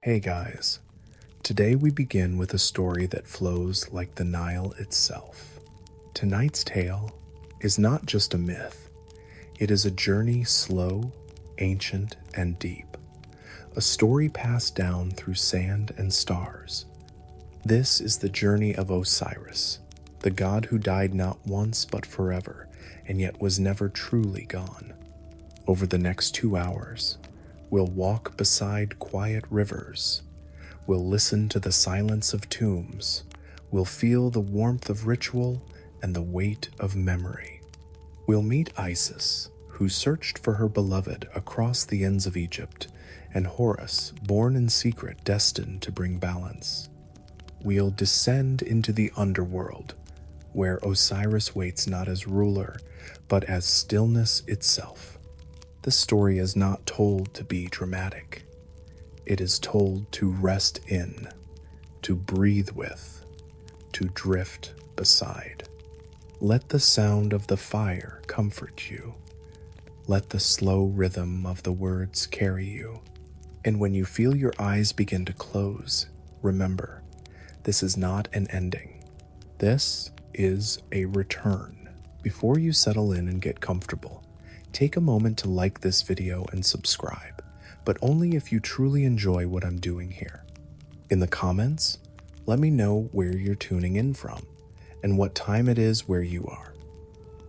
Hey guys, today we begin with a story that flows like the Nile itself. Tonight's tale is not just a myth, it is a journey slow, ancient, and deep. A story passed down through sand and stars. This is the journey of Osiris, the god who died not once but forever, and yet was never truly gone. Over the next 2 hours, we'll walk beside quiet rivers. We'll listen to the silence of tombs. We'll feel the warmth of ritual and the weight of memory. We'll meet Isis, who searched for her beloved across the ends of Egypt, and Horus, born in secret, destined to bring balance. We'll descend into the underworld, where Osiris waits not as ruler, but as stillness itself. The story is not told to be dramatic. It is told to rest in, to breathe with, to drift beside. Let the sound of the fire comfort you. Let the slow rhythm of the words carry you. And when you feel your eyes begin to close, remember, this is not an ending. This is a return. Before you settle in and get comfortable, take a moment to like this video and subscribe, but only if you truly enjoy what I'm doing here. In the comments, let me know where you're tuning in from and what time it is where you are.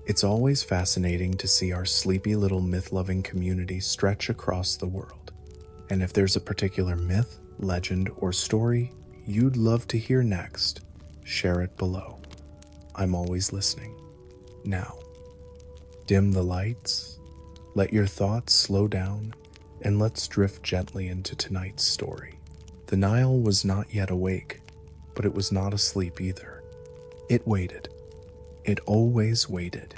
It's always fascinating to see our sleepy little myth-loving community stretch across the world. And if there's a particular myth, legend, or story you'd love to hear next, share it below. I'm always listening. Now, dim the lights, let your thoughts slow down, and let's drift gently into tonight's story. The Nile was not yet awake, but it was not asleep either. It waited. It always waited.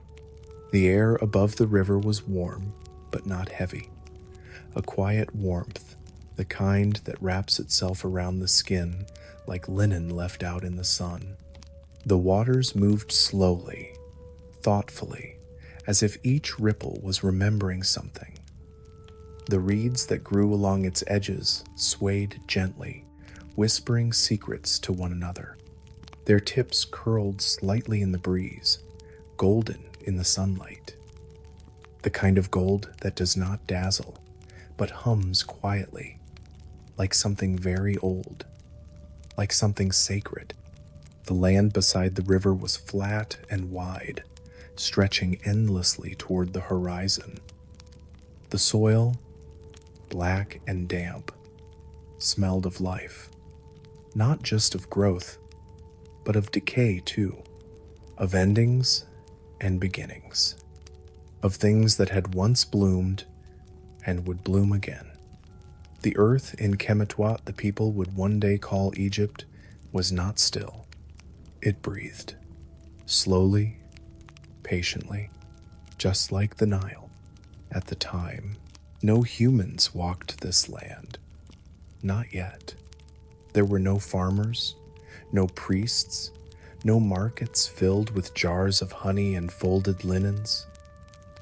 The air above the river was warm, but not heavy. A quiet warmth, the kind that wraps itself around the skin like linen left out in the sun. The waters moved slowly, thoughtfully, as if each ripple was remembering something. The reeds that grew along its edges swayed gently, whispering secrets to one another. Their tips curled slightly in the breeze, golden in the sunlight. The kind of gold that does not dazzle, but hums quietly, like something very old, like something sacred. The land beside the river was flat and wide, stretching endlessly toward the horizon. The soil, black and damp, smelled of life, not just of growth, but of decay too, of endings and beginnings, of things that had once bloomed and would bloom again. The earth in Duat the people would one day call Egypt was not still. It breathed, slowly, patiently, just like the Nile. At the time, no humans walked this land. Not yet. There were no farmers, no priests, no markets filled with jars of honey and folded linens,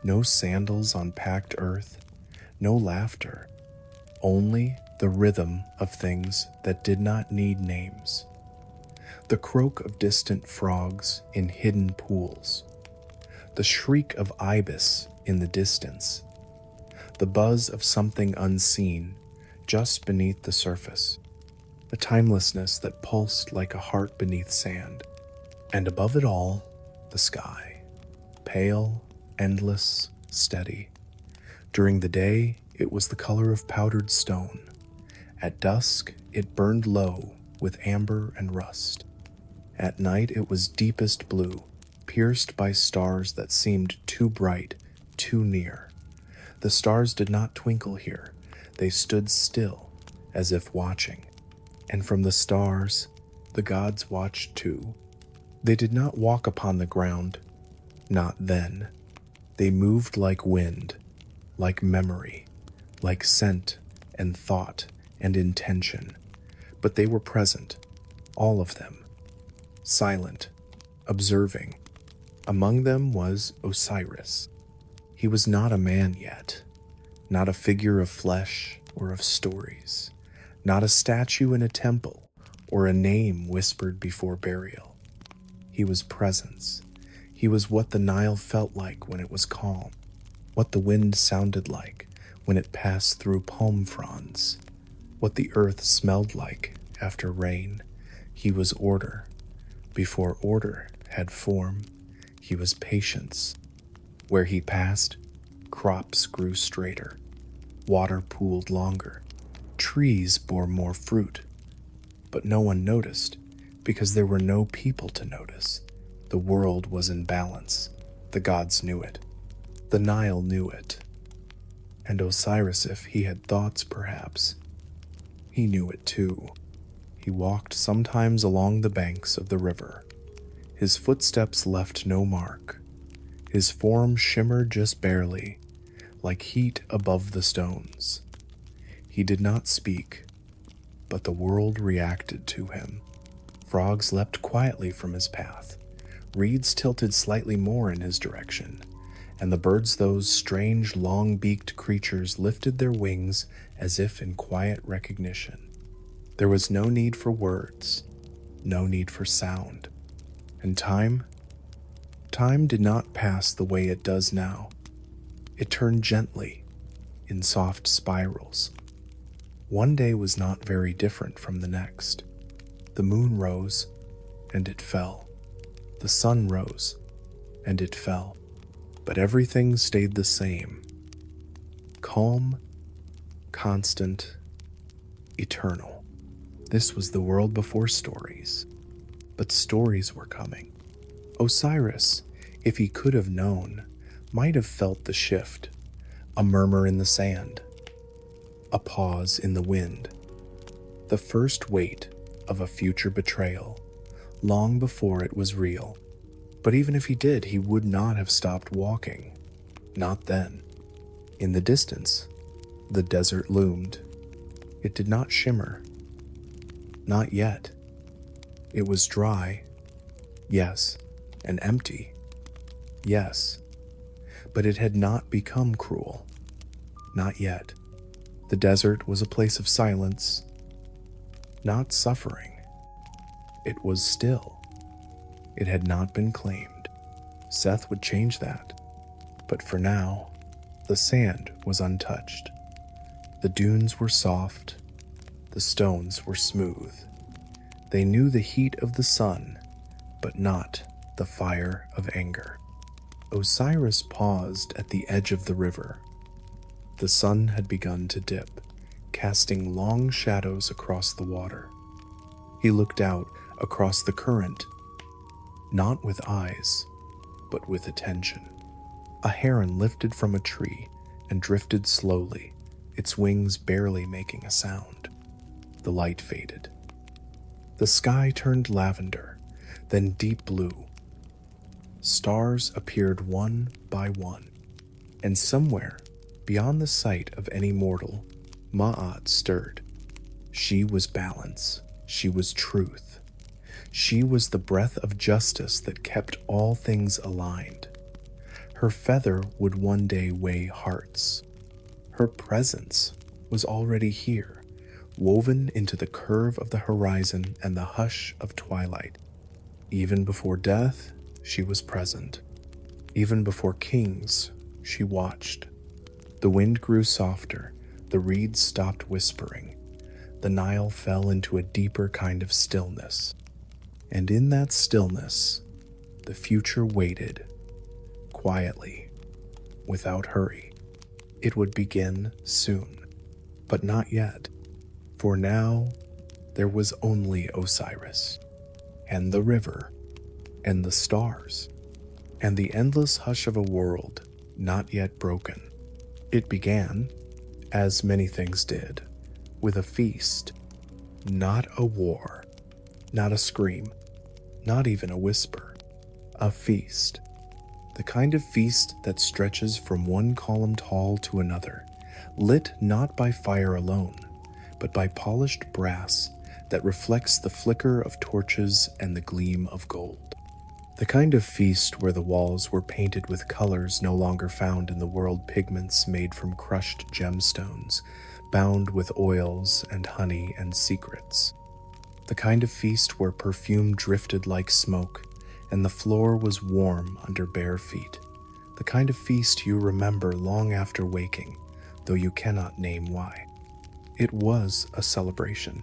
no sandals on packed earth, no laughter, only the rhythm of things that did not need names. The croak of distant frogs in hidden pools, the shriek of ibis in the distance, the buzz of something unseen just beneath the surface, a timelessness that pulsed like a heart beneath sand. And above it all, the sky, pale, endless, steady. During the day, it was the color of powdered stone. At dusk, it burned low with amber and rust. At night, it was deepest blue, pierced by stars that seemed too bright, too near. The stars did not twinkle here. They stood still, as if watching. And from the stars, the gods watched too. They did not walk upon the ground. Not then. They moved like wind, like memory, like scent and thought and intention. But they were present, all of them, silent, observing. Among them was Osiris. He was not a man yet, not a figure of flesh or of stories, not a statue in a temple or a name whispered before burial. He was presence. He was what the Nile felt like when it was calm, what the wind sounded like when it passed through palm fronds, what the earth smelled like after rain. He was order. Before order had form, he was patience. Where he passed, crops grew straighter, water pooled longer, trees bore more fruit. But no one noticed, because there were no people to notice. The world was in balance. The gods knew it. The Nile knew it. And Osiris, if he had thoughts perhaps, he knew it too. He walked sometimes along the banks of the river. His footsteps left no mark. His form shimmered just barely, like heat above the stones. He did not speak, but the world reacted to him. Frogs leapt quietly from his path. Reeds tilted slightly more in his direction, and the birds, those strange long-beaked creatures, lifted their wings as if in quiet recognition. There was no need for words, no need for sound. And time did not pass the way it does now. It turned gently, in soft spirals. One day was not very different from the next. The moon rose, and it fell. The sun rose, and it fell. But everything stayed the same. Calm, constant, eternal. This was the world before stories. But stories were coming. Osiris, if he could have known, might have felt the shift. A murmur in the sand. A pause in the wind. The first weight of a future betrayal, long before it was real. But even if he did, he would not have stopped walking. Not then. In the distance, the desert loomed. It did not shimmer. Not yet. It was dry, yes, and empty, yes, but it had not become cruel. Not yet. The desert was a place of silence, not suffering. It was still. It had not been claimed. Seth would change that. But for now, the sand was untouched. The dunes were soft. The stones were smooth. They knew the heat of the sun, but not the fire of anger. Osiris paused at the edge of the river. The sun had begun to dip, casting long shadows across the water. He looked out across the current, not with eyes, but with attention. A heron lifted from a tree and drifted slowly, its wings barely making a sound. The light faded. The sky turned lavender, then deep blue. Stars appeared one by one, and somewhere, beyond the sight of any mortal, Ma'at stirred. She was balance. She was truth. She was the breath of justice that kept all things aligned. Her feather would one day weigh hearts. Her presence was already here, woven into the curve of the horizon and the hush of twilight. Even before death, she was present. Even before kings, she watched. The wind grew softer, the reeds stopped whispering. The Nile fell into a deeper kind of stillness. And in that stillness, the future waited, quietly, without hurry. It would begin soon, but not yet. For now, there was only Osiris, and the river, and the stars, and the endless hush of a world not yet broken. It began, as many things did, with a feast, not a war, not a scream, not even a whisper. A feast. The kind of feast that stretches from one columned hall to another, lit not by fire alone, but by polished brass that reflects the flicker of torches and the gleam of gold. The kind of feast where the walls were painted with colors no longer found in the world, pigments made from crushed gemstones, bound with oils and honey and secrets. The kind of feast where perfume drifted like smoke and the floor was warm under bare feet. The kind of feast you remember long after waking, though you cannot name why. It was a celebration.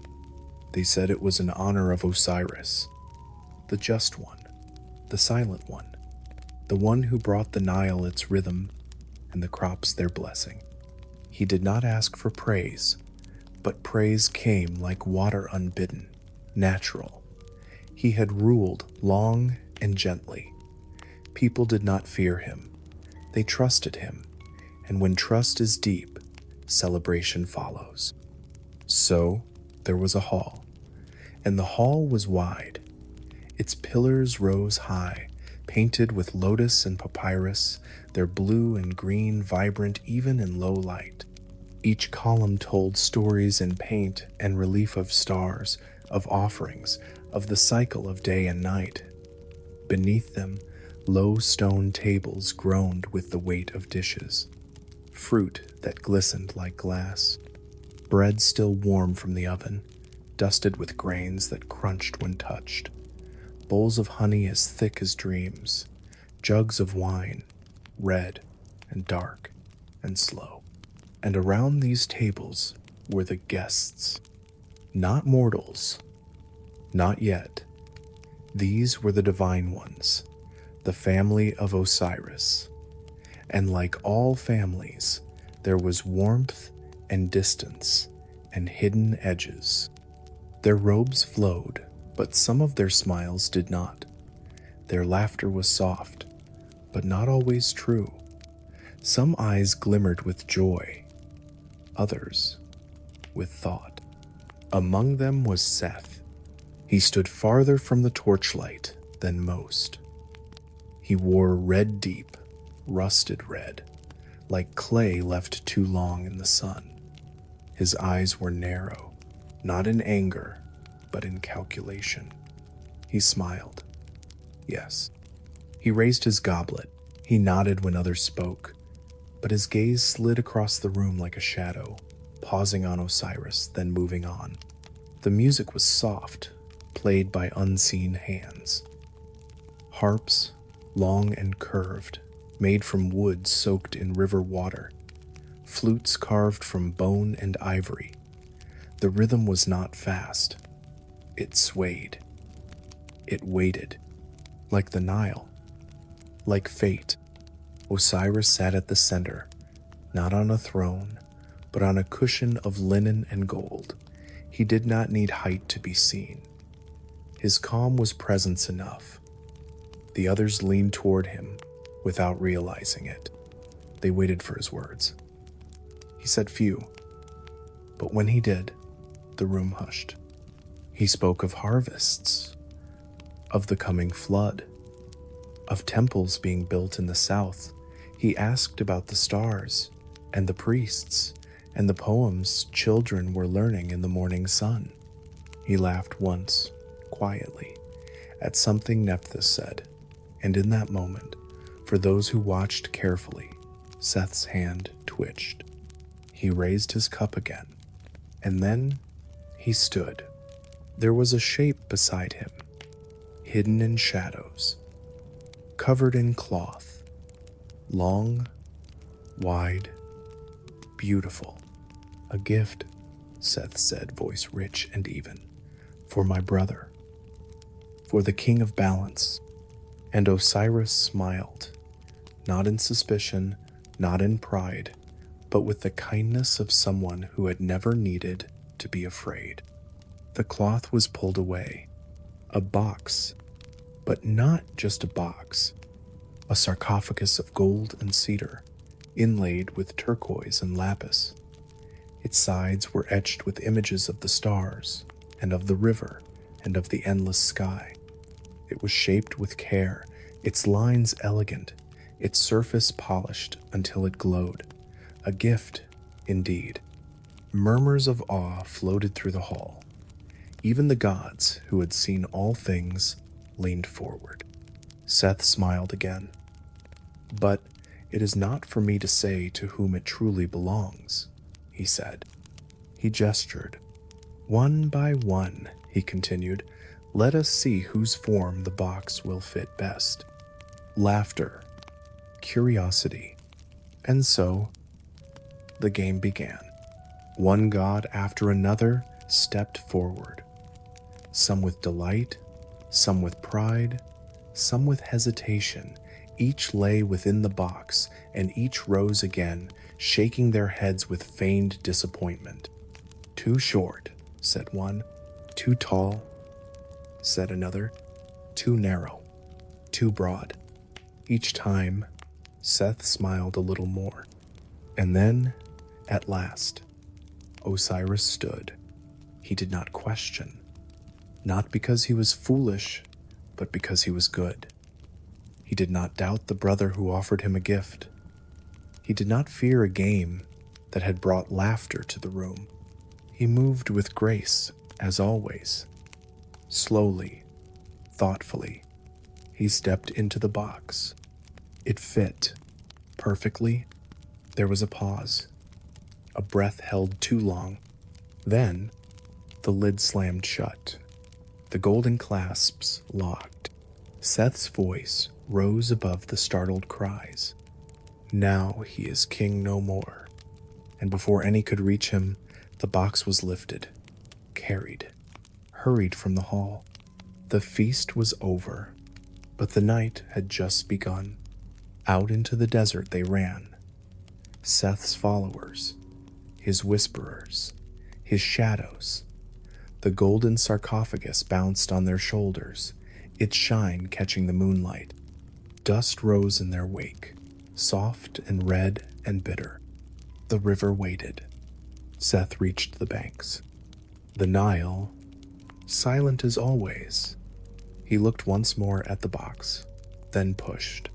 They said it was in honor of Osiris, the just one, the silent one, the one who brought the Nile its rhythm and the crops their blessing. He did not ask for praise, but praise came like water unbidden, natural. He had ruled long and gently. People did not fear him. They trusted him, and when trust is deep, celebration follows. So there was a hall, and the hall was wide. Its pillars rose high, painted with lotus and papyrus, their blue and green vibrant even in low light. Each column told stories in paint and relief of stars, of offerings, of the cycle of day and night. Beneath them, low stone tables groaned with the weight of dishes, fruit that glistened like glass, bread still warm from the oven, dusted with grains that crunched when touched, bowls of honey as thick as dreams, jugs of wine, red and dark and slow. And around these tables were the guests, not mortals, not yet. These were the divine ones, the family of Osiris. And like all families, there was warmth and distance and hidden edges. Their robes flowed, but some of their smiles did not. Their laughter was soft, but not always true. Some eyes glimmered with joy, others with thought. Among them was Seth. He stood farther from the torchlight than most. He wore red deep, rusted red, like clay left too long in the sun. His eyes were narrow, not in anger, but in calculation. He smiled. Yes. He raised his goblet. He nodded when others spoke, but his gaze slid across the room like a shadow, pausing on Osiris, then moving on. The music was soft, played by unseen hands. Harps, long and curved, made from wood soaked in river water. Flutes carved from bone and ivory. The rhythm was not fast. It swayed. It waited, like the Nile, like fate. Osiris sat at the center, not on a throne, but on a cushion of linen and gold. He did not need height to be seen. His calm was presence enough. The others leaned toward him without realizing it. They waited for his words. He said few, but when he did, the room hushed. He spoke of harvests, of the coming flood, of temples being built in the south. He asked about the stars and the priests and the poems children were learning in the morning sun. He laughed once, quietly, at something Nephthys said, and in that moment, for those who watched carefully, Seth's hand twitched. He raised his cup again, and then he stood. There was a shape beside him, hidden in shadows, covered in cloth, long, wide, beautiful. A gift, Seth said, voice rich and even, for my brother, for the king of balance. And Osiris smiled, not in suspicion, not in pride, but with the kindness of someone who had never needed to be afraid. The cloth was pulled away, a box, but not just a box, a sarcophagus of gold and cedar, inlaid with turquoise and lapis. Its sides were etched with images of the stars, and of the river, and of the endless sky. It was shaped with care, its lines elegant, its surface polished until it glowed. A gift, indeed. Murmurs of awe floated through the hall. Even the gods, who had seen all things, leaned forward. Seth smiled again. But it is not for me to say to whom it truly belongs, he said. He gestured. One by one, he continued, let us see whose form the box will fit best. Laughter, curiosity, and so the game began. One god after another stepped forward, some with delight, some with pride, some with hesitation. Each lay within the box, and each rose again, shaking their heads with feigned disappointment. Too short, said one. Too tall, said another. Too narrow, too broad. Each time, Seth smiled a little more. And then, at last, Osiris stood. He did not question, not because he was foolish, but because he was good. He did not doubt the brother who offered him a gift. He did not fear a game that had brought laughter to the room. He moved with grace, as always. Slowly, thoughtfully, he stepped into the box. It fit perfectly. There was a pause, a breath held too long. Then, the lid slammed shut. The golden clasps locked. Seth's voice rose above the startled cries. Now he is king no more. And before any could reach him, the box was lifted, carried, hurried from the hall. The feast was over, but the night had just begun. Out into the desert they ran. Seth's followers, his whisperers, his shadows. The golden sarcophagus bounced on their shoulders, its shine catching the moonlight. Dust rose in their wake, soft and red and bitter. The river waited. Seth reached the banks. The Nile, silent as always. He looked once more at the box, then pushed.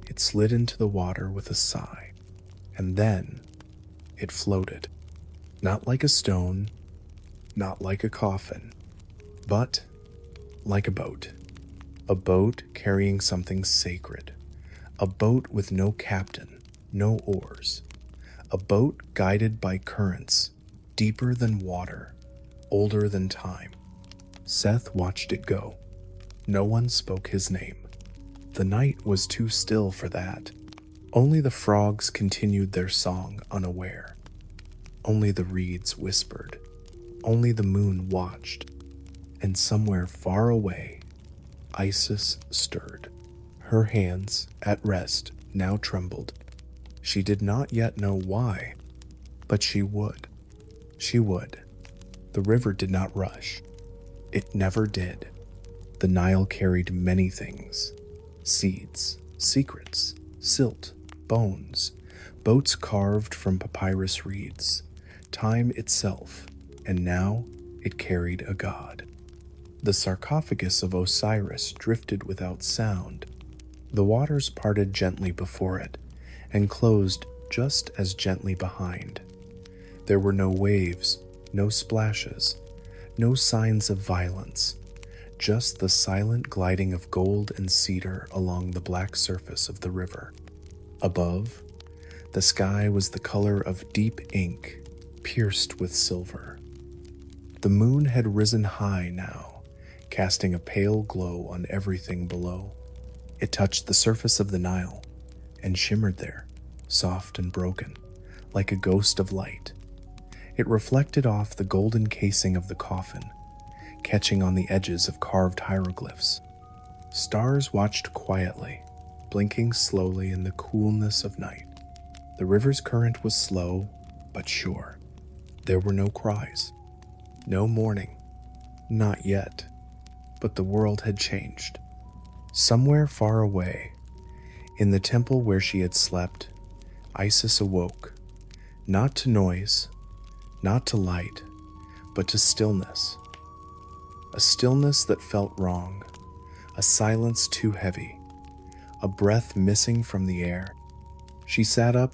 It slid into the water with a sigh, and then it floated. Not like a stone, not like a coffin, but like a boat. A boat carrying something sacred. A boat with no captain, no oars. A boat guided by currents, deeper than water, older than time. Seth watched it go. No one spoke his name. The night was too still for that. Only the frogs continued their song unaware. Only the reeds whispered. Only the moon watched. And somewhere far away, Isis stirred. Her hands, at rest, now trembled. She did not yet know why, but she would. She would. The river did not rush. It never did. The Nile carried many things. Seeds, secrets, silt, bones, boats carved from papyrus reeds, time itself, and now it carried a god. The sarcophagus of Osiris drifted without sound. The waters parted gently before it, and closed just as gently behind. There were no waves, no splashes, no signs of violence, just the silent gliding of gold and cedar along the black surface of the river. Above, the sky was the color of deep ink, pierced with silver. The moon had risen high now, casting a pale glow on everything below. It touched the surface of the Nile and shimmered there, soft and broken, like a ghost of light. It reflected off the golden casing of the coffin, catching on the edges of carved hieroglyphs. Stars watched quietly, blinking slowly in the coolness of night. The river's current was slow, but sure. There were no cries, no mourning, not yet, but the world had changed. Somewhere far away, in the temple where she had slept, Isis awoke, not to noise, not to light, but to stillness. A stillness that felt wrong, a silence too heavy, a breath missing from the air. She sat up,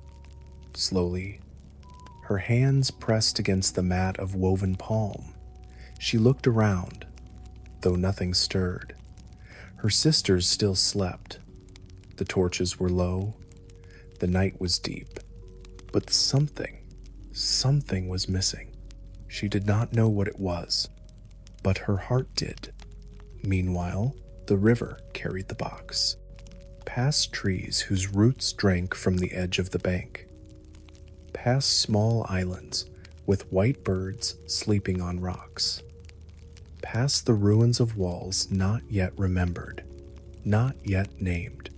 slowly, her hands pressed against the mat of woven palm. She looked around, though nothing stirred. Her sisters still slept. The torches were low. The night was deep. But something was missing. She did not know what it was, but her heart did. Meanwhile, the river carried the box, past trees whose roots drank from the edge of the bank, past small islands with white birds sleeping on rocks, past the ruins of walls not yet remembered, not yet named.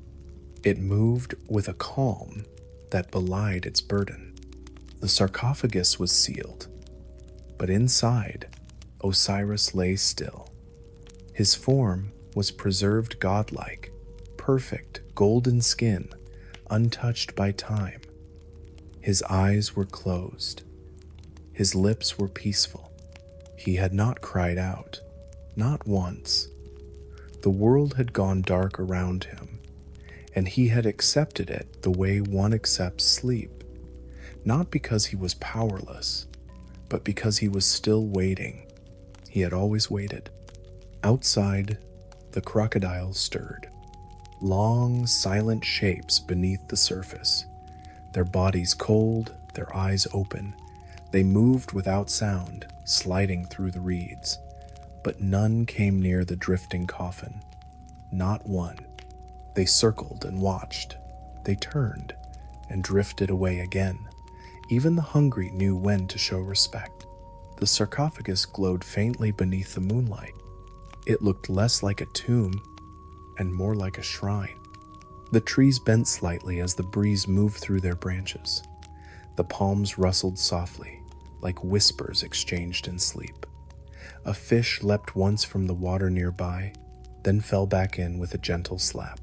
It moved with a calm that belied its burden. The sarcophagus was sealed, but inside, Osiris lay still. His form was preserved godlike, perfect golden skin, untouched by time. His eyes were closed. His lips were peaceful. He had not cried out, not once. The world had gone dark around him, and he had accepted it the way one accepts sleep, not because he was powerless, but because he was still waiting. He had always waited. Outside, the crocodiles stirred, long, silent shapes beneath the surface, their bodies cold, their eyes open. They moved without sound, sliding through the reeds, but none came near the drifting coffin. Not one. They circled and watched. They turned and drifted away again. Even the hungry knew when to show respect. The sarcophagus glowed faintly beneath the moonlight. It looked less like a tomb and more like a shrine. The trees bent slightly as the breeze moved through their branches. The palms rustled softly, like whispers exchanged in sleep. A fish leapt once from the water nearby, then fell back in with a gentle slap.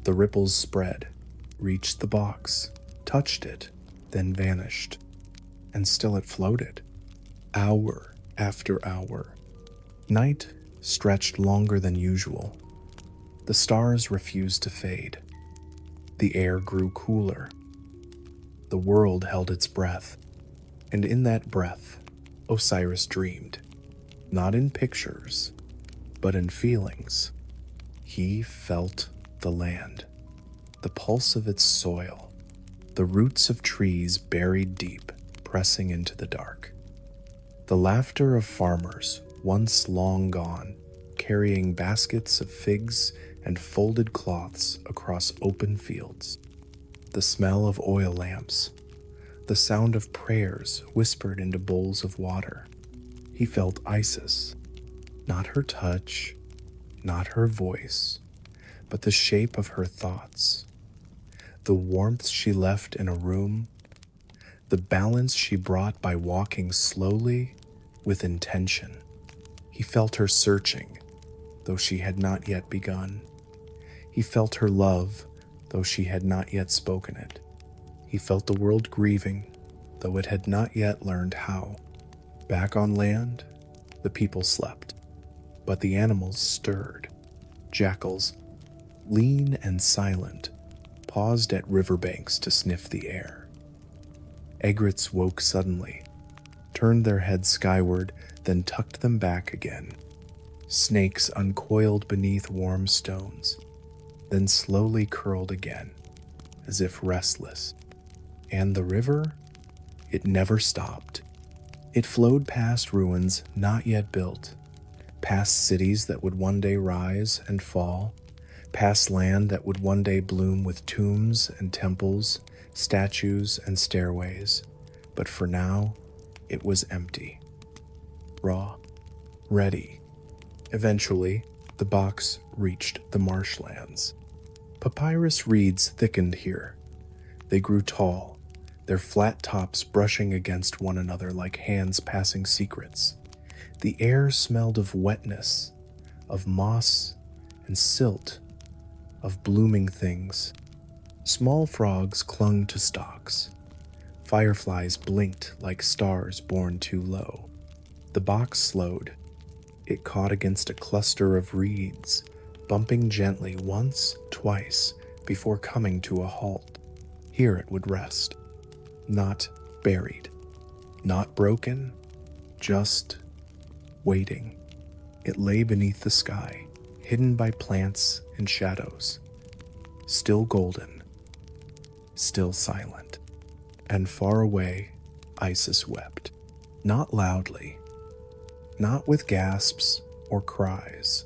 The ripples spread, reached the box, touched it, then vanished. And still it floated. Hour after hour. Night stretched longer than usual. The stars refused to fade. The air grew cooler. The world held its breath. And in that breath, Osiris dreamed. Not in pictures, but in feelings. He felt the land, the pulse of its soil, the roots of trees buried deep, pressing into the dark. The laughter of farmers, once long gone, carrying baskets of figs and folded cloths across open fields. The smell of oil lamps, the sound of prayers whispered into bowls of water. He felt Isis, not her touch, not her voice, but the shape of her thoughts, the warmth she left in a room, the balance she brought by walking slowly with intention. He felt her searching, though she had not yet begun. He felt her love, though she had not yet spoken it. He felt the world grieving, though it had not yet learned how. Back on land, the people slept, but the animals stirred. Jackals, lean and silent, paused at riverbanks to sniff the air. Egrets woke suddenly, turned their heads skyward, then tucked them back again. Snakes uncoiled beneath warm stones, then slowly curled again, as if restless. And the river? It never stopped. It flowed past ruins not yet built, past cities that would one day rise and fall, past land that would one day bloom with tombs and temples, statues and stairways. But for now, it was empty, raw, ready. Eventually, the box reached the marshlands. Papyrus reeds thickened here. They grew tall, their flat tops brushing against one another like hands passing secrets. The air smelled of wetness, of moss and silt, of blooming things. Small frogs clung to stalks. Fireflies blinked like stars born too low. The box slowed. It caught against a cluster of reeds, bumping gently once, twice, before coming to a halt. Here it would rest. Not buried, not broken, just waiting. It lay beneath the sky, hidden by plants and shadows, still golden, still silent. And far away, Isis wept. Not loudly, not with gasps or cries,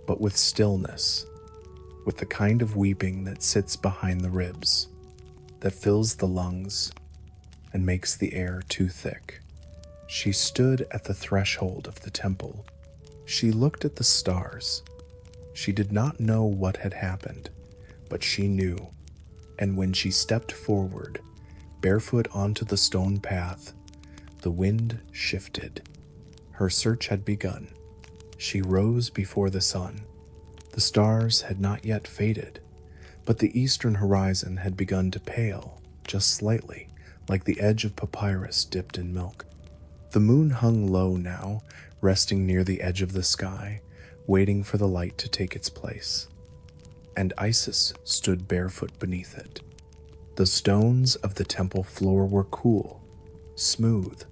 but with stillness, with the kind of weeping that sits behind the ribs, that fills the lungs and makes the air too thick. She stood at the threshold of the temple. She looked at the stars. She did not know what had happened, but she knew, and when she stepped forward, barefoot onto the stone path, the wind shifted. Her search had begun. She rose before the sun. The stars had not yet faded, but the eastern horizon had begun to pale, just slightly, like the edge of papyrus dipped in milk. The moon hung low now, resting near the edge of the sky, waiting for the light to take its place. And Isis stood barefoot beneath it. The stones of the temple floor were cool, smooth,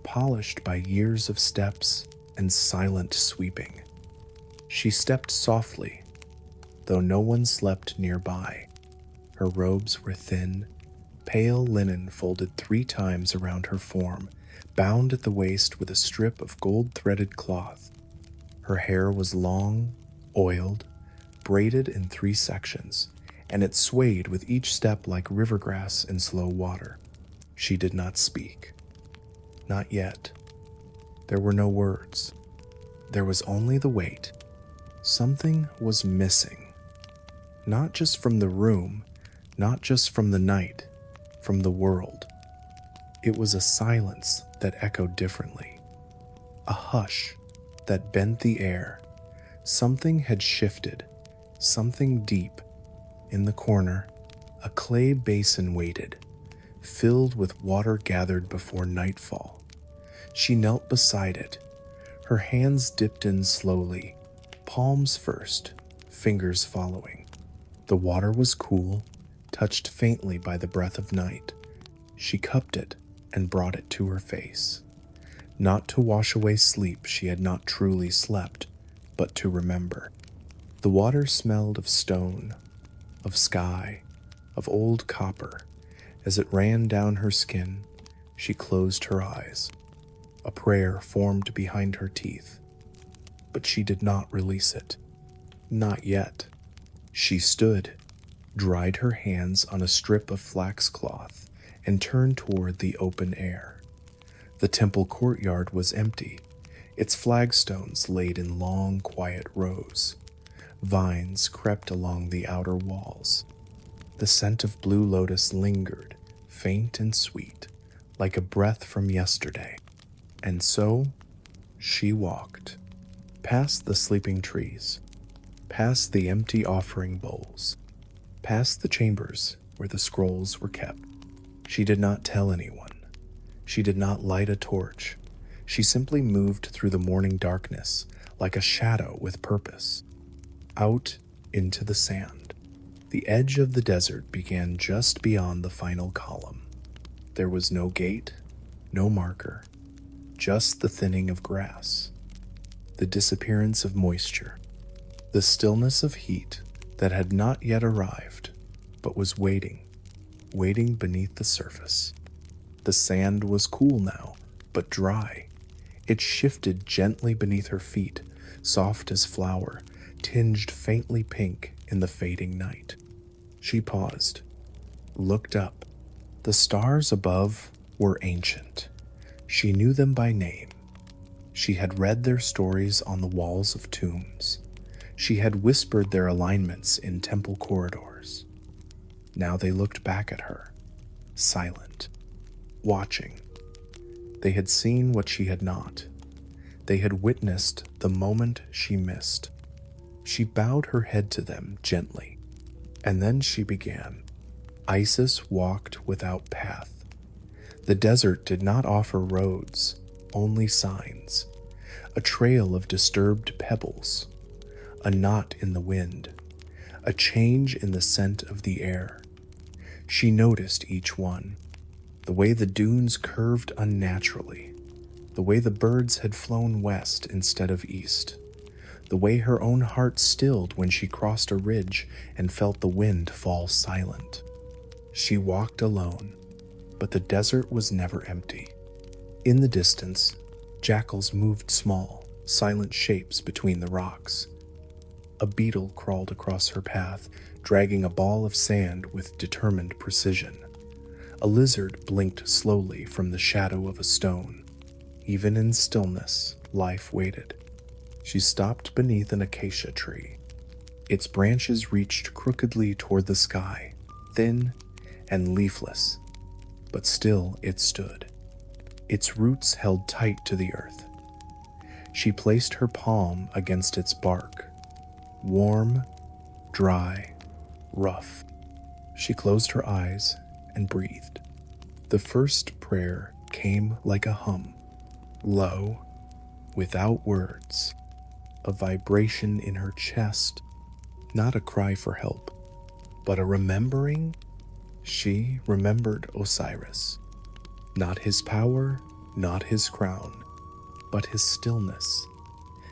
polished by years of steps and silent sweeping. She stepped softly, though no one slept nearby. Her robes were thin, pale linen folded 3 times around her form, bound at the waist with a strip of gold-threaded cloth. Her hair was long, oiled, braided in 3 sections, and it swayed with each step like river grass in slow water. She did not speak. Not yet. There were no words. There was only the weight. Something was missing. Not just from the room, not just from the night, from the world. It was a silence that echoed differently. A hush that bent the air. Something had shifted, something deep. In the corner, a clay basin waited, filled with water gathered before nightfall. She knelt beside it, her hands dipped in slowly, palms first, fingers following. The water was cool, touched faintly by the breath of night. She cupped it and brought it to her face. Not to wash away sleep she had not truly slept, but to remember. The water smelled of stone, of sky, of old copper. As it ran down her skin, she closed her eyes. A prayer formed behind her teeth, but she did not release it. Not yet. She stood, dried her hands on a strip of flax cloth, and turned toward the open air. The temple courtyard was empty, its flagstones laid in long, quiet rows. Vines crept along the outer walls. The scent of blue lotus lingered, faint and sweet, like a breath from yesterday. And so, she walked, past the sleeping trees, past the empty offering bowls, past the chambers where the scrolls were kept. She did not tell anyone. She did not light a torch. She simply moved through the morning darkness, like a shadow with purpose. Out into the sand. The edge of the desert began just beyond the final column. There was no gate, no marker, just the thinning of grass, the disappearance of moisture, the stillness of heat that had not yet arrived, but was waiting beneath the surface. The sand was cool now, but dry. It shifted gently beneath her feet, soft as flour, tinged faintly pink in the fading night. She paused, looked up. The stars above were ancient. She knew them by name. She had read their stories on the walls of tombs. She had whispered their alignments in temple corridors. Now they looked back at her, silent, watching. They had seen what she had not. They had witnessed the moment she missed. She bowed her head to them gently, and then she began. Isis walked without path. The desert did not offer roads, only signs. A trail of disturbed pebbles, a knot in the wind, a change in the scent of the air. She noticed each one, the way the dunes curved unnaturally, the way the birds had flown west instead of east, the way her own heart stilled when she crossed a ridge and felt the wind fall silent. She walked alone, but the desert was never empty. In the distance, jackals moved small, silent shapes between the rocks. A beetle crawled across her path, dragging a ball of sand with determined precision. A lizard blinked slowly from the shadow of a stone. Even in stillness, life waited. She stopped beneath an acacia tree. Its branches reached crookedly toward the sky, thin and leafless, but still it stood. Its roots held tight to the earth. She placed her palm against its bark. Warm, dry, rough. She closed her eyes and breathed. The first prayer came like a hum, low, without words, a vibration in her chest, not a cry for help, but a remembering. She remembered Osiris, not his power, not his crown, but his stillness,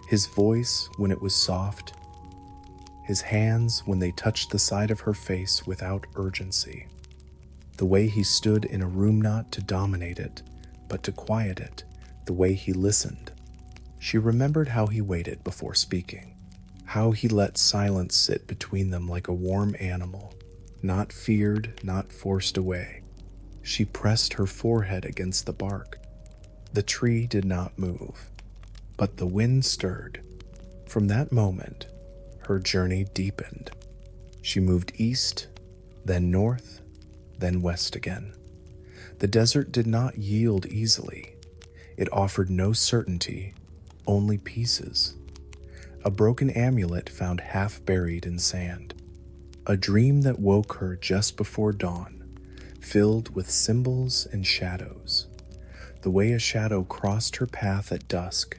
his voice when it was soft, his hands when they touched the side of her face without urgency, the way he stood in a room not to dominate it, but to quiet it, the way he listened. She remembered how he waited before speaking, how he let silence sit between them like a warm animal, not feared, not forced away. She pressed her forehead against the bark. The tree did not move, but the wind stirred. From that moment, her journey deepened. She moved east, then north, then west again. The desert did not yield easily. It offered no certainty, only pieces. A broken amulet found half buried in sand. A dream that woke her just before dawn, filled with symbols and shadows. The way a shadow crossed her path at dusk,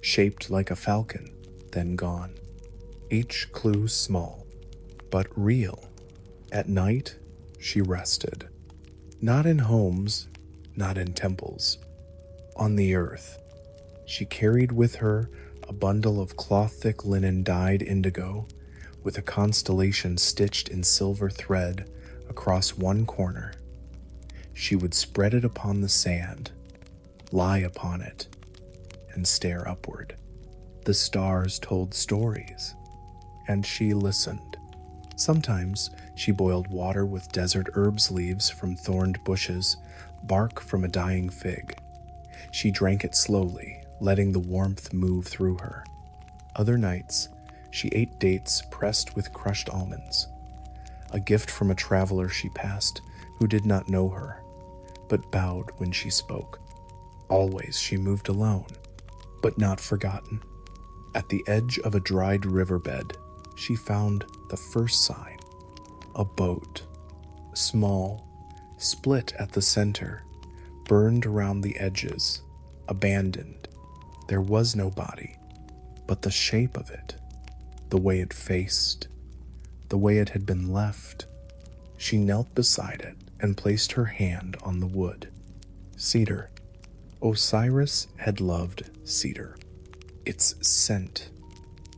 shaped like a falcon, then gone. Each clue small, but real. At night, she rested. Not in homes, not in temples. On the earth. She carried with her a bundle of cloth-thick linen dyed indigo, with a constellation stitched in silver thread across one corner. She would spread it upon the sand, lie upon it, and stare upward. The stars told stories, and she listened. Sometimes she boiled water with desert herbs, leaves from thorned bushes, bark from a dying fig. She drank it slowly, letting the warmth move through her. Other nights, she ate dates pressed with crushed almonds, a gift from a traveler she passed who did not know her, but bowed when she spoke. Always she moved alone, but not forgotten. At the edge of a dried riverbed, she found the first sign, a boat, small, split at the center, burned around the edges, abandoned. There was no body, but the shape of it, the way it faced, the way it had been left. She knelt beside it and placed her hand on the wood. Cedar. Osiris had loved cedar. Its scent,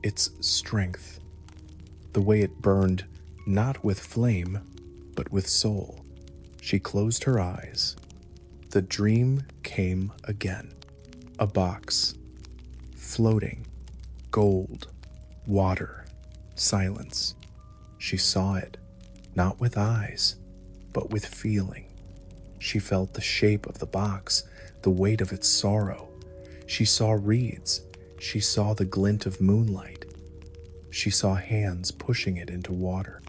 its strength, the way it burned not with flame, but with soul. She closed her eyes. The dream came again. A box, floating, gold, water, silence. She saw it, not with eyes, but with feeling. She felt the shape of the box, the weight of its sorrow. She saw reeds. She saw the glint of moonlight. She saw hands pushing it into water.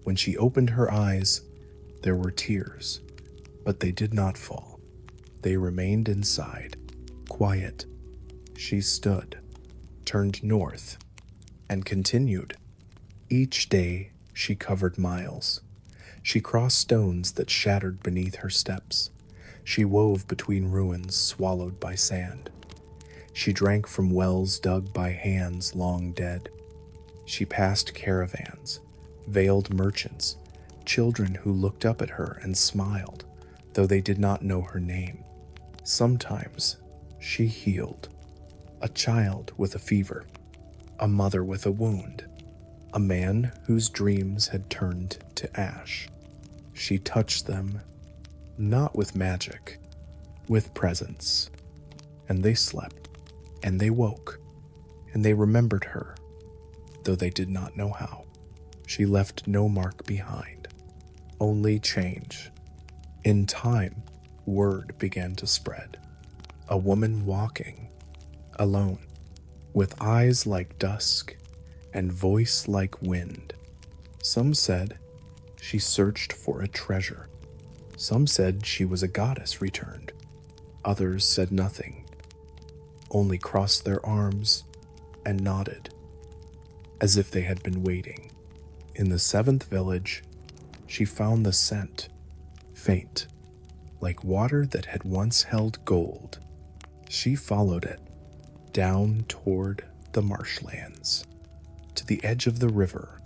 When she opened her eyes, there were tears, but they did not fall. They remained inside, quiet. She stood, turned north, and continued. Each day, she covered miles. She crossed stones that shattered beneath her steps. She wove between ruins swallowed by sand. She drank from wells dug by hands long dead. She passed caravans, veiled merchants, children who looked up at her and smiled, though they did not know her name. Sometimes she healed. A child with a fever, a mother with a wound, a man whose dreams had turned to ash. She touched them, not with magic, with presence. And they slept, and they woke, and they remembered her, though they did not know how. She left no mark behind, only change. In time, word began to spread. A woman walking, alone, with eyes like dusk and voice like wind. Some said she searched for a treasure. Some said she was a goddess returned. Others said nothing, only crossed their arms and nodded, as if they had been waiting. In the seventh village, she found the scent, faint, like water that had once held gold. She followed it, down toward the marshlands, to the edge of the river,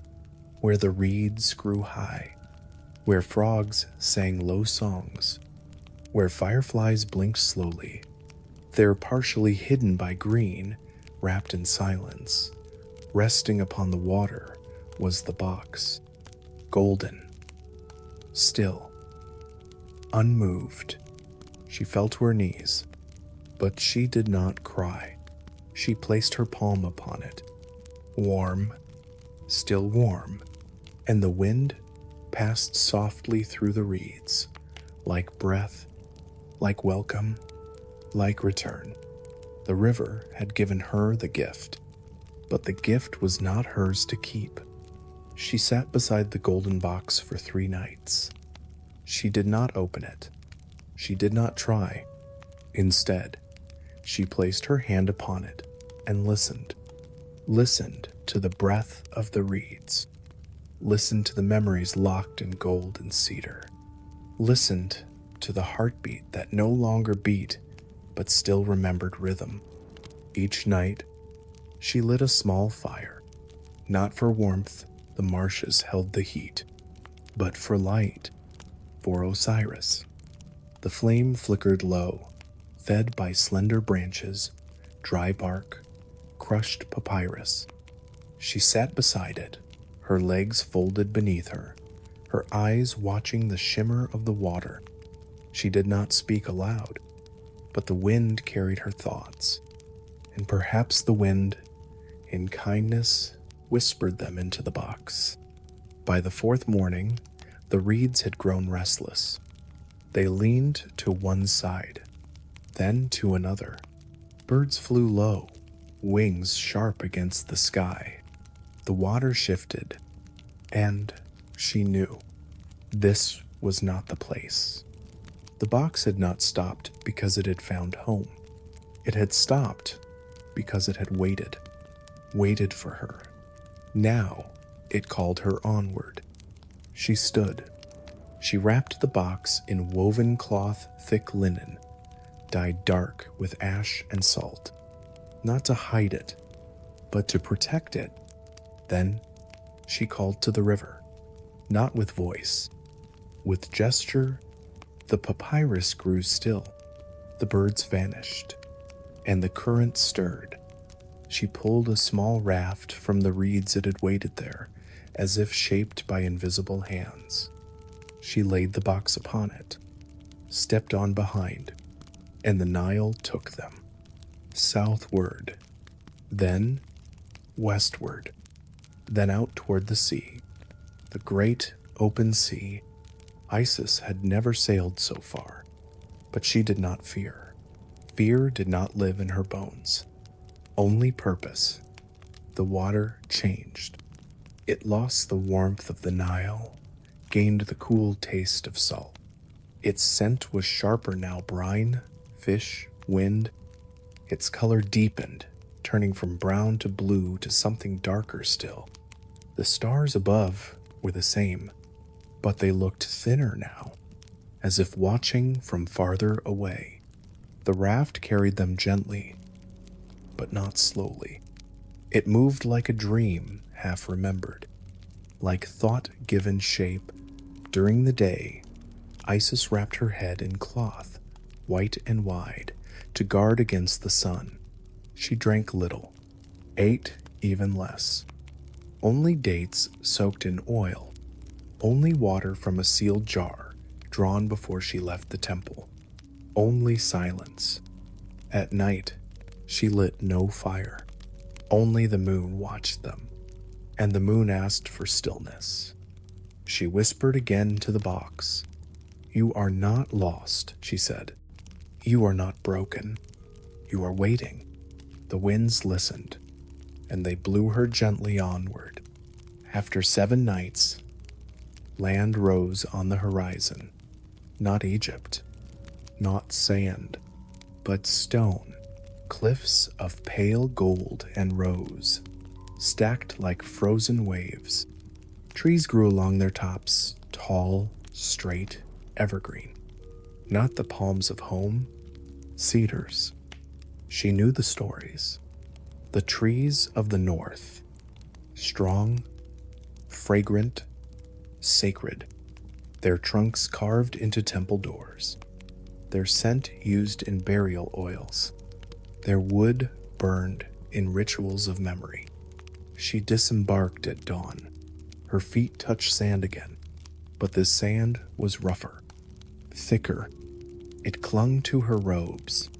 where the reeds grew high, where frogs sang low songs, where fireflies blinked slowly. There, partially hidden by green, wrapped in silence, resting upon the water, was the box, golden, still, unmoved. She fell to her knees, but she did not cry. She placed her palm upon it, warm, still warm, and the wind passed softly through the reeds, like breath, like welcome, like return. The river had given her the gift, but the gift was not hers to keep. She sat beside the golden box for 3 nights. She did not open it. She did not try. Instead, she placed her hand upon it and listened to the breath of the reeds, listened to the memories locked in gold and cedar, listened to the heartbeat that no longer beat but still remembered rhythm. Each night, she lit a small fire, not for warmth, the marshes held the heat, but for light, for Osiris. The flame flickered low, fed by slender branches, dry bark, crushed papyrus. She sat beside it, her legs folded beneath her, her eyes watching the shimmer of the water. She did not speak aloud, but the wind carried her thoughts, and perhaps the wind, in kindness, whispered them into the box. By the 4th morning, the reeds had grown restless. They leaned to one side, then to another. Birds flew low, wings sharp against the sky. The water shifted, and she knew this was not the place. The box had not stopped because it had found home. It had stopped because it had waited for her. Now it called her onward. She stood. She wrapped the box in woven cloth, thick linen, dyed dark with ash and salt, not to hide it, but to protect it. Then she called to the river, not with voice, with gesture. The papyrus grew still, the birds vanished, and the current stirred. She pulled a small raft from the reeds that had waited there, as if shaped by invisible hands. She laid the box upon it, stepped on behind, and the Nile took them, southward, then westward, then out toward the sea, the great open sea. Isis had never sailed so far, but she did not fear. Fear did not live in her bones, only purpose. The water changed. It lost the warmth of the Nile, gained the cool taste of salt. Its scent was sharper now, brine, fish, wind. Its color deepened, turning from brown to blue to something darker still. The stars above were the same, but they looked thinner now, as if watching from farther away. The raft carried them gently, but not slowly. It moved like a dream half remembered, like thought given shape. During the day, Isis wrapped her head in cloth, white and wide, to guard against the sun. She drank little, ate even less. Only dates soaked in oil, only water from a sealed jar drawn before she left the temple. only silence. At night, she lit no fire. Only the moon watched them, and the moon asked for stillness. She whispered again to the box. "You are not lost," she said. "You are not broken. You are waiting." The winds listened, and they blew her gently onward. After 7 nights, land rose on the horizon. Not Egypt, not sand, but stone, cliffs of pale gold and rose, stacked like frozen waves. Trees grew along their tops, tall, straight, evergreen. Not the palms of home, cedars. She knew the stories. The trees of the north, strong, fragrant, sacred, their trunks carved into temple doors, their scent used in burial oils, their wood burned in rituals of memory. She disembarked at dawn. Her feet touched sand again, but this sand was rougher, thicker. It clung to her robes.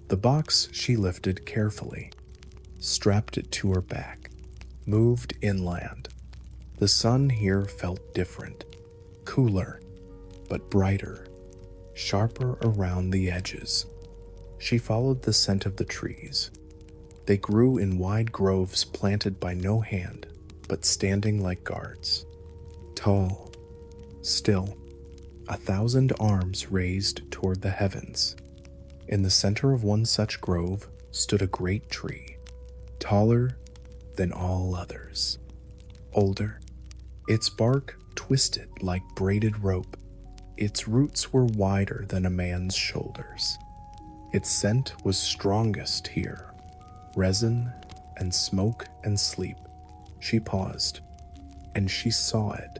The box she lifted carefully, strapped it to her back, moved inland. The sun here felt different, cooler, but brighter, sharper around the edges. She followed the scent of the trees. They grew in wide groves planted by no hand, but standing like guards. Tall, still, 1,000 arms raised toward the heavens. In the center of one such grove stood a great tree, taller than all others, older, its bark twisted like braided rope. Its roots were wider than a man's shoulders. Its scent was strongest here, resin and smoke and sleep. She paused, and she saw it,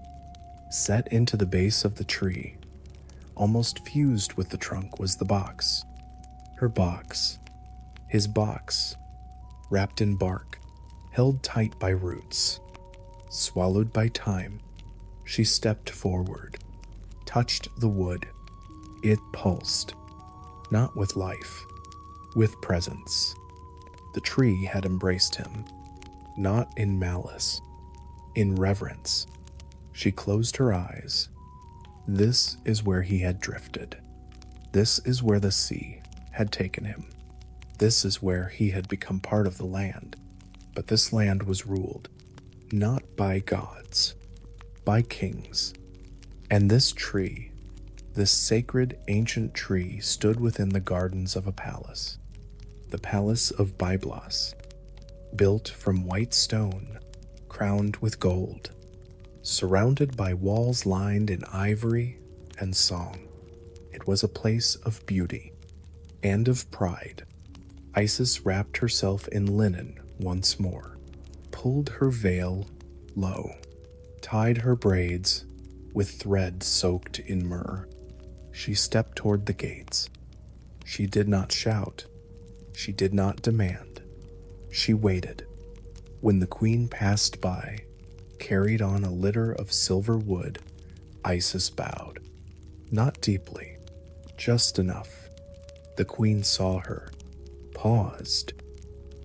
set into the base of the tree. Almost fused with the trunk was the box. Her box, his box, wrapped in bark, held tight by roots, swallowed by time. She stepped forward, touched the wood. It pulsed, not with life, with presence. The tree had embraced him, not in malice, in reverence. She closed her eyes. This is where he had drifted. This is where the sea had taken him. This is where he had become part of the land. But this land was ruled, not by gods, by kings. And this tree, this sacred ancient tree, stood within the gardens of a palace, the palace of Byblos, built from white stone, crowned with gold, surrounded by walls lined in ivory and song. It was a place of beauty and of pride. Isis wrapped herself in linen once more, pulled her veil low, tied her braids with thread soaked in myrrh. She stepped toward the gates. She did not shout. She did not demand. She waited. When the queen passed by, carried on a litter of silver wood, Isis bowed. Not deeply, just enough. The queen saw her, paused.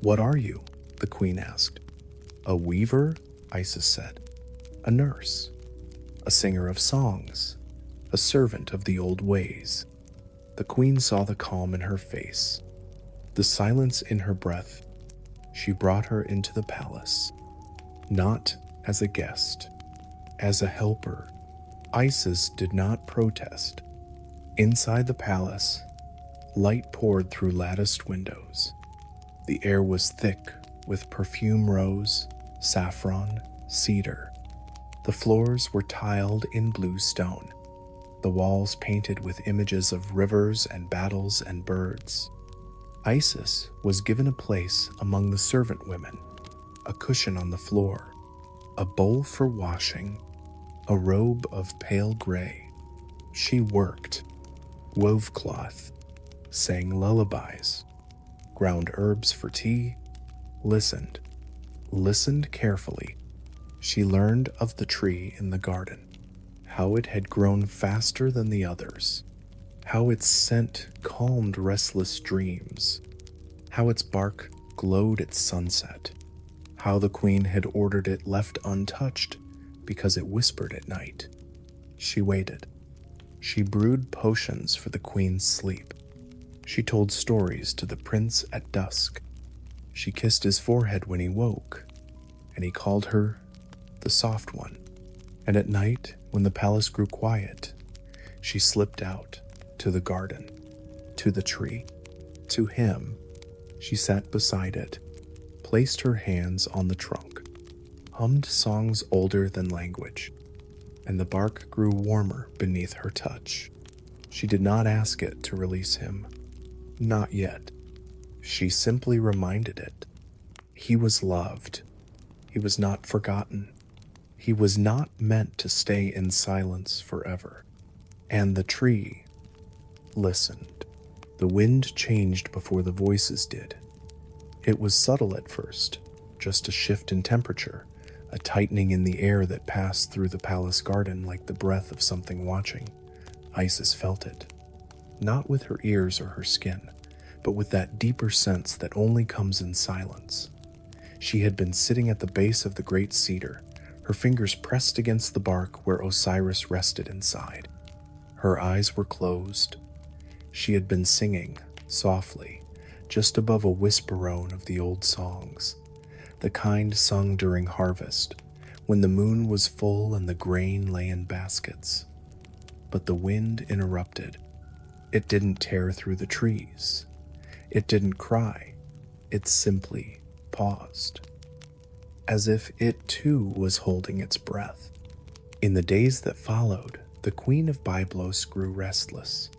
"What are you?" the queen asked. "A weaver," Isis said. "A nurse, a singer of songs, a servant of the old ways." The queen saw the calm in her face, the silence in her breath. She brought her into the palace, not as a guest, as a helper. Isis did not protest. Inside the palace, light poured through latticed windows. The air was thick with perfume rose, saffron, cedar. The floors were tiled in blue stone, the walls painted with images of rivers and battles and birds. Isis was given a place among the servant women, a cushion on the floor, a bowl for washing, a robe of pale gray. She worked, wove cloth, sang lullabies, ground herbs for tea, listened carefully. She learned of the tree in the garden, how it had grown faster than the others, how its scent calmed restless dreams, how its bark glowed at sunset, how the queen had ordered it left untouched because it whispered at night. She waited. She brewed potions for the queen's sleep. She told stories to the prince at dusk. She kissed his forehead when he woke, and he called her the soft one. And at night, when the palace grew quiet, she slipped out to the garden, to the tree, to him. She sat beside it, placed her hands on the trunk, hummed songs older than language, and the bark grew warmer beneath her touch. She did not ask it to release him. Not yet. She simply reminded it. He was loved. He was not forgotten. He was not meant to stay in silence forever. And the tree listened. The wind changed before the voices did. It was subtle at first, just a shift in temperature, a tightening in the air that passed through the palace garden like the breath of something watching. Isis felt it, not with her ears or her skin, but with that deeper sense that only comes in silence. She had been sitting at the base of the great cedar, her fingers pressed against the bark where Osiris rested inside. Her eyes were closed. She had been singing, softly, just above a whisperone of the old songs, the kind sung during harvest, when the moon was full and the grain lay in baskets. But the wind interrupted. It didn't tear through the trees. It didn't cry. It simply paused, as if it too was holding its breath. In the days that followed, the Queen of Byblos grew restless.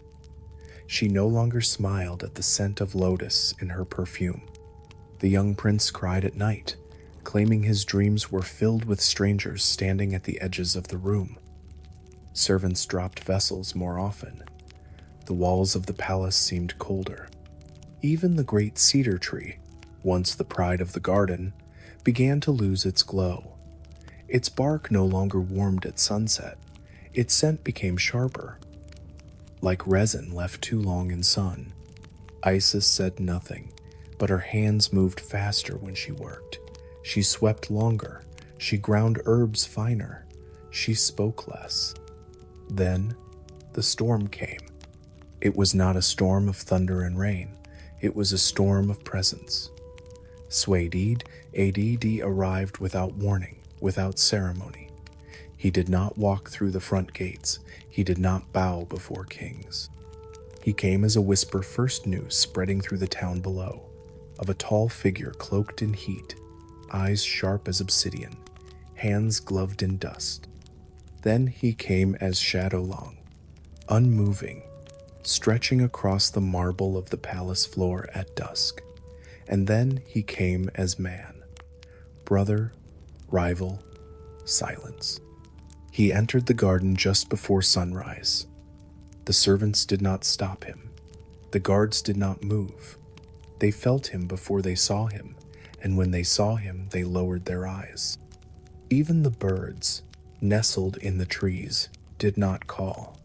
She no longer smiled at the scent of lotus in her perfume. The young prince cried at night, claiming his dreams were filled with strangers standing at the edges of the room. Servants dropped vessels more often. The walls of the palace seemed colder. Even the great cedar tree, once the pride of the garden, began to lose its glow. Its bark no longer warmed at sunset. Its scent became sharper, like resin left too long in sun. Isis said nothing, but her hands moved faster when she worked. She swept longer. She ground herbs finer. She spoke less. Then the storm came. It was not a storm of thunder and rain. It was a storm of presence. Swadeed Add arrived without warning, without ceremony. He did not walk through the front gates. He did not bow before kings. He came as a whisper first knew spreading through the town below, of a tall figure cloaked in heat, eyes sharp as obsidian, hands gloved in dust. Then he came as shadow long, unmoving, stretching across the marble of the palace floor at dusk. And then he came as man, brother, rival, silence. He entered the garden just before sunrise. The servants did not stop him. The guards did not move. They felt him before they saw him, and when they saw him, they lowered their eyes. Even the birds, nestled in the trees, did not call.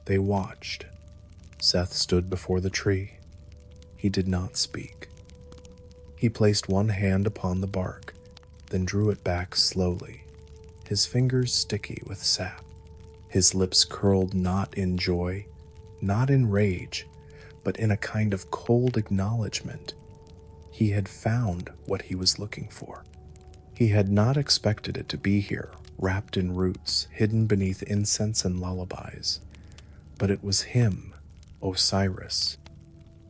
They watched. Seth stood before the tree. He did not speak. He placed one hand upon the bark, then drew it back slowly, his fingers sticky with sap. His lips curled not in joy, not in rage, but in a kind of cold acknowledgement. He had found what he was looking for. He had not expected it to be here, wrapped in roots, hidden beneath incense and lullabies. But it was him, Osiris.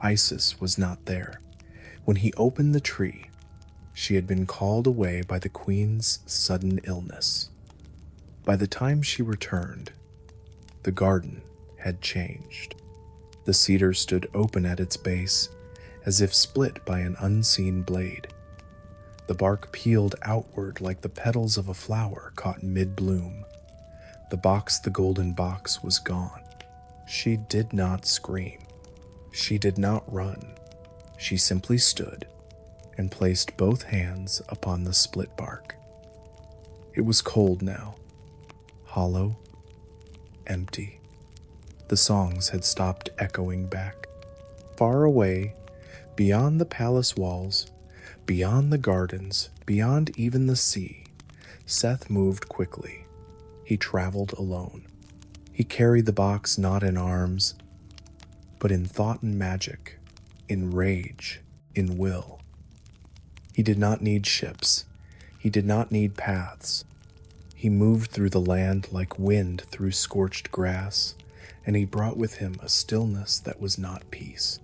Isis was not there. When he opened the tree, she had been called away by the queen's sudden illness. By the time she returned, the garden had changed. The cedar stood open at its base, as if split by an unseen blade. The bark peeled outward like the petals of a flower caught mid-bloom. The golden box, was gone. She did not scream. She did not run. She simply stood and placed both hands upon the split bark. It was cold now, hollow, empty. The songs had stopped echoing back. Far away, beyond the palace walls, beyond the gardens, beyond even the sea, Seth moved quickly. He traveled alone. He carried the box not in arms, but in thought and magic, in rage, in will. He did not need ships. He did not need paths. He moved through the land like wind through scorched grass, and he brought with him a stillness that was not peace.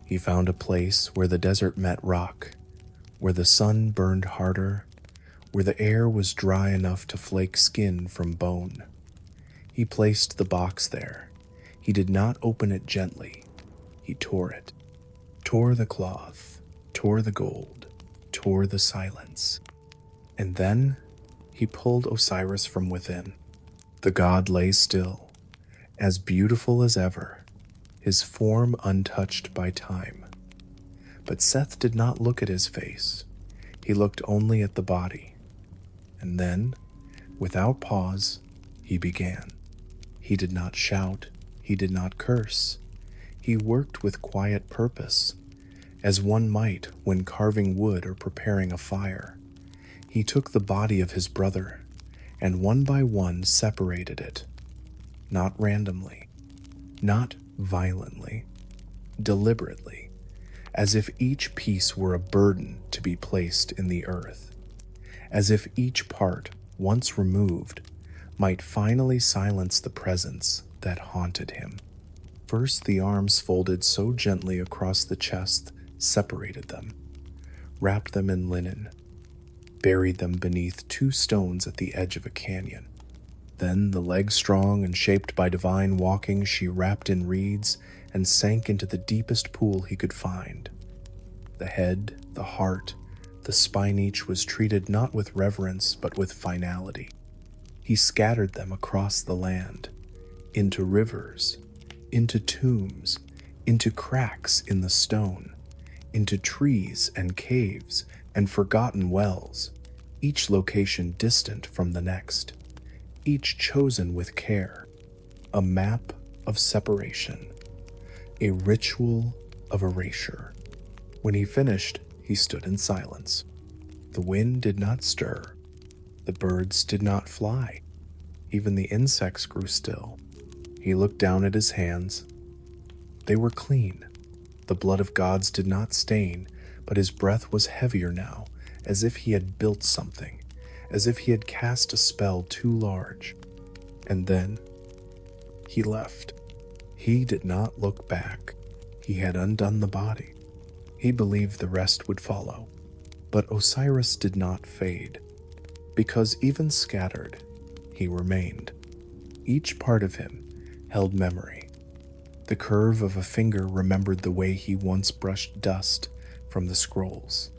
He found a place where the desert met rock, where the sun burned harder, where the air was dry enough to flake skin from bone. He placed the box there. He did not open it gently. He tore it. Tore the cloth, tore the gold, tore the silence. And then he pulled Osiris from within. The god lay still, as beautiful as ever, his form untouched by time. But Seth did not look at his face. He looked only at the body. And then, without pause, he began. He did not shout. He did not curse. He worked with quiet purpose, as one might when carving wood or preparing a fire. He took the body of his brother, and one by one separated it, not randomly, not violently, deliberately, as if each piece were a burden to be placed in the earth, as if each part, once removed, might finally silence the presence that haunted him. First, the arms folded so gently across the chest separated them, wrapped them in linen, buried them beneath 2 stones at the edge of a canyon. Then, the legs strong and shaped by divine walking, she wrapped in reeds and sank into the deepest pool he could find. The head, the heart, the spine, each was treated not with reverence but with finality. He scattered them across the land, into rivers, into tombs, into cracks in the stone, into trees and caves and forgotten wells, each location distant from the next, each chosen with care, a map of separation, a ritual of erasure. When he finished, he stood in silence. The wind did not stir. The birds did not fly. Even the insects grew still. He looked down at his hands. They were clean. The blood of gods did not stain, but his breath was heavier now, as if he had built something, as if he had cast a spell too large. And then he left. He did not look back. He had undone the body. He believed the rest would follow. But Osiris did not fade, because even scattered, he remained. Each part of him held memory. The curve of a finger remembered the way he once brushed dust from the scrolls.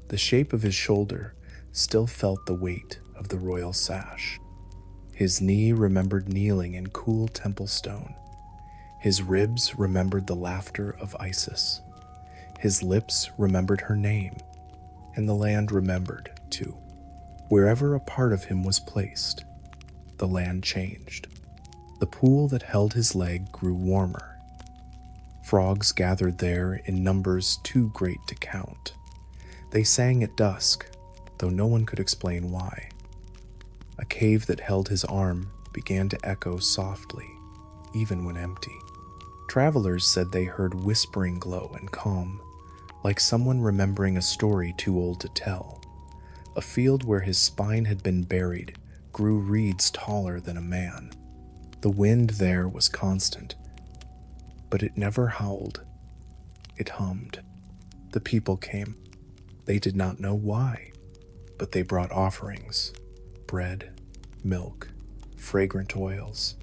The shape of his shoulder still felt the weight of the royal sash. His knee remembered kneeling in cool temple stone. His ribs remembered the laughter of Isis. His lips remembered her name, and the land remembered, too. Wherever a part of him was placed, the land changed. The pool that held his leg grew warmer. Frogs gathered there in numbers too great to count. They sang at dusk, though no one could explain why. A cave that held his arm began to echo softly, even when empty. Travelers said they heard whispering glow and calm, like someone remembering a story too old to tell. A field where his spine had been buried grew reeds taller than a man. The wind there was constant, but it never howled. It hummed. The people came. They did not know why, but they brought offerings, bread, milk, fragrant oils.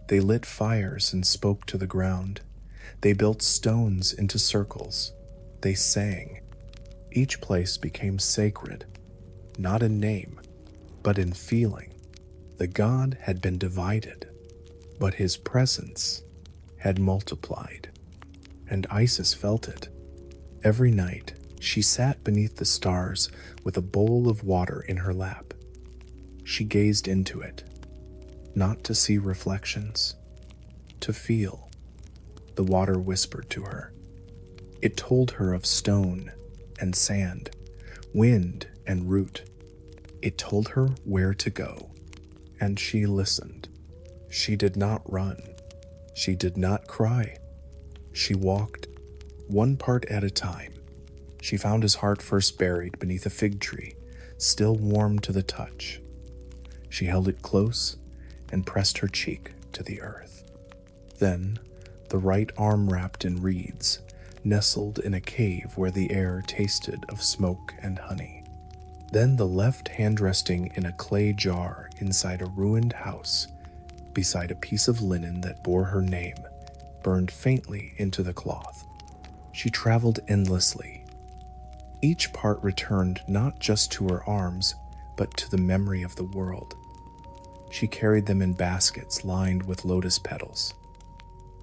They lit fires and spoke to the ground. They built stones into circles. They sang. Each place became sacred, not in name, but in feeling. The god had been divided, but his presence had multiplied, and Isis felt it. Every night, she sat beneath the stars with a bowl of water in her lap. She gazed into it, not to see reflections, to feel. The water whispered to her. It told her of stone and sand, wind and root. It told her where to go, and she listened. She did not run. She did not cry. She walked, one part at a time. She found his heart first buried beneath a fig tree, still warm to the touch. She held it close and pressed her cheek to the earth. Then, the right arm wrapped in reeds, nestled in a cave where the air tasted of smoke and honey. Then the left hand resting in a clay jar inside a ruined house, beside a piece of linen that bore her name, burned faintly into the cloth. She traveled endlessly. Each part returned not just to her arms, but to the memory of the world. She carried them in baskets lined with lotus petals.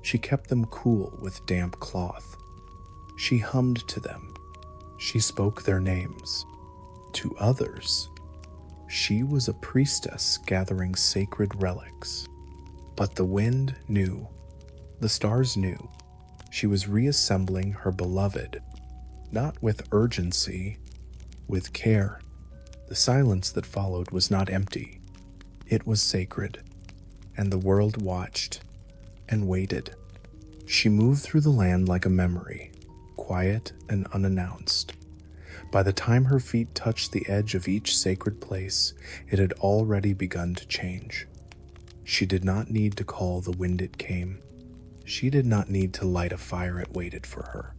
She kept them cool with damp cloth. She hummed to them. She spoke their names. To others, she was a priestess gathering sacred relics. But the wind knew. The stars knew. She was reassembling her beloved, not with urgency, with care. The silence that followed was not empty. It was sacred, and the world watched and waited. She moved through the land like a memory, quiet and unannounced. By the time her feet touched the edge of each sacred place, it had already begun to change. She did not need to call the wind it came. She did not need to light a fire it waited for her.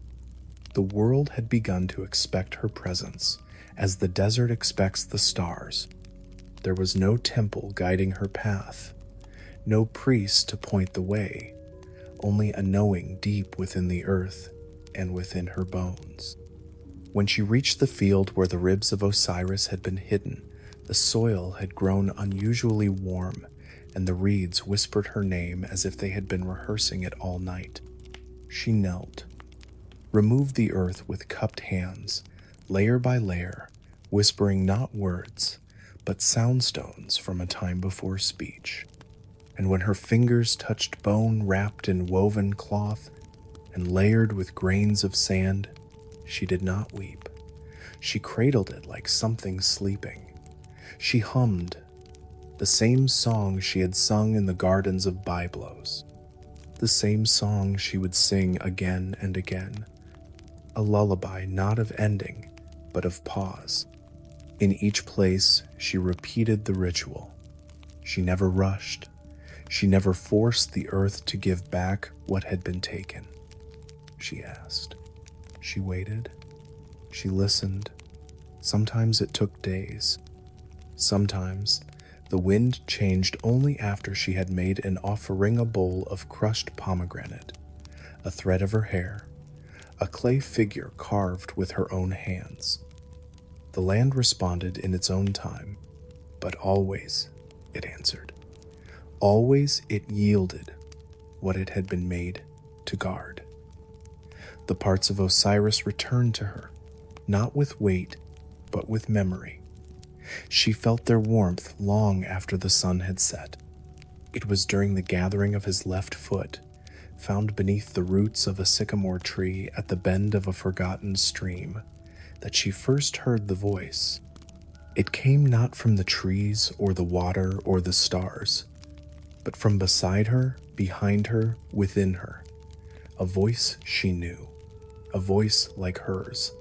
The world had begun to expect her presence, as the desert expects the stars. There was no temple guiding her path, no priest to point the way, only a knowing deep within the earth and within her bones. When she reached the field where the ribs of Osiris had been hidden, the soil had grown unusually warm, and the reeds whispered her name as if they had been rehearsing it all night. She knelt, removed the earth with cupped hands, layer by layer, whispering not words, but soundstones from a time before speech. And when her fingers touched bone wrapped in woven cloth and layered with grains of sand, she did not weep. She cradled it like something sleeping. She hummed the same song she had sung in the gardens of Byblos, the same song she would sing again and again, a lullaby not of ending, but of pause. In each place, she repeated the ritual. She never rushed. She never forced the earth to give back what had been taken. She asked. She waited. She listened. Sometimes it took days. Sometimes the wind changed only after she had made an offering, a bowl of crushed pomegranate, a thread of her hair, a clay figure carved with her own hands. The land responded in its own time, but always it answered. Always it yielded what it had been made to guard. The parts of Osiris returned to her, not with weight, but with memory. She felt their warmth long after the sun had set. It was during the gathering of his left foot, found beneath the roots of a sycamore tree at the bend of a forgotten stream, that she first heard the voice. It came not from the trees or the water or the stars, but from beside her, behind her, within her. A voice she knew, a voice like hers,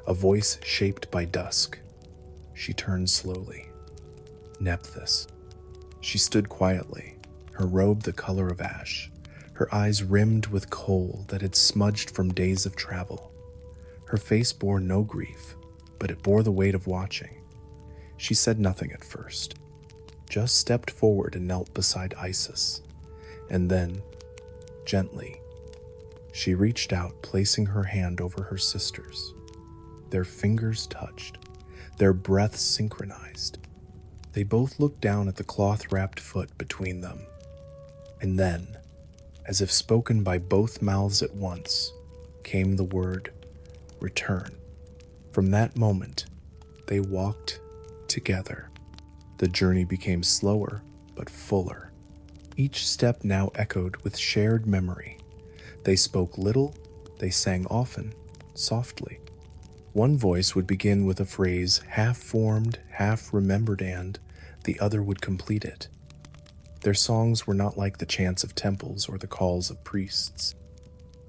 a voice shaped by dusk. She turned slowly. Nephthys. She stood quietly, her robe the color of ash, her eyes rimmed with kohl that had smudged from days of travel. Her face bore no grief, but it bore the weight of watching. She said nothing at first, just stepped forward and knelt beside Isis, and then, gently, she reached out, placing her hand over her sister's. Their fingers touched, their breaths synchronized. They both looked down at the cloth-wrapped foot between them, and then, as if spoken by both mouths at once, came the word, return. From that moment, they walked together. The journey became slower, but fuller. Each step now echoed with shared memory. They spoke little, they sang often, softly. One voice would begin with a phrase half formed, half remembered, and the other would complete it. Their songs were not like the chants of temples or the calls of priests.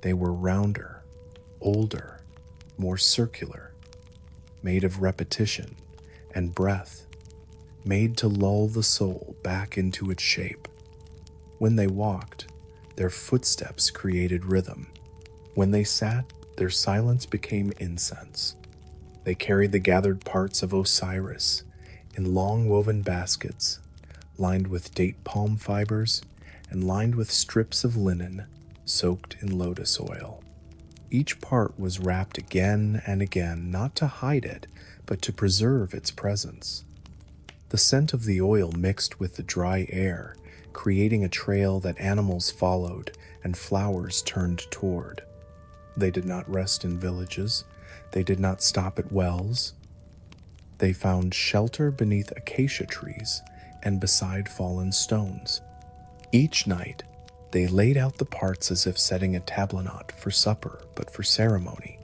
They were rounder, older, more circular, made of repetition and breath, made to lull the soul back into its shape. When they walked, their footsteps created rhythm. When they sat, their silence became incense. They carried the gathered parts of Osiris in long woven baskets, lined with date palm fibers and lined with strips of linen soaked in lotus oil. Each part was wrapped again and again, not to hide it, but to preserve its presence. The scent of the oil mixed with the dry air, creating a trail that animals followed and flowers turned toward. They did not rest in villages. They did not stop at wells. They found shelter beneath acacia trees and beside fallen stones. Each night, they laid out the parts as if setting a table not for supper, but for ceremony.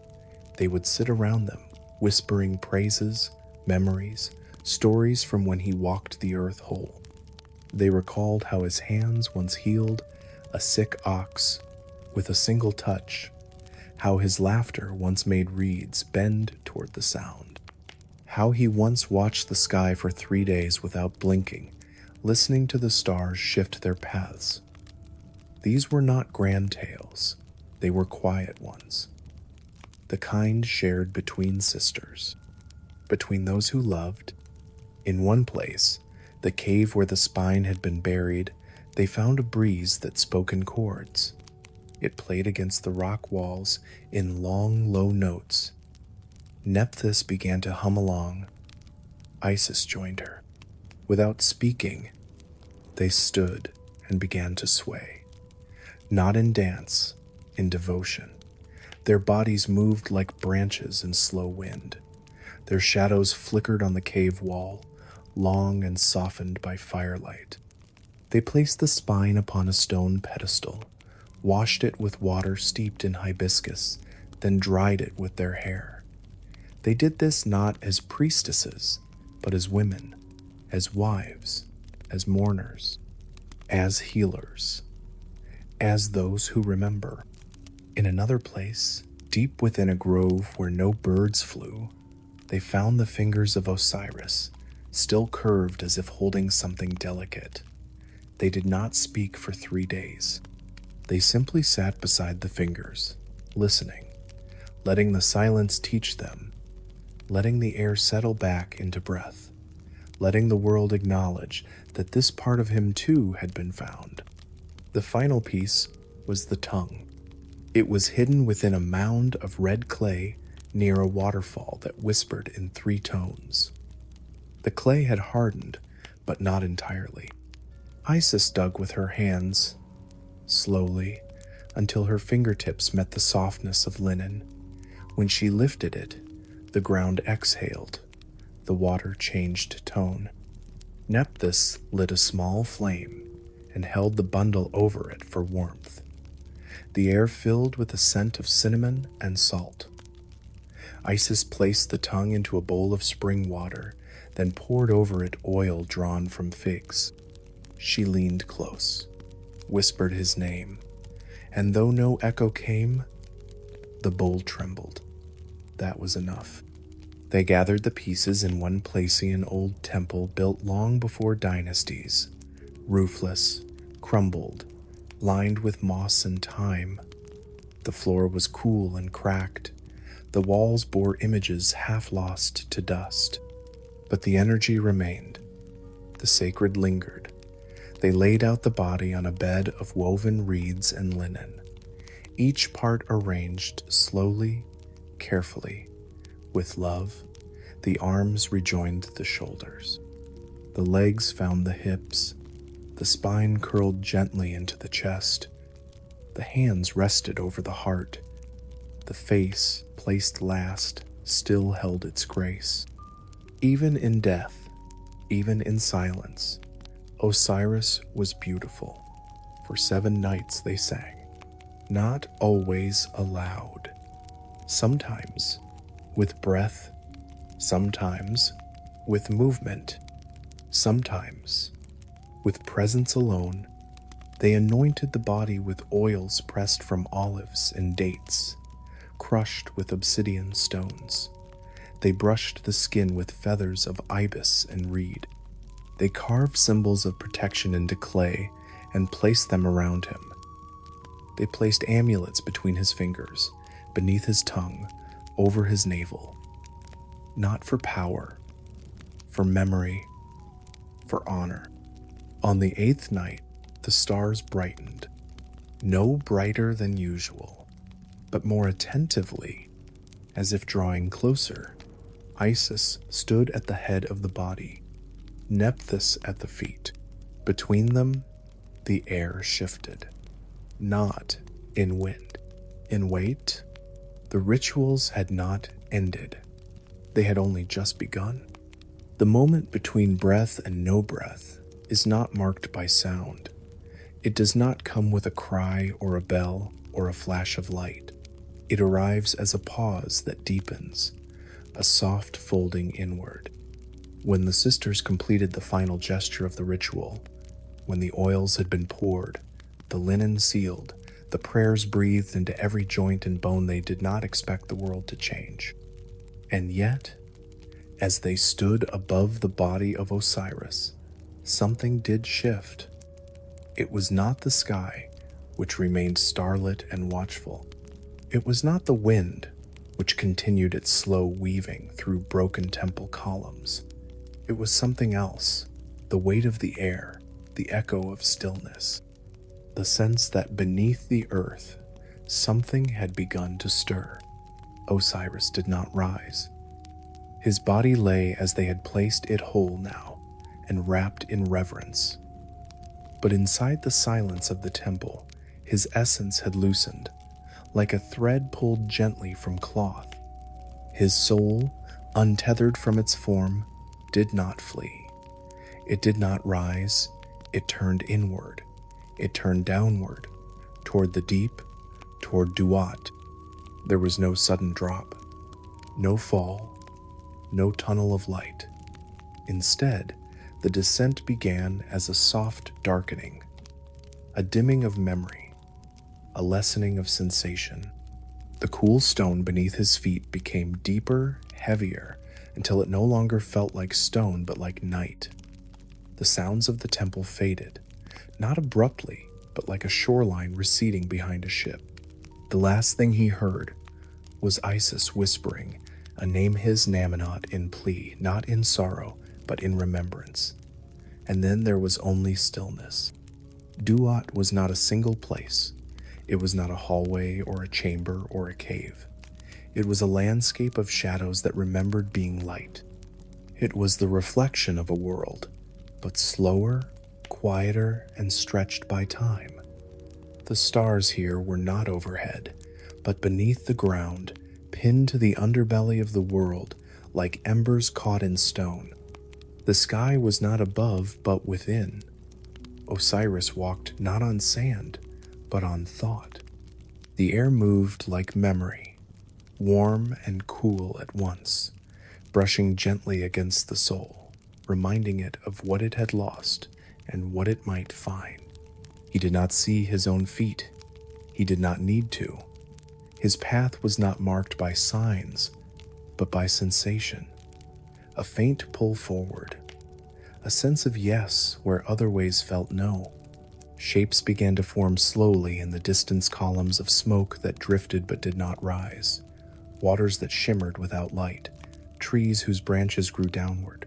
They would sit around them, whispering praises, memories, stories from when he walked the earth whole. They recalled how his hands once healed a sick ox with a single touch, how his laughter once made reeds bend toward the sound, how he once watched the sky for 3 days without blinking, listening to the stars shift their paths. These were not grand tales, they were quiet ones, the kind shared between sisters, between those who loved. In one place, the cave where the spine had been buried, they found a breeze that spoke in chords. It played against the rock walls in long, low notes. Nephthys began to hum along. Isis joined her. Without speaking, they stood and began to sway. Not in dance, in devotion. Their bodies moved like branches in slow wind. Their shadows flickered on the cave wall, long and softened by firelight. They placed the spine upon a stone pedestal, washed it with water steeped in hibiscus, then dried it with their hair. They did this not as priestesses, but as women, as wives, as mourners, as healers, as those who remember. In another place, deep within a grove where no birds flew, they found the fingers of Osiris, still curved as if holding something delicate. They did not speak for 3 days. They simply sat beside the fingers, listening, letting the silence teach them, letting the air settle back into breath, letting the world acknowledge that this part of him too had been found. The final piece was the tongue. It was hidden within a mound of red clay near a waterfall that whispered in 3 tones. The clay had hardened, but not entirely. Isis dug with her hands, slowly, until her fingertips met the softness of linen. When she lifted it, the ground exhaled. The water changed tone. Nephthys lit a small flame and held the bundle over it for warmth. The air filled with the scent of cinnamon and salt. Isis placed the tongue into a bowl of spring water, then poured over it oil drawn from figs. She leaned close, whispered his name, and though no echo came, the bowl trembled. That was enough. They gathered the pieces in one Placian old temple built long before dynasties, roofless, crumbled, lined with moss and time. The floor was cool and cracked. The walls bore images half lost to dust. But the energy remained. The sacred lingered. They laid out the body on a bed of woven reeds and linen, each part arranged slowly, carefully. With love, the arms rejoined the shoulders. The legs found the hips. The spine curled gently into the chest. The hands rested over the heart. The face, placed last, still held its grace. Even in death, even in silence, Osiris was beautiful. For 7 nights they sang, not always aloud, sometimes with breath, sometimes with movement, sometimes with presence alone. They anointed the body with oils pressed from olives and dates, crushed with obsidian stones. They brushed the skin with feathers of ibis and reed. They carved symbols of protection into clay and placed them around him. They placed amulets between his fingers, beneath his tongue, over his navel. Not for power, for memory, for honor. On the 8th night, the stars brightened, no brighter than usual, but more attentively, as if drawing closer. Isis stood at the head of the body, Nephthys at the feet. Between them, the air shifted, not in wind, in weight. The rituals had not ended. They had only just begun. The moment between breath and no breath is not marked by sound. It does not come with a cry or a bell or a flash of light. It arrives as a pause that deepens, a soft folding inward. When the sisters completed the final gesture of the ritual, when the oils had been poured, the linen sealed, the prayers breathed into every joint and bone, they did not expect the world to change. And yet, as they stood above the body of Osiris, something did shift. It was not the sky, which remained starlit and watchful. It was not the wind, which continued its slow weaving through broken temple columns. It was something else, the weight of the air, the echo of stillness, the sense that beneath the earth, something had begun to stir. Osiris did not rise. His body lay as they had placed it whole now, and wrapped in reverence. But inside the silence of the temple, his essence had loosened, like a thread pulled gently from cloth. His soul, untethered from its form, did not flee. It did not rise. It turned inward. It turned downward, toward the deep, toward Duat. There was no sudden drop, no fall, no tunnel of light. Instead, the descent began as a soft darkening, a dimming of memory, a lessening of sensation. The cool stone beneath his feet became deeper, heavier, until it no longer felt like stone but like night. The sounds of the temple faded, not abruptly, but like a shoreline receding behind a ship. The last thing he heard was Isis whispering a name his Namenot in plea, not in sorrow, but in remembrance. And then there was only stillness. Duat was not a single place. It was not a hallway or a chamber or a cave. It was a landscape of shadows that remembered being light. It was the reflection of a world, but slower, quieter, and stretched by time. The stars here were not overhead, but beneath the ground, pinned to the underbelly of the world like embers caught in stone. The sky was not above, but within. Osiris walked not on sand, but on thought. The air moved like memory, warm and cool at once, brushing gently against the soul, reminding it of what it had lost and what it might find. He did not see his own feet. He did not need to. His path was not marked by signs, but by sensation. A faint pull forward, a sense of yes where other ways felt no. Shapes began to form slowly in the distance, columns of smoke that drifted but did not rise, waters that shimmered without light, trees whose branches grew downward,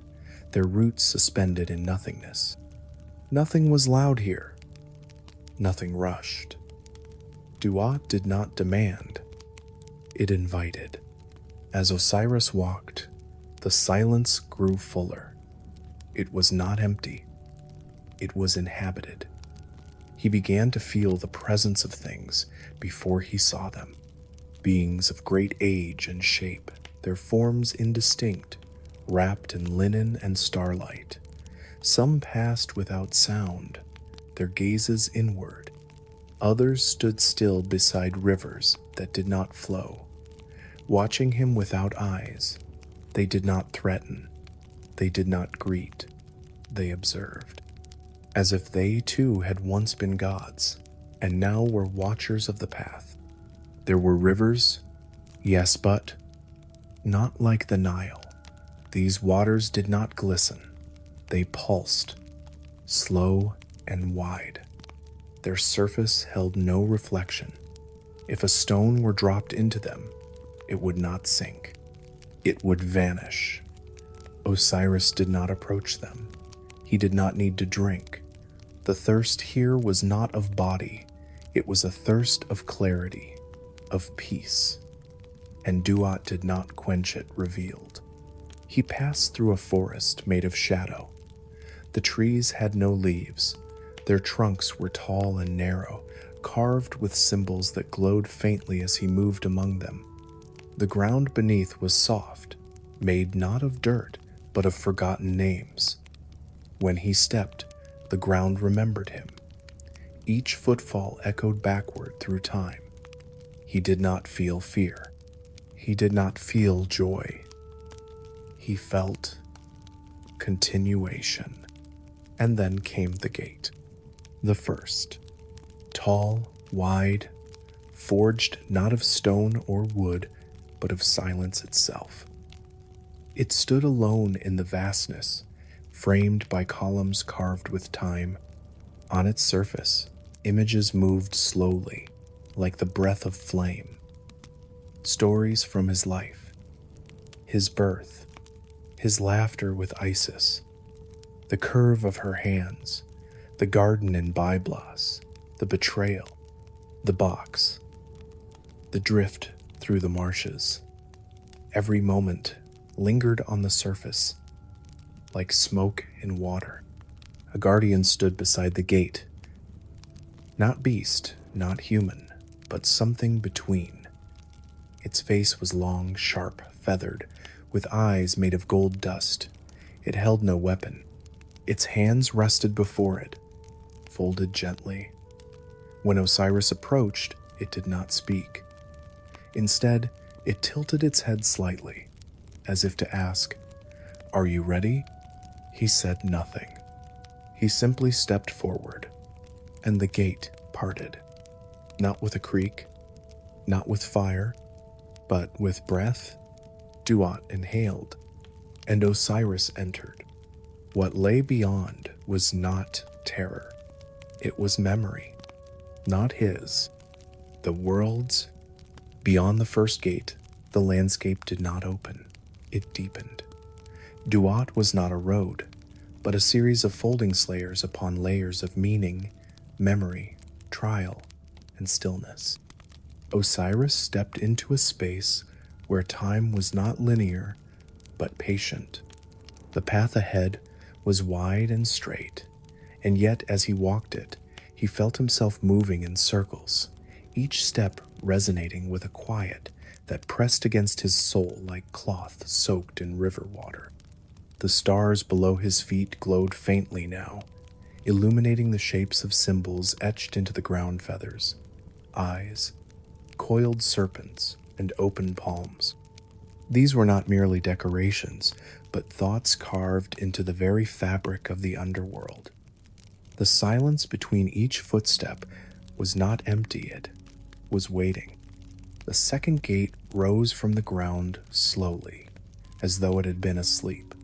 their roots suspended in nothingness. Nothing was loud here. Nothing rushed. Duat did not demand. It invited. As Osiris walked, the silence grew fuller. It was not empty. It was inhabited. He began to feel the presence of things before he saw them. Beings of great age and shape, their forms indistinct, wrapped in linen and starlight. Some passed without sound, their gazes inward. Others stood still beside rivers that did not flow, watching him without eyes. They did not threaten, they did not greet, they observed, as if they too had once been gods, and now were watchers of the path. There were rivers, yes, but not like the Nile. These waters did not glisten, they pulsed, slow and wide. Their surface held no reflection. If a stone were dropped into them, it would not sink. It would vanish. Osiris did not approach them. He did not need to drink. The thirst here was not of body. It was a thirst of clarity, of peace. And Duat did not quench it, revealed. He passed through a forest made of shadow. The trees had no leaves. Their trunks were tall and narrow, carved with symbols that glowed faintly as he moved among them. The ground beneath was soft, made not of dirt, but of forgotten names. When he stepped, the ground remembered him. Each footfall echoed backward through time. He did not feel fear. He did not feel joy. He felt continuation. And then came the gate. The first, tall, wide, forged not of stone or wood, but of silence itself. It stood alone in the vastness, framed by columns carved with time. On its surface, images moved slowly, like the breath of flame. Stories from his life, his birth, his laughter with Isis, the curve of her hands, the garden in Byblos, the betrayal, the box, the drift through the marshes. Every moment lingered on the surface, like smoke in water. A guardian stood beside the gate. Not beast, not human, but something between. Its face was long, sharp, feathered, with eyes made of gold dust. It held no weapon. Its hands rested before it, folded gently. When Osiris approached, it did not speak. Instead, it tilted its head slightly, as if to ask, "Are you ready?" He said nothing. He simply stepped forward, and the gate parted. Not with a creak, not with fire, but with breath. Duat inhaled, and Osiris entered. What lay beyond was not terror. It was memory, not his. The world's. Beyond the first gate, the landscape did not open. It deepened. Duat was not a road, but a series of folding layers upon layers of meaning, memory, trial, and stillness. Osiris stepped into a space where time was not linear, but patient. The path ahead was wide and straight, and yet as he walked it, he felt himself moving in circles, each step resonating with a quiet that pressed against his soul like cloth soaked in river water. The stars below his feet glowed faintly now, illuminating the shapes of symbols etched into the ground feathers, eyes, coiled serpents, and open palms. These were not merely decorations, but thoughts carved into the very fabric of the underworld. The silence between each footstep was not empty, it was waiting. The second gate rose from the ground slowly, as though it had been asleep.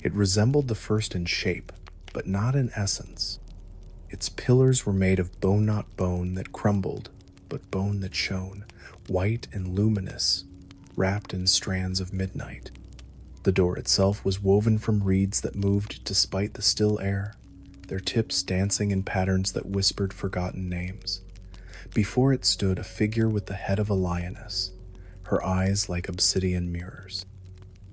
It resembled the first in shape, but not in essence. Its pillars were made of bone not bone that crumbled, but bone that shone, white and luminous, wrapped in strands of midnight. The door itself was woven from reeds that moved despite the still air, their tips dancing in patterns that whispered forgotten names. Before it stood a figure with the head of a lioness, her eyes like obsidian mirrors.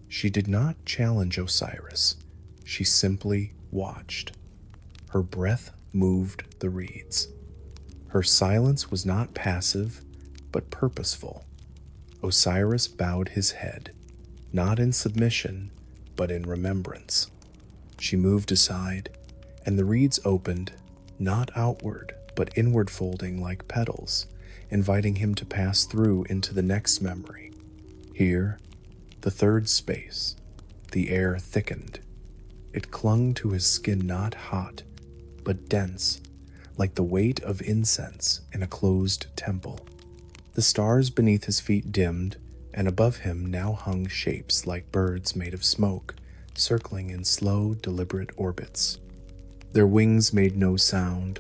She did not challenge Osiris, she simply watched. Her breath moved the reeds. Her silence was not passive, but purposeful. Osiris bowed his head, not in submission, but in remembrance. She moved aside, and the reeds opened, not outward, but inward folding like petals, inviting him to pass through into the next memory. Here, the third space, the air thickened. It clung to his skin, not hot, but dense, like the weight of incense in a closed temple. The stars beneath his feet dimmed, and above him now hung shapes like birds made of smoke, circling in slow, deliberate orbits. Their wings made no sound,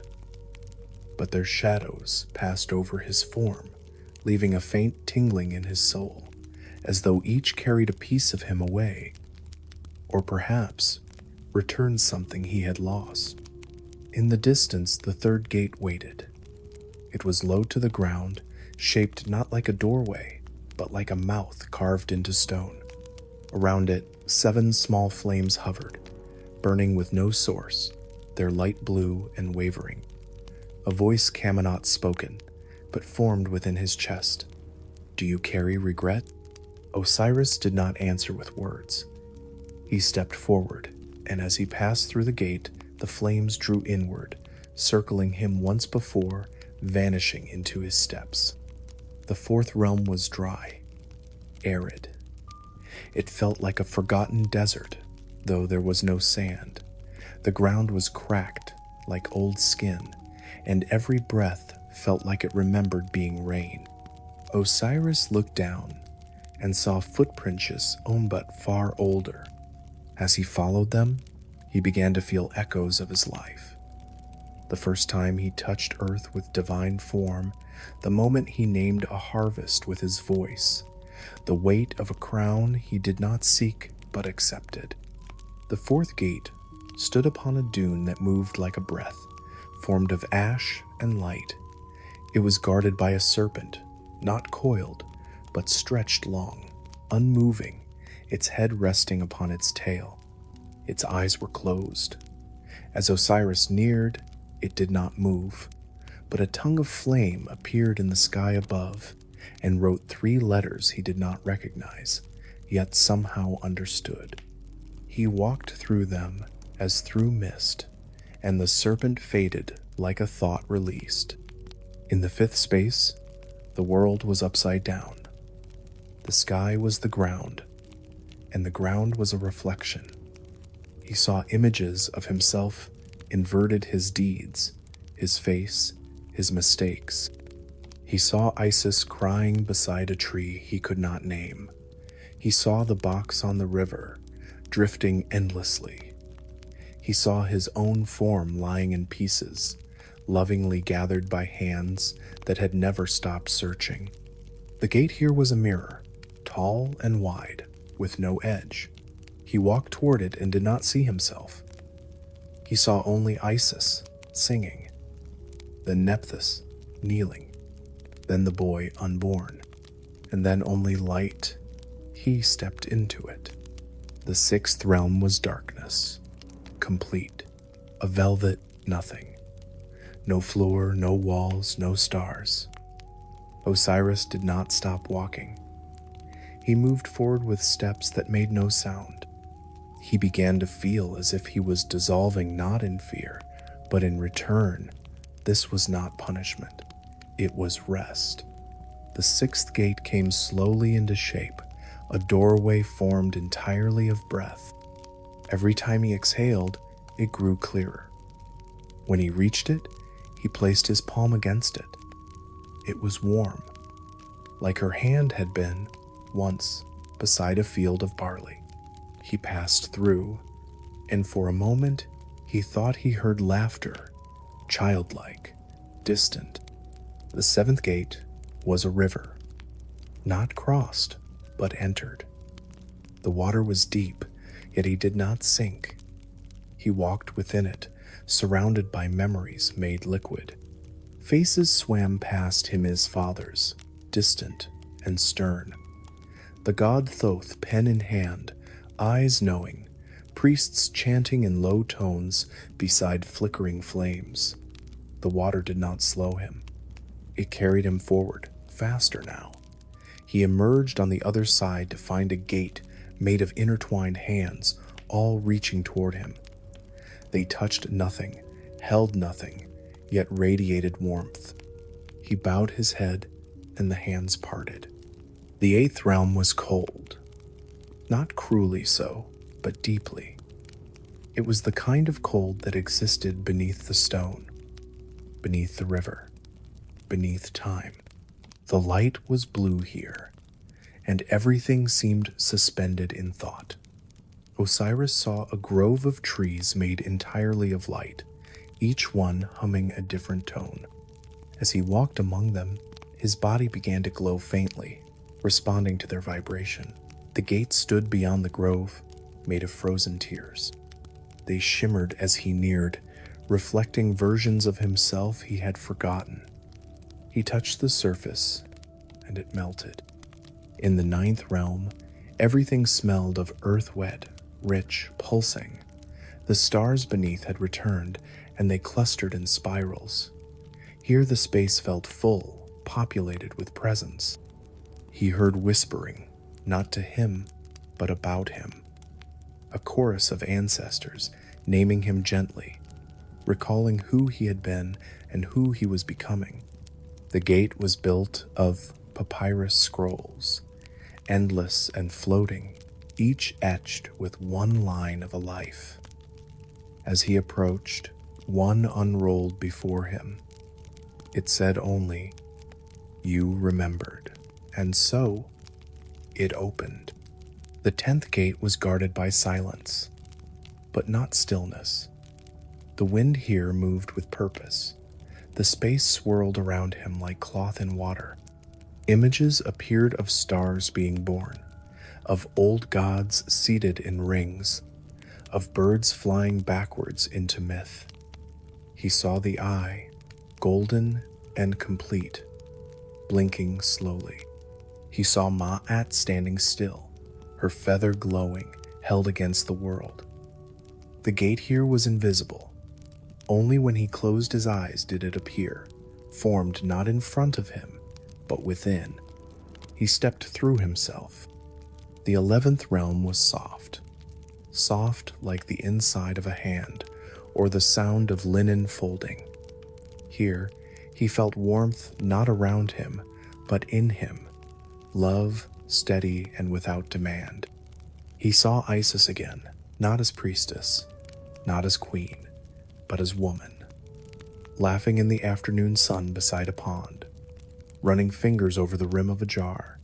but their shadows passed over his form, leaving a faint tingling in his soul, as though each carried a piece of him away, or perhaps returned something he had lost. In the distance, the third gate waited. It was low to the ground, shaped not like a doorway, but like a mouth carved into stone. Around it, 7 small flames hovered, burning with no source, their light blue and wavering. A voice cannot spoken, but formed within his chest. "Do you carry regret?" Osiris did not answer with words. He stepped forward, and as he passed through the gate, the flames drew inward, circling him once before, vanishing into his steps. The fourth realm was dry, arid. It felt like a forgotten desert, though there was no sand. The ground was cracked, like old skin, and every breath felt like it remembered being rain. Osiris looked down and saw footprints but far older. As he followed them, he began to feel echoes of his life. The first time he touched earth with divine form, the moment he named a harvest with his voice, the weight of a crown he did not seek but accepted. The fourth gate stood upon a dune that moved like a breath, formed of ash and light. It was guarded by a serpent, not coiled, but stretched long, unmoving, its head resting upon its tail. Its eyes were closed. As Osiris neared, it did not move, but a tongue of flame appeared in the sky above and wrote 3 letters he did not recognize, yet somehow understood. He walked through them as through mist, and the serpent faded like a thought released. In the 5th space, the world was upside down. The sky was the ground, and the ground was a reflection. He saw images of himself, inverted his deeds, his face, his mistakes. He saw Isis crying beside a tree he could not name. He saw the box on the river, drifting endlessly. He saw his own form lying in pieces, lovingly gathered by hands that had never stopped searching. The gate here was a mirror, tall and wide, with no edge. He walked toward it and did not see himself. He saw only Isis, singing, then Nephthys, kneeling, then the boy unborn, and then only light. He stepped into it. The 6th realm was darkness, complete, a velvet nothing. No floor, no walls, no stars. Osiris did not stop walking. He moved forward with steps that made no sound. He began to feel as if he was dissolving not in fear, but in return. This was not punishment. It was rest. The 6th gate came slowly into shape, a doorway formed entirely of breath. Every time he exhaled, it grew clearer. When he reached it, he placed his palm against it. It was warm, like her hand had been once beside a field of barley. He passed through, and for a moment he thought he heard laughter, childlike, distant. The 7th gate was a river, not crossed, but entered. The water was deep, yet he did not sink. He walked within it, surrounded by memories made liquid. Faces swam past him as fathers, distant and stern. The god Thoth, pen in hand, eyes knowing, priests chanting in low tones beside flickering flames. The water did not slow him. It carried him forward, faster now. He emerged on the other side to find a gate made of intertwined hands, all reaching toward him. They touched nothing, held nothing, yet radiated warmth. He bowed his head, and the hands parted. The eighth realm was cold. Not cruelly so, but deeply. It was the kind of cold that existed beneath the stone, beneath the river, beneath time. The light was blue here, and everything seemed suspended in thought. Osiris saw a grove of trees made entirely of light, each one humming a different tone. As he walked among them, his body began to glow faintly, responding to their vibration. The gate stood beyond the grove, made of frozen tears. They shimmered as he neared, reflecting versions of himself he had forgotten. He touched the surface, and it melted. In the ninth realm, everything smelled of earth wet, rich, pulsing. The stars beneath had returned, and they clustered in spirals. Here the space felt full, populated with presence. He heard whispering, not to him, but about him. A chorus of ancestors naming him gently, recalling who he had been and who he was becoming. The gate was built of papyrus scrolls, endless and floating, each etched with one line of a life. As he approached, one unrolled before him. It said only, "You remembered," and so it opened. The 10th gate was guarded by silence, but not stillness. The wind here moved with purpose. The space swirled around him like cloth in water. Images appeared of stars being born, of old gods seated in rings, of birds flying backwards into myth. He saw the eye, golden and complete, blinking slowly. He saw Ma'at standing still, her feather glowing, held against the world. The gate here was invisible. Only when he closed his eyes did it appear, formed not in front of him, but within. He stepped through himself. The 11th realm was soft, soft like the inside of a hand or the sound of linen folding. Here, he felt warmth not around him, but in him, love, steady and without demand. He saw Isis again, not as priestess, not as queen, but as woman, laughing in the afternoon sun beside a pond, running fingers over the rim of a jar,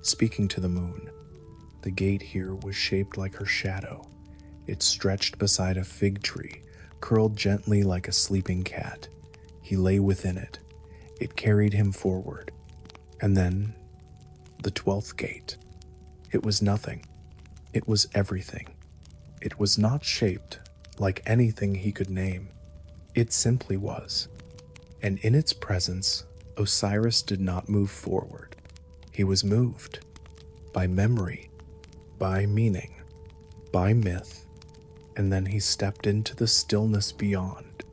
speaking to the moon. The gate here was shaped like her shadow. It stretched beside a fig tree, curled gently like a sleeping cat. He lay within it. It carried him forward. And then, the 12th gate. It was nothing. It was everything. It was not shaped like anything he could name. It simply was. And in its presence, Osiris did not move forward. He was moved by memory, by meaning, by myth, and then he stepped into the stillness beyond.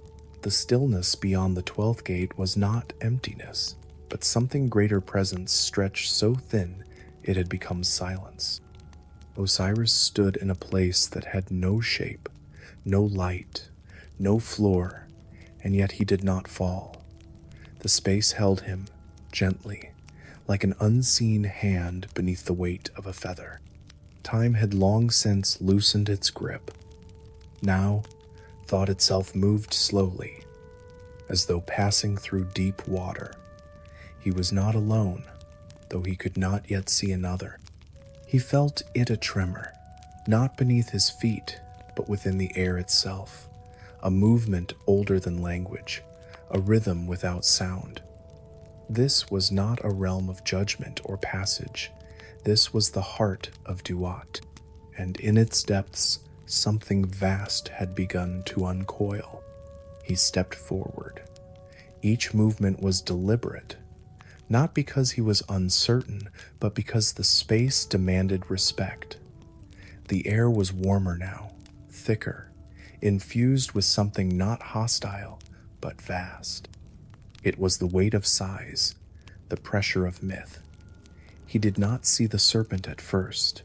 The stillness beyond the 12th gate was not emptiness, but something greater presence stretched so thin it had become silence. Osiris stood in a place that had no shape, no light, no floor, and yet he did not fall. The space held him gently, like an unseen hand beneath the weight of a feather. Time had long since loosened its grip. Now, thought itself moved slowly, as though passing through deep water. He was not alone, though he could not yet see another. He felt it a tremor, not beneath his feet, but within the air itself, a movement older than language, a rhythm without sound. This was not a realm of judgment or passage. This was the heart of Duat, and in its depths, something vast had begun to uncoil. He stepped forward. Each movement was deliberate, not because he was uncertain, but because the space demanded respect. The air was warmer now, thicker, infused with something not hostile, but vast. It was the weight of size, the pressure of myth. He did not see the serpent at first.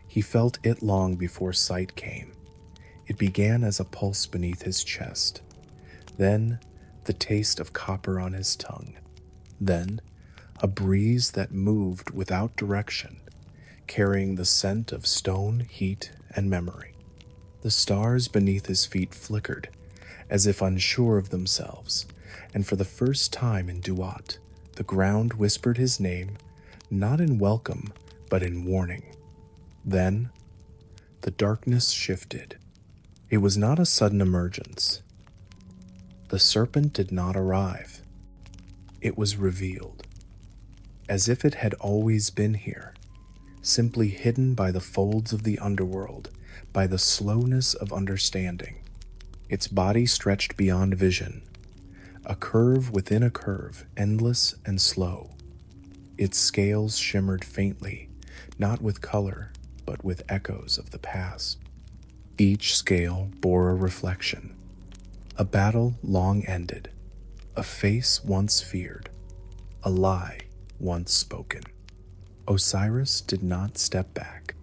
He felt it long before sight came. It began as a pulse beneath his chest. Then, the taste of copper on his tongue. Then, a breeze that moved without direction, carrying the scent of stone, heat, and memory. The stars beneath his feet flickered, as if unsure of themselves, and for the first time in Duat, the ground whispered his name, not in welcome, but in warning. Then, the darkness shifted. It was not a sudden emergence. The serpent did not arrive. It was revealed, as if it had always been here, simply hidden by the folds of the underworld, by the slowness of understanding. Its body stretched beyond vision, a curve within a curve, endless and slow. Its scales shimmered faintly, not with color, but with echoes of the past. Each scale bore a reflection, a battle long ended, a face once feared, a lie once spoken. Osiris did not step back.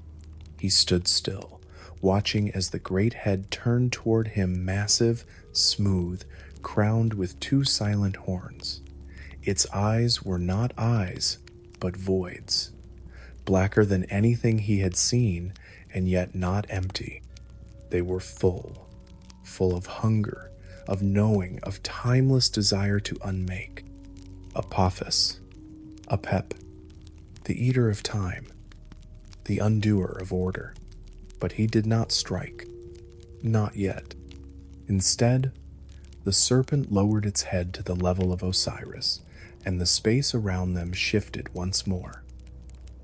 He stood still, watching as the great head turned toward him, massive, smooth, crowned with two silent horns. Its eyes were not eyes, but voids, blacker than anything he had seen, and yet not empty. They were full of hunger, of knowing, of timeless desire to unmake. Apophis, Apep, the eater of time, the undoer of order. But he did not strike, not yet. Instead, the serpent lowered its head to the level of Osiris, and the space around them shifted once more.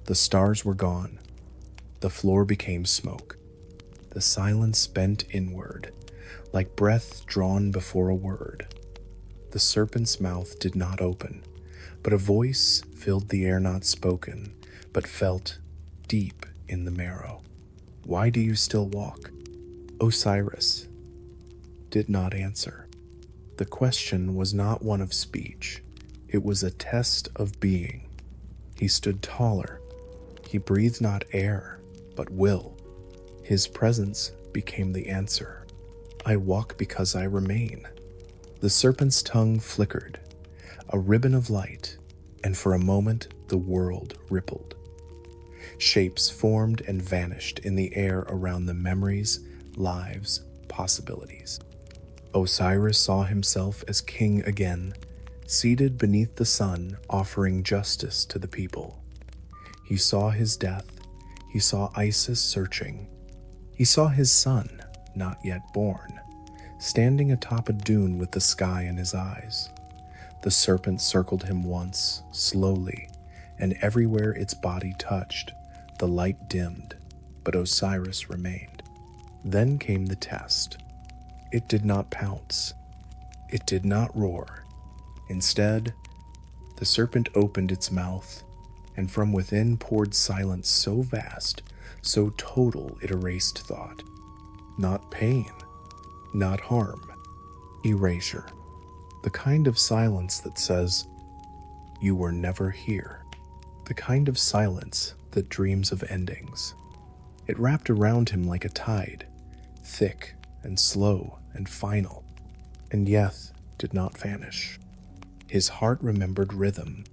The stars were gone. The floor became smoke. The silence bent inward, like breath drawn before a word. The serpent's mouth did not open, but a voice filled the air, not spoken, but felt deep in the marrow. Why do you still walk? Osiris did not answer. The question was not one of speech. It was a test of being. He stood taller. He breathed not air, but will. His presence became the answer. I walk because I remain. The serpent's tongue flickered, a ribbon of light, and for a moment the world rippled. Shapes formed and vanished in the air around the memories, lives, possibilities. Osiris saw himself as king again, seated beneath the sun, offering justice to the people. He saw his death. He saw Isis searching. He saw his son, not yet born, standing atop a dune with the sky in his eyes. The serpent circled him once, slowly, and everywhere its body touched, the light dimmed, but Osiris remained. Then came the test. It did not pounce. It did not roar. Instead, the serpent opened its mouth, and from within poured silence so vast, so total it erased thought. Not pain, not harm, erasure. The kind of silence that says, "You were never here." The kind of silence that dreams of endings. It wrapped around him like a tide, thick and slow and final, and yet did not vanish. His heart remembered rhythm.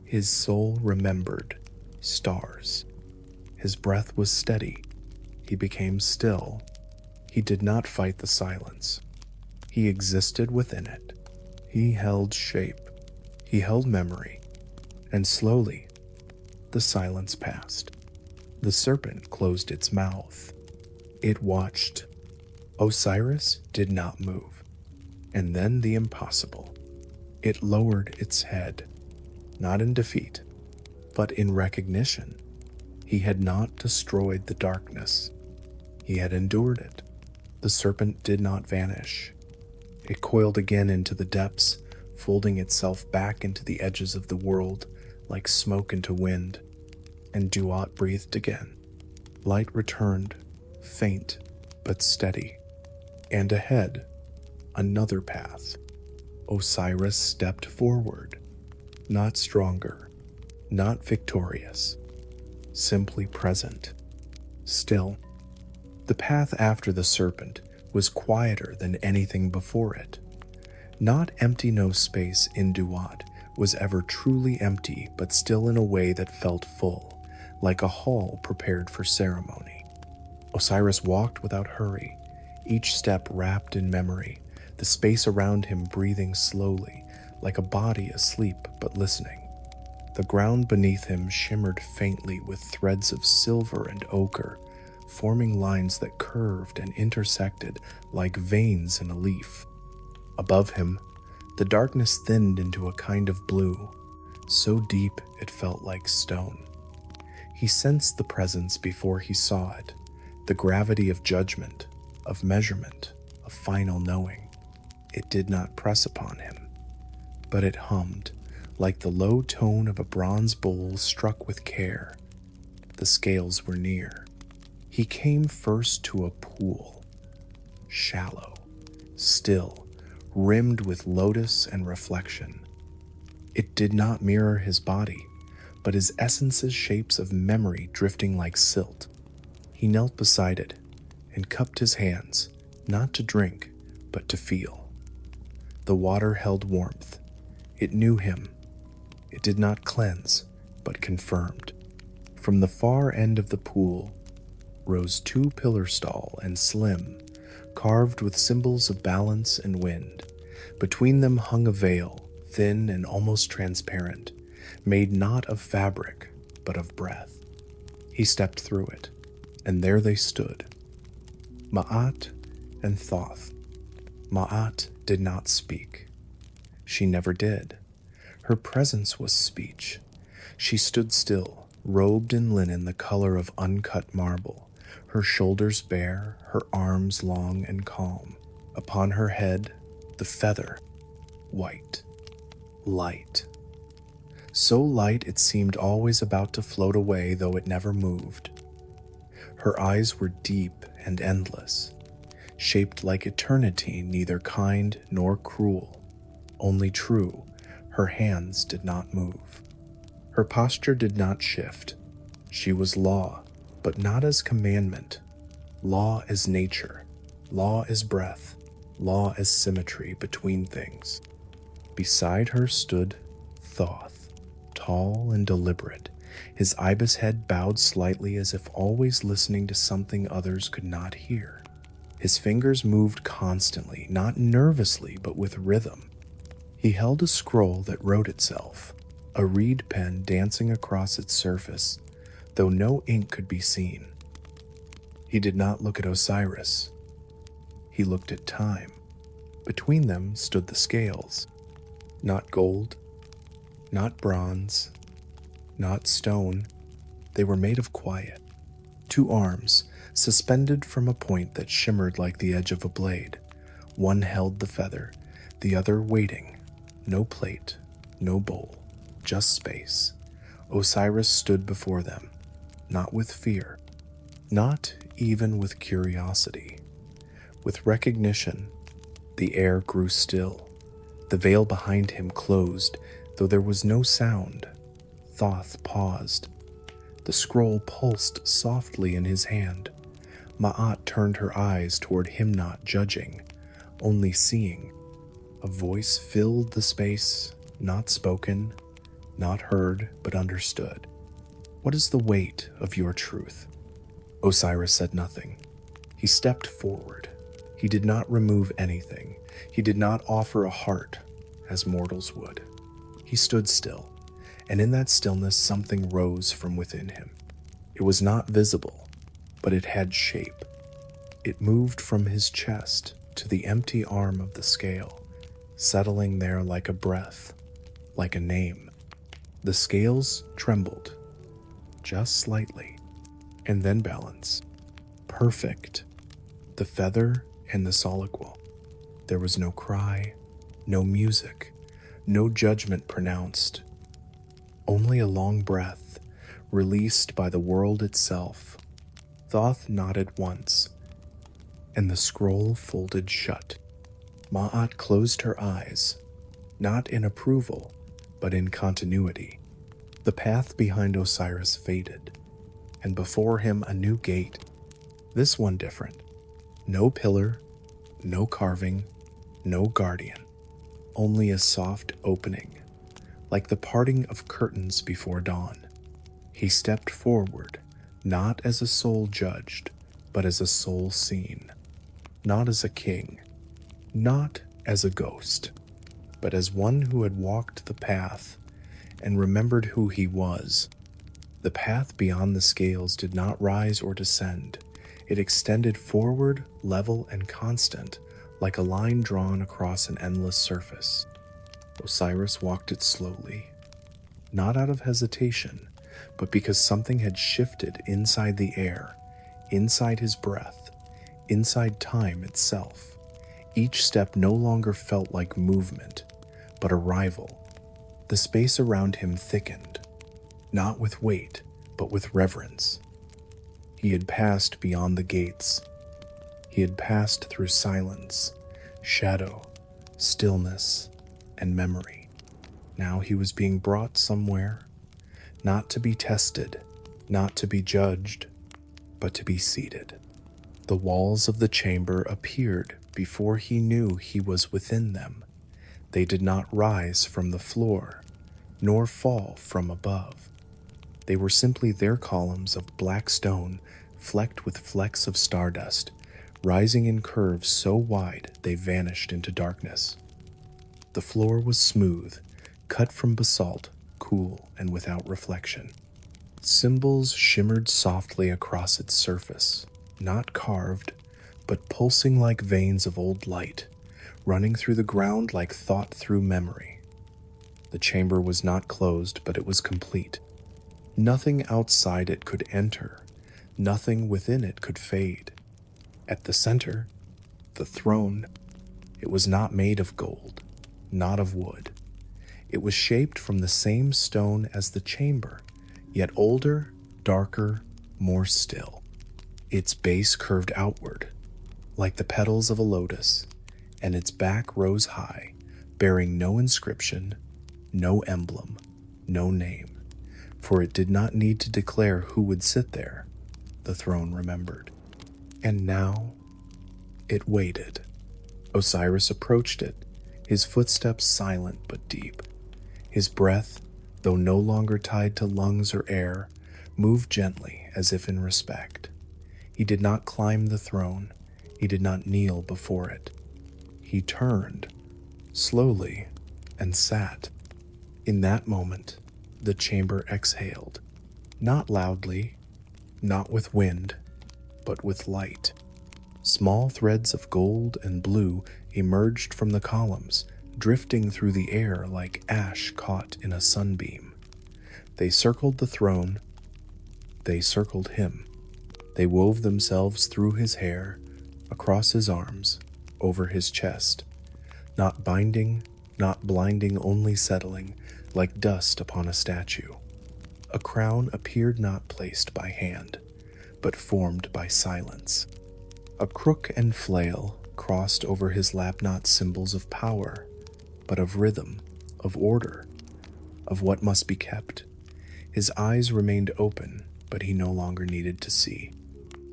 His soul remembered stars. His breath was steady. He became still. He did not fight the silence. He existed within it. He held shape. He held memory. And slowly, the silence passed. The serpent closed its mouth. It watched. Osiris did not move. And then the impossible. It lowered its head, not in defeat, but in recognition. He had not destroyed the darkness. He had endured it. The serpent did not vanish. It coiled again into the depths, folding itself back into the edges of the world like smoke into wind, and Duat breathed again. Light returned, faint but steady, and ahead, another path. Osiris stepped forward, not stronger, not victorious, simply present, still. The path after the serpent was quieter than anything before it. Not empty, no space in Duat was ever truly empty, but still in a way that felt full, like a hall prepared for ceremony. Osiris walked without hurry, each step wrapped in memory, the space around him breathing slowly, like a body asleep but listening. The ground beneath him shimmered faintly with threads of silver and ochre, forming lines that curved and intersected like veins in a leaf. Above him, the darkness thinned into a kind of blue, so deep it felt like stone. He sensed the presence before he saw it, the gravity of judgment, of measurement, of final knowing. It did not press upon him, but it hummed, like the low tone of a bronze bowl struck with care. The scales were near. He came first to a pool, shallow, still, rimmed with lotus and reflection. It did not mirror his body, but his essence's shapes of memory drifting like silt. He knelt beside it and cupped his hands, not to drink, but to feel. The water held warmth. It knew him. It did not cleanse, but confirmed. From the far end of the pool rose two pillar tall and slim, carved with symbols of balance and wind. Between them hung a veil, thin and almost transparent, made not of fabric, but of breath. He stepped through it, and there they stood, Ma'at and Thoth. Ma'at did not speak. She never did. Her presence was speech. She stood still, robed in linen the color of uncut marble, her shoulders bare, her arms long and calm. Upon her head, the feather, white, light. So light it seemed always about to float away, though it never moved. Her eyes were deep and endless, shaped like eternity, neither kind nor cruel, only true. Her hands did not move. Her posture did not shift. She was law, but not as commandment. Law as nature, law as breath, law as symmetry between things. Beside her stood Thoth, tall and deliberate, his ibis head bowed slightly as if always listening to something others could not hear. His fingers moved constantly, not nervously, but with rhythm. He held a scroll that wrote itself, a reed pen dancing across its surface, though no ink could be seen. He did not look at Osiris. He looked at time. Between them stood the scales, not gold, not bronze, not stone. They were made of quiet. Two arms, suspended from a point that shimmered like the edge of a blade. One held the feather, the other waiting. No plate, no bowl, just space. Osiris stood before them, not with fear, not even with curiosity. With recognition, the air grew still. The veil behind him closed, though there was no sound. Thoth paused. The scroll pulsed softly in his hand. Ma'at turned her eyes toward him, not judging, only seeing. A voice filled the space, not spoken, not heard, but understood. What is the weight of your truth? Osiris said nothing. He stepped forward. He did not remove anything. He did not offer a heart, as mortals would. He stood still, and in that stillness something rose from within him. It was not visible, but it had shape. It moved from his chest to the empty arm of the scale, settling there like a breath, like a name. The scales trembled, just slightly, and then balance. Perfect. The feather and the soliloquy. There was no cry, no music, no judgment pronounced. Only a long breath, released by the world itself. Thoth nodded once, and the scroll folded shut. Ma'at closed her eyes, not in approval, but in continuity. The path behind Osiris faded, and before him a new gate, this one different. No pillar, no carving, no guardian, only a soft opening, like the parting of curtains before dawn. He stepped forward, not as a soul judged, but as a soul seen, not as a king, not as a ghost, but as one who had walked the path and remembered who he was. The path beyond the scales did not rise or descend. It extended forward, level and constant, like a line drawn across an endless surface. Osiris walked it slowly, not out of hesitation, but because something had shifted inside the air, inside his breath, inside time itself. Each step no longer felt like movement, but arrival. The space around him thickened, not with weight, but with reverence. He had passed beyond the gates. He had passed through silence, shadow, stillness, and memory. Now he was being brought somewhere, not to be tested, not to be judged, but to be seated. The walls of the chamber appeared before he knew he was within them. They did not rise from the floor, nor fall from above. They were simply their columns of black stone flecked with flecks of stardust, rising in curves so wide they vanished into darkness. The floor was smooth, cut from basalt, cool and without reflection. Symbols shimmered softly across its surface, not carved, but pulsing like veins of old light, running through the ground like thought through memory. The chamber was not closed, but it was complete. Nothing outside it could enter, nothing within it could fade. At the center, the throne, it was not made of gold, not of wood. It was shaped from the same stone as the chamber, yet older, darker, more still. Its base curved outward, like the petals of a lotus, and its back rose high, bearing no inscription, no emblem, no name, for it did not need to declare who would sit there, the throne remembered. And now, it waited. Osiris approached it, his footsteps silent but deep. His breath, though no longer tied to lungs or air, moved gently as if in respect. He did not climb the throne. He did not kneel before it. He turned, slowly, and sat. In that moment, the chamber exhaled, not loudly, not with wind, but with light. Small threads of gold and blue emerged from the columns, drifting through the air like ash caught in a sunbeam. They circled the throne. They circled him. They wove themselves through his hair, across his arms, over his chest, not binding, not blinding, only settling, like dust upon a statue. A crown appeared not placed by hand, but formed by silence. A crook and flail crossed over his lap, not symbols of power, but of rhythm, of order, of what must be kept. His eyes remained open, but he no longer needed to see.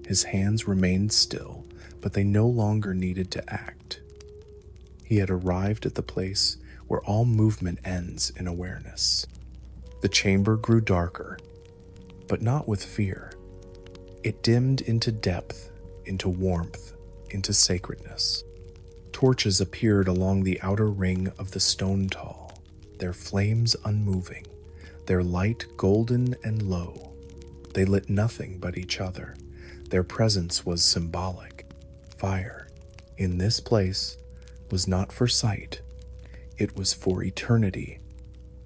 His hands remained still, but they no longer needed to act. He had arrived at the place where all movement ends in awareness. The chamber grew darker, but not with fear. It dimmed into depth, into warmth, into sacredness. Torches appeared along the outer ring of the stone tall, their flames unmoving, their light golden and low. They lit nothing but each other. Their presence was symbolic. Fire, in this place, was not for sight. It was for eternity.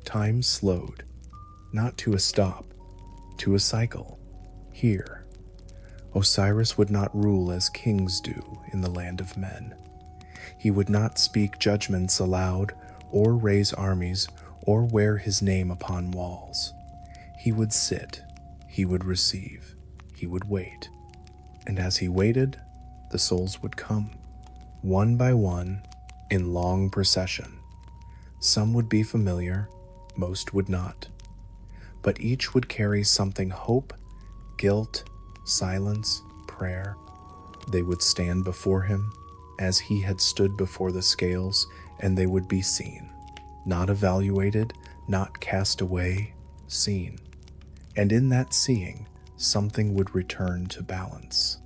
Time slowed, not to a stop, to a cycle. Here, Osiris would not rule as kings do in the land of men. He would not speak judgments aloud, or raise armies, or wear his name upon walls. He would sit, he would receive, he would wait. And as he waited, the souls would come, one by one, in long procession. Some would be familiar, most would not. But each would carry something: hope, guilt, silence, prayer. They would stand before him, as he had stood before the scales, and they would be seen, not evaluated, not cast away, seen. And in that seeing, something would return to balance.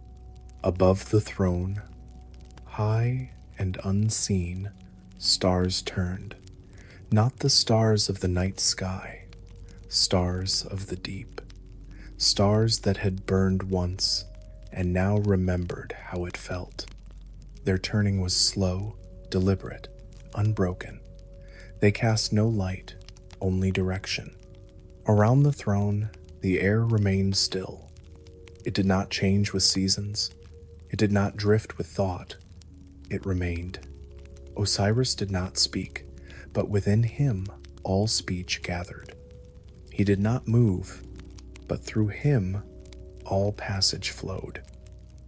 Above the throne, high and unseen, stars turned, not the stars of the night sky, stars of the deep, stars that had burned once and now remembered how it felt. Their turning was slow, deliberate, unbroken. They cast no light, only direction. Around the throne, the air remained still. It did not change with seasons. It did not drift with thought. It remained. Osiris did not speak, but within him all speech gathered. He did not move, but through him all passage flowed.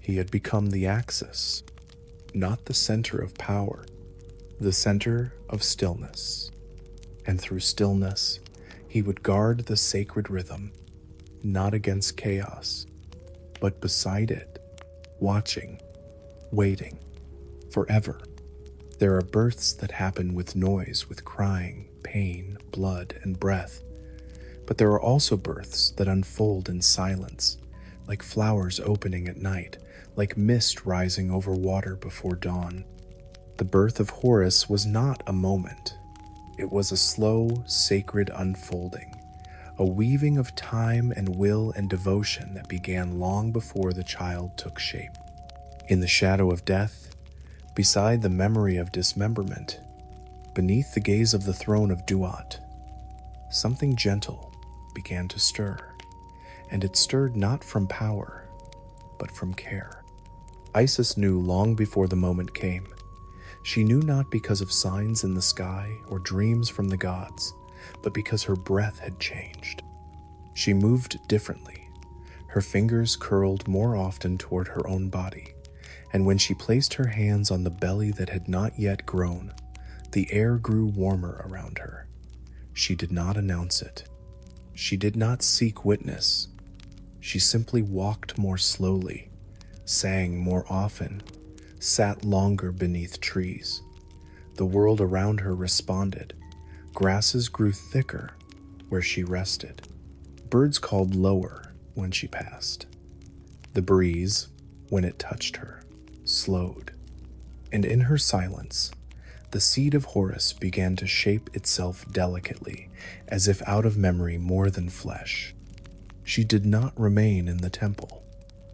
He had become the axis, not the center of power, the center of stillness. And through stillness, he would guard the sacred rhythm, not against chaos, but beside it, watching, waiting, forever. There are births that happen with noise, with crying, pain, blood, and breath. But there are also births that unfold in silence, like flowers opening at night, like mist rising over water before dawn. The birth of Horus was not a moment. It was a slow, sacred unfolding, a weaving of time and will and devotion that began long before the child took shape. In the shadow of death, beside the memory of dismemberment, beneath the gaze of the throne of Duat, something gentle began to stir, and it stirred not from power, but from care. Isis knew long before the moment came. She knew not because of signs in the sky or dreams from the gods, but because her breath had changed. She moved differently. Her fingers curled more often toward her own body, and when she placed her hands on the belly that had not yet grown, the air grew warmer around her. She did not announce it. She did not seek witness. She simply walked more slowly, sang more often, sat longer beneath trees. The world around her responded. Grasses grew thicker where she rested. Birds called lower when she passed. The breeze, when it touched her, slowed. And in her silence, the seed of Horus began to shape itself delicately, as if out of memory more than flesh. She did not remain in the temple.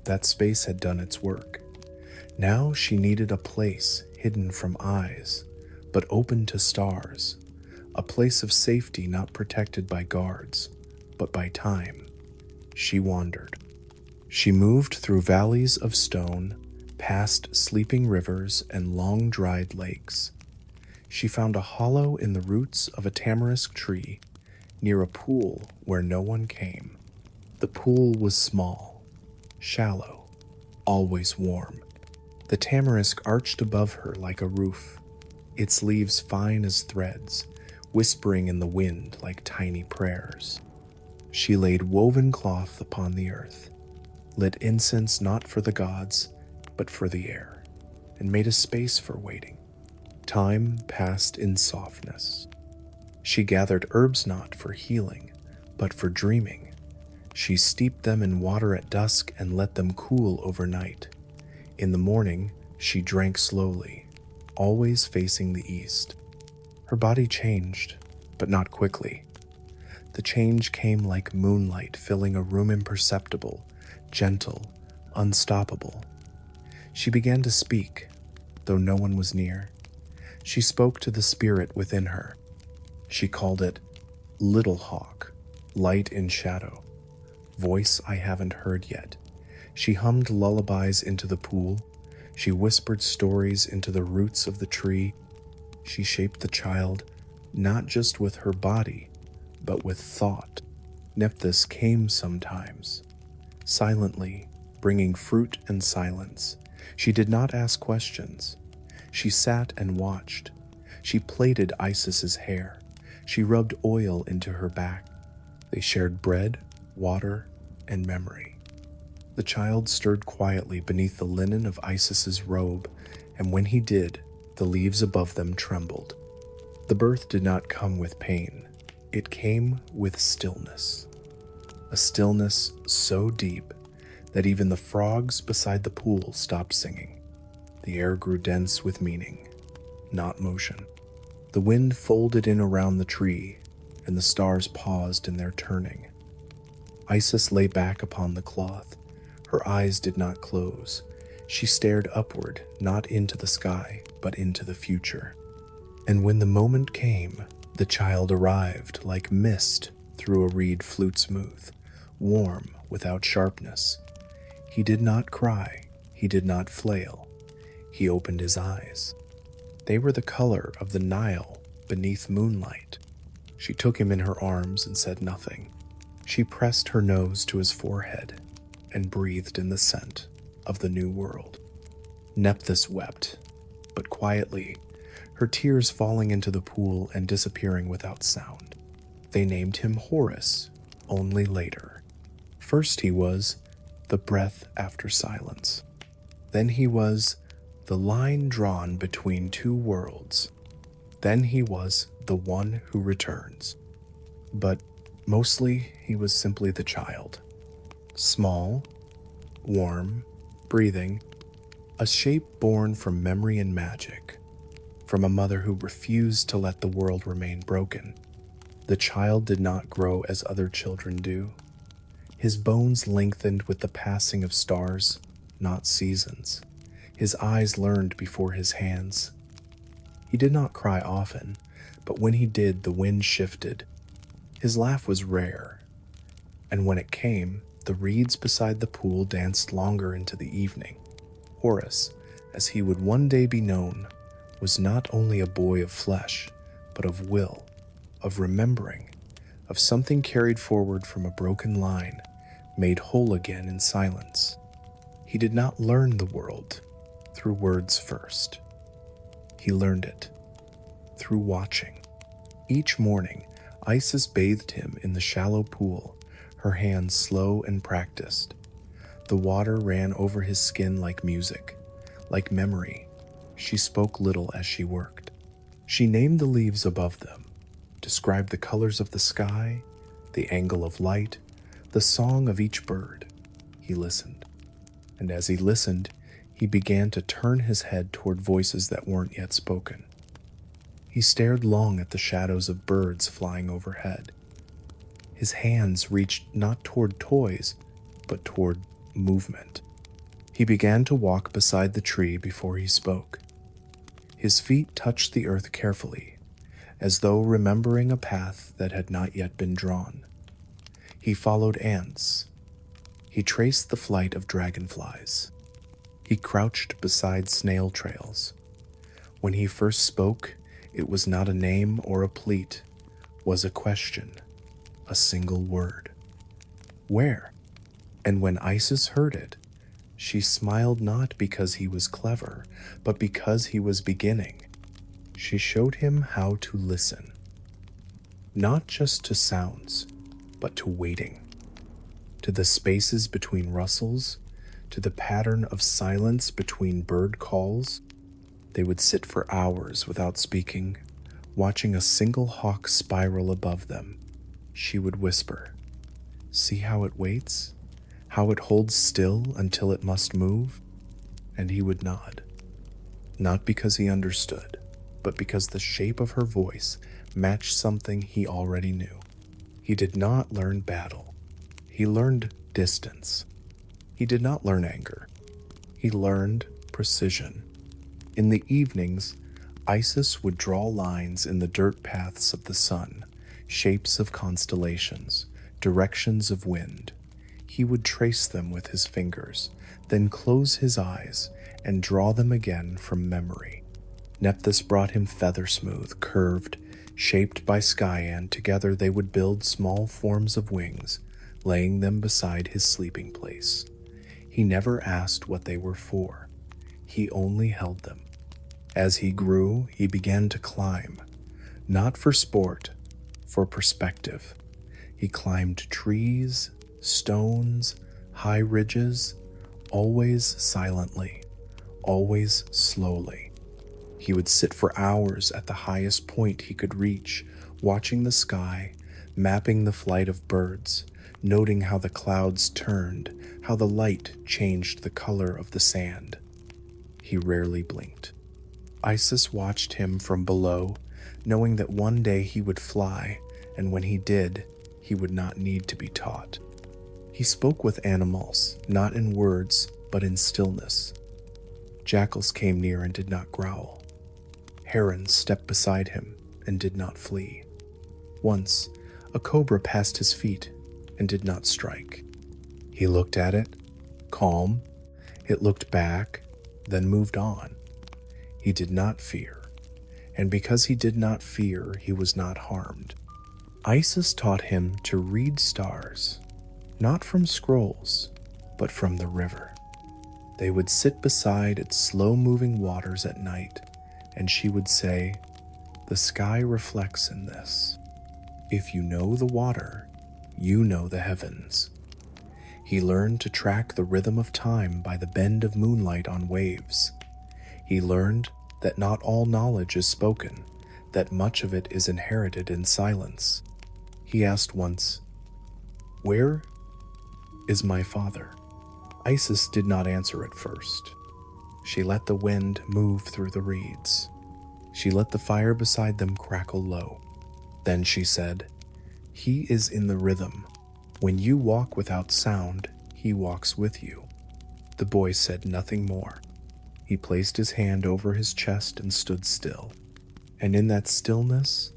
That space had done its work. Now she needed a place hidden from eyes, but open to stars, a place of safety not protected by guards, but by time. She wandered. She moved through valleys of stone, past sleeping rivers and long-dried lakes. She found a hollow in the roots of a tamarisk tree, near a pool where no one came. The pool was small, shallow, always warm. The tamarisk arched above her like a roof, its leaves fine as threads, whispering in the wind like tiny prayers. She laid woven cloth upon the earth, lit incense not for the gods, but for the air, and made a space for waiting. Time passed in softness. She gathered herbs not for healing, but for dreaming. She steeped them in water at dusk and let them cool overnight. In the morning, she drank slowly, always facing the east. Her body changed, but not quickly. The change came like moonlight filling a room, imperceptible, gentle, unstoppable. She began to speak, though no one was near. She spoke to the spirit within her. She called it Little Hawk, light in shadow, voice I haven't heard yet. She hummed lullabies into the pool. She whispered stories into the roots of the tree. She shaped the child, not just with her body, but with thought. Nephthys came sometimes, silently, bringing fruit and silence. She did not ask questions. She sat and watched. She plaited Isis's hair. She rubbed oil into her back. They shared bread, water, and memory. The child stirred quietly beneath the linen of Isis's robe, and when he did, the leaves above them trembled. The birth did not come with pain, it came with stillness. A stillness so deep that even the frogs beside the pool stopped singing. The air grew dense with meaning, not motion. The wind folded in around the tree, and the stars paused in their turning. Isis lay back upon the cloth. Her eyes did not close. She stared upward, not into the sky, but into the future. And when the moment came, the child arrived like mist through a reed flute smooth, warm without sharpness. He did not cry, he did not flail. He opened his eyes. They were the color of the Nile beneath moonlight. She took him in her arms and said nothing. She pressed her nose to his forehead and breathed in the scent of the new world. Nephthys wept, but quietly, her tears falling into the pool and disappearing without sound. They named him Horus only later. First he was the breath after silence. Then he was the line drawn between two worlds. Then he was the one who returns. But mostly he was simply the child. Small, warm, breathing, a shape born from memory and magic, from a mother who refused to let the world remain broken. The child did not grow as other children do. His bones lengthened with the passing of stars, not seasons. His eyes learned before his hands. He did not cry often, but when he did, the wind shifted. His laugh was rare, and when it came, the reeds beside the pool danced longer into the evening. Horus, as he would one day be known, was not only a boy of flesh, but of will, of remembering, of something carried forward from a broken line, made whole again in silence. He did not learn the world through words first. He learned it through watching. Each morning, Isis bathed him in the shallow pool, her hands slow and practiced. The water ran over his skin like music, like memory. She spoke little as she worked. She named the leaves above them, described the colors of the sky, the angle of light, the song of each bird. He listened. And as he listened, he began to turn his head toward voices that weren't yet spoken. He stared long at the shadows of birds flying overhead. His hands reached not toward toys, but toward movement. He began to walk beside the tree before he spoke. His feet touched the earth carefully, as though remembering a path that had not yet been drawn. He followed ants. He traced the flight of dragonflies. He crouched beside snail trails. When he first spoke, it was not a name or a pleat, was a question, a single word. Where? And when Isis heard it, she smiled not because he was clever, but because he was beginning. She showed him how to listen, not just to sounds, but to waiting, to the spaces between rustles, to the pattern of silence between bird calls. They would sit for hours without speaking, watching a single hawk spiral above them. She would whisper, "See how it waits? How it holds still until it must move?" And he would nod, not because he understood, but because the shape of her voice matched something he already knew. He did not learn battle. He learned distance. He did not learn anger. He learned precision. In the evenings, Isis would draw lines in the dirt paths of the sun, shapes of constellations, directions of wind. He would trace them with his fingers, then close his eyes and draw them again from memory. Nephthys brought him feather smooth, curved, shaped by sky, and together they would build small forms of wings, laying them beside his sleeping place. He never asked what they were for. He only held them. As he grew, he began to climb, not for sport, for perspective. He climbed trees, stones, high ridges, always silently, always slowly. He would sit for hours at the highest point he could reach, watching the sky, mapping the flight of birds, noting how the clouds turned, how the light changed the color of the sand. He rarely blinked. Isis watched him from below, knowing that one day he would fly, and when he did, he would not need to be taught. He spoke with animals, not in words, but in stillness. Jackals came near and did not growl. Herons stepped beside him and did not flee. Once, a cobra passed his feet and did not strike. He looked at it, calm. It looked back, then moved on. He did not fear, and because he did not fear, he was not harmed. Isis taught him to read stars, not from scrolls, but from the river. They would sit beside its slow-moving waters at night, and she would say, "The sky reflects in this. If you know the water, you know the heavens." He learned to track the rhythm of time by the bend of moonlight on waves. He learned that not all knowledge is spoken, that much of it is inherited in silence. He asked once, "Where is my father?" Isis did not answer at first. She let the wind move through the reeds. She let the fire beside them crackle low. Then she said, "He is in the rhythm. When you walk without sound, he walks with you." The boy said nothing more. He placed his hand over his chest and stood still. And in that stillness,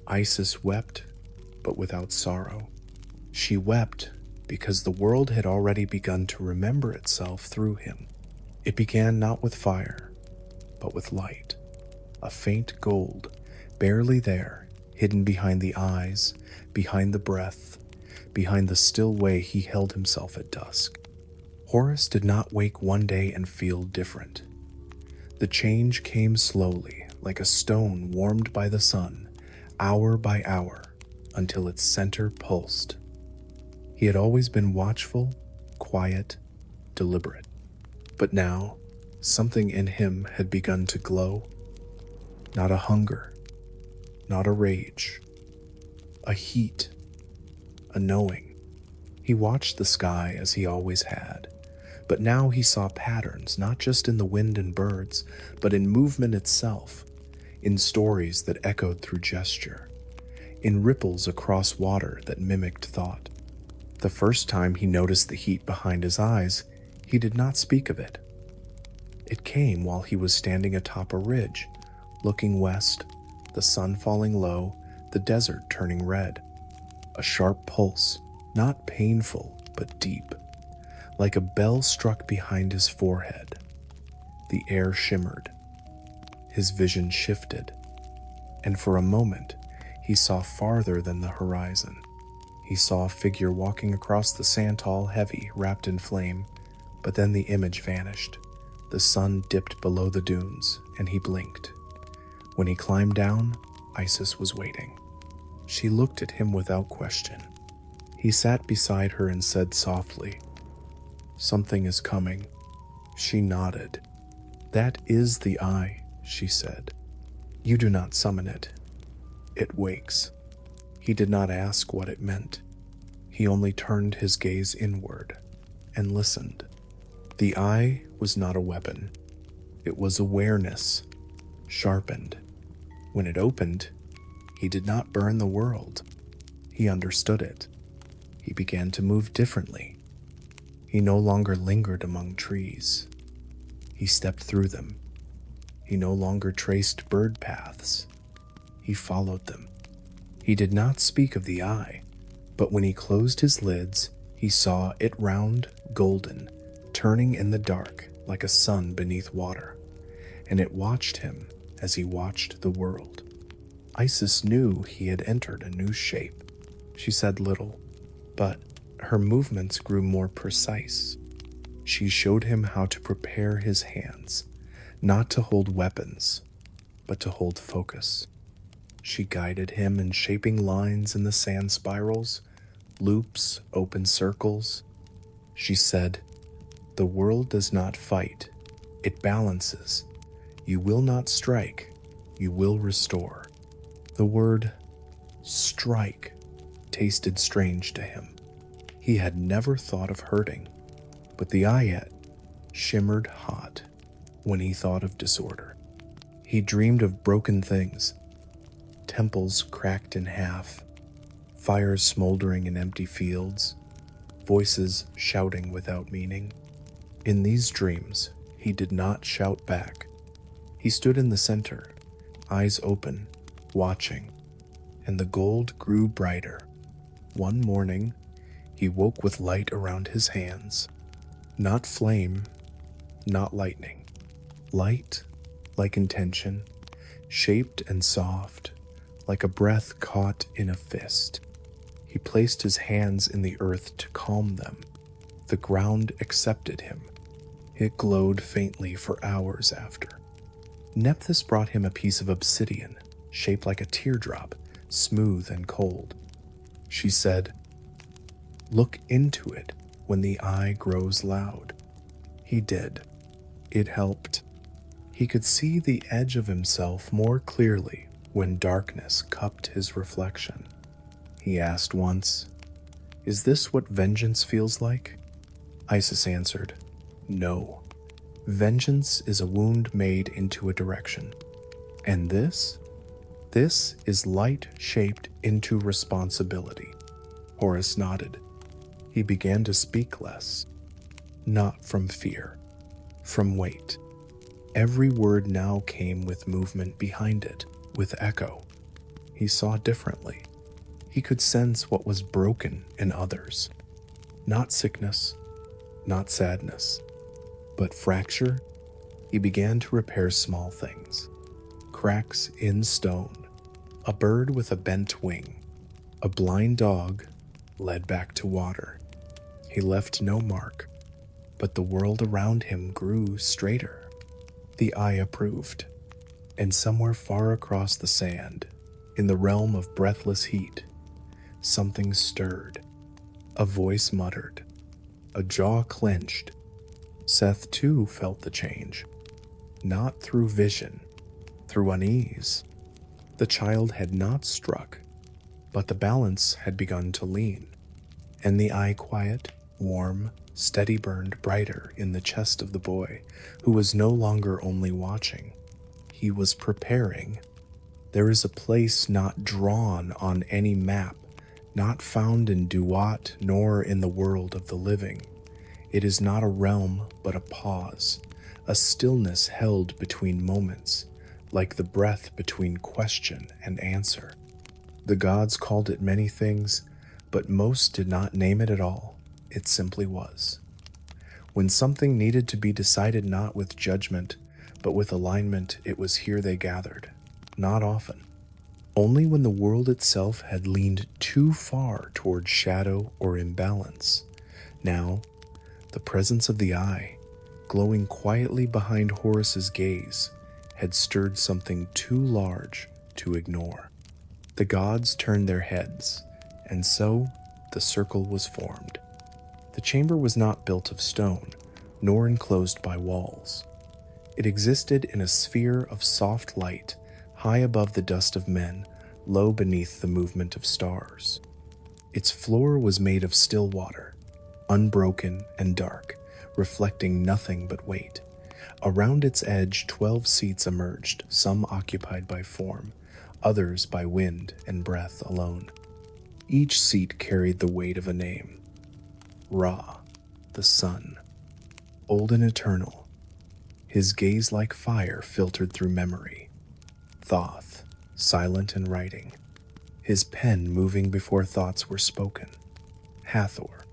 Isis wept, but without sorrow. She wept because the world had already begun to remember itself through him. It began not with fire, but with light, a faint gold, barely there, hidden behind the eyes, behind the breath, behind the still way he held himself at dusk. Horus did not wake one day and feel different. The change came slowly, like a stone warmed by the sun, hour by hour, until its center pulsed. He had always been watchful, quiet, deliberate. But now, something in him had begun to glow. Not a hunger, not a rage, a heat, a knowing. He watched the sky as he always had, but now he saw patterns not just in the wind and birds, but in movement itself, in stories that echoed through gesture, in ripples across water that mimicked thought. The first time he noticed the heat behind his eyes, he did not speak of it. It came while he was standing atop a ridge, looking west, the sun falling low, the desert turning red. A sharp pulse, not painful, but deep, like a bell struck behind his forehead. The air shimmered. His vision shifted, and for a moment, he saw farther than the horizon. He saw a figure walking across the sand, tall, heavy, wrapped in flame, but then the image vanished. The sun dipped below the dunes, and he blinked. When he climbed down, Isis was waiting. She looked at him without question. He sat beside her and said softly, "Something is coming." She nodded. "That is the eye," she said. "You do not summon it. It wakes." He did not ask what it meant. He only turned his gaze inward and listened. The eye was not a weapon. It was awareness, sharpened. When it opened, he did not burn the world. He understood it. He began to move differently. He no longer lingered among trees. He stepped through them. He no longer traced bird paths. He followed them. He did not speak of the eye, but when he closed his lids, he saw it round, golden, turning in the dark like a sun beneath water, and it watched him as he watched the world. Isis knew he had entered a new shape. She said little, but her movements grew more precise. She showed him how to prepare his hands, not to hold weapons, but to hold focus. She guided him in shaping lines in the sand spirals, loops, open circles. She said, "The world does not fight, it balances. You will not strike, you will restore. The word strike tasted strange to him. He had never thought of hurting, but the ayat shimmered hot when he thought of disorder. He dreamed of broken things, temples cracked in half, fires smoldering in empty fields, voices shouting without meaning. In these dreams, he did not shout back. He stood in the center, eyes open, watching, and the gold grew brighter. One morning, he woke with light around his hands. Not flame, not lightning. Light, like intention, shaped and soft, like a breath caught in a fist. He placed his hands in the earth to calm them. The ground accepted him. It glowed faintly for hours after. Nephthys brought him a piece of obsidian, shaped like a teardrop, smooth and cold. She said, "Look into it when the eye grows loud." He did. It helped. He could see the edge of himself more clearly when darkness cupped his reflection. He asked once, "Is this what vengeance feels like?" Isis answered, "No. Vengeance is a wound made into a direction. And this is light shaped into responsibility." Horus nodded. He began to speak less, not from fear, from weight. Every word now came with movement behind it, with echo. He saw differently. He could sense what was broken in others. Not sickness, not sadness, but fracture. He began to repair small things. Cracks in stone, a bird with a bent wing, a blind dog led back to water. He left no mark, but the world around him grew straighter. The eye approved, and somewhere far across the sand, in the realm of breathless heat, something stirred. A voice muttered. A jaw clenched. Seth too felt the change, not through vision, through unease. The child had not struck, but the balance had begun to lean, and the eye quiet, warm, steady burned brighter in the chest of the boy, who was no longer only watching. He was preparing. There is a place not drawn on any map, not found in Duat nor in the world of the living. It is not a realm, but a pause, a stillness held between moments, like the breath between question and answer. The gods called it many things, but most did not name it at all. It simply was. When something needed to be decided not with judgment, but with alignment, it was here they gathered. Not often. Only when the world itself had leaned too far toward shadow or imbalance. Now, the presence of the eye, glowing quietly behind Horus's gaze, had stirred something too large to ignore. The gods turned their heads, and so the circle was formed. The chamber was not built of stone, nor enclosed by walls. It existed in a sphere of soft light, high above the dust of men, low beneath the movement of stars. Its floor was made of still water, unbroken and dark, reflecting nothing but weight. Around its edge, 12 seats emerged, some occupied by form, others by wind and breath alone. Each seat carried the weight of a name. Ra, the sun, old and eternal. His gaze like fire filtered through memory. Thoth, silent and writing, his pen moving before thoughts were spoken. Hathor,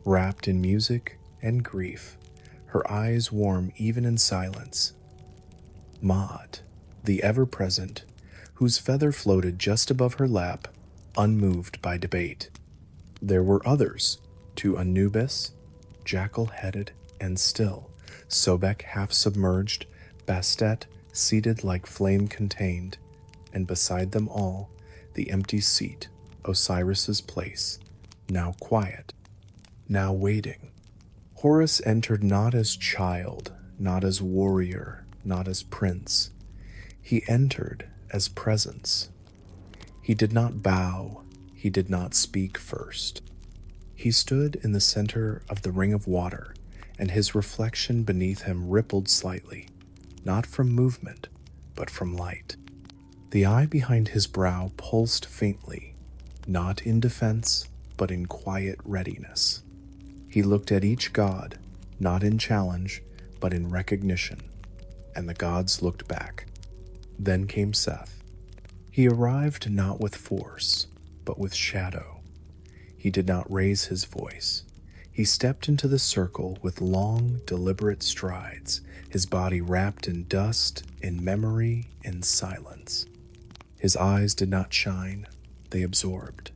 wrapped in music and grief, her eyes warm even in silence. Maat, the ever-present, whose feather floated just above her lap, unmoved by debate. There were others, to Anubis, jackal-headed and still, Sobek half-submerged, Bastet seated like flame contained, and beside them all, the empty seat, Osiris's place, now quiet, now waiting. Horus entered not as child, not as warrior, not as prince. He entered as presence. He did not bow, he did not speak first. He stood in the center of the ring of water, and his reflection beneath him rippled slightly, not from movement, but from light. The eye behind his brow pulsed faintly, not in defense, but in quiet readiness. He looked at each god, not in challenge, but in recognition, and the gods looked back. Then came Seth. He arrived not with force, but with shadow. He did not raise his voice. He stepped into the circle with long, deliberate strides, his body wrapped in dust, in memory, in silence. His eyes did not shine, they absorbed.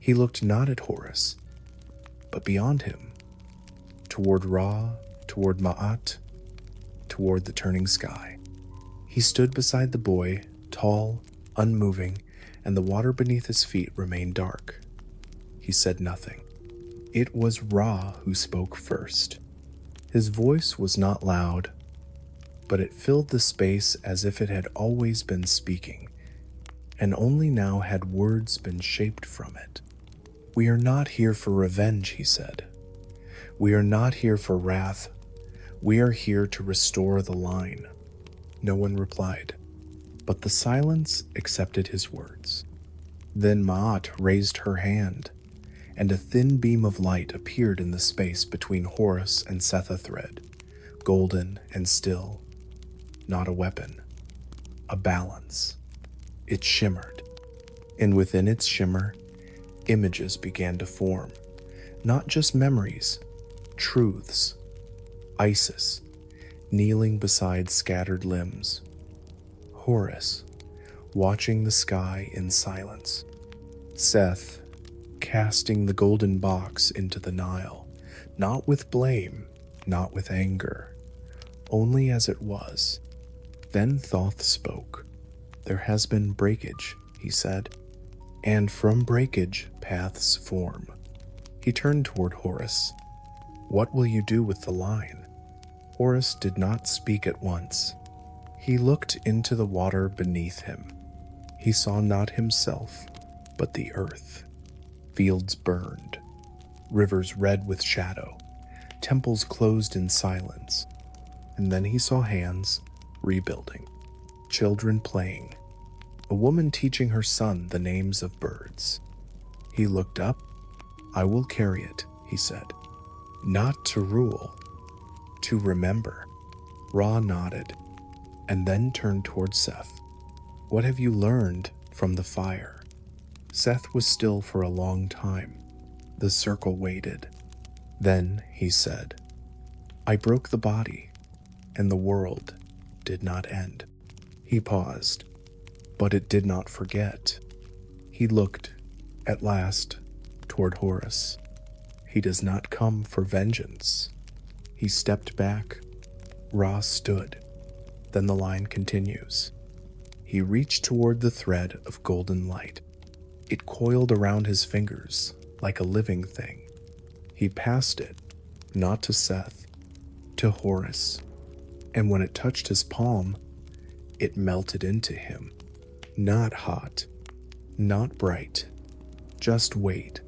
He looked not at Horus, but beyond him, toward Ra, toward Ma'at, toward the turning sky. He stood beside the boy, tall, unmoving, and the water beneath his feet remained dark. He said nothing. It was Ra who spoke first. His voice was not loud, but it filled the space as if it had always been speaking, and only now had words been shaped from it. "We are not here for revenge," he said. "We are not here for wrath. We are here to restore the line." No one replied, but the silence accepted his words. Then Ma'at raised her hand, and a thin beam of light appeared in the space between Horus and Sethethred, golden and still. Not a weapon, a balance. It shimmered, and within its shimmer, images began to form. Not just memories, truths. Isis, kneeling beside scattered limbs. Horus, watching the sky in silence. Seth, casting the golden box into the Nile, not with blame, not with anger, only as it was. Then Thoth spoke. "There has been breakage," he said, "and from breakage paths form." He turned toward Horus. "What will you do with the line?" Horus did not speak at once. He looked into the water beneath him. He saw not himself, but the earth. Fields burned, rivers red with shadow, temples closed in silence. And then he saw hands rebuilding, children playing, a woman teaching her son the names of birds. He looked up. "I will carry it," he said. "Not to rule, to remember." Ra nodded, and then turned toward Seth. "What have you learned from the fire?" Seth was still for a long time. The circle waited. Then he said, "I broke the body, and the world did not end." He paused, but it did not forget. He looked, at last, toward Horus. "He does not come for vengeance." He stepped back. Ra stood. Then the line continues. He reached toward the thread of golden light. It coiled around his fingers like a living thing. He passed it, not to Seth, to Horus, and when it touched his palm, it melted into him. Not hot, not bright, just weight.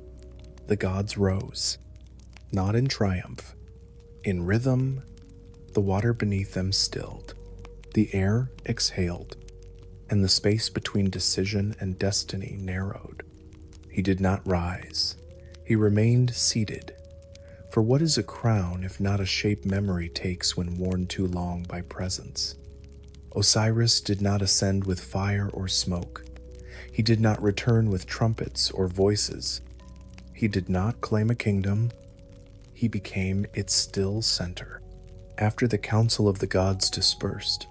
The gods rose, not in triumph. In rhythm, the water beneath them stilled. The air exhaled, and the space between decision and destiny narrowed. He did not rise. He remained seated. For what is a crown if not a shape memory takes when worn too long by presence? Osiris did not ascend with fire or smoke. He did not return with trumpets or voices. He did not claim a kingdom. He became its still center. After the council of the gods dispersed,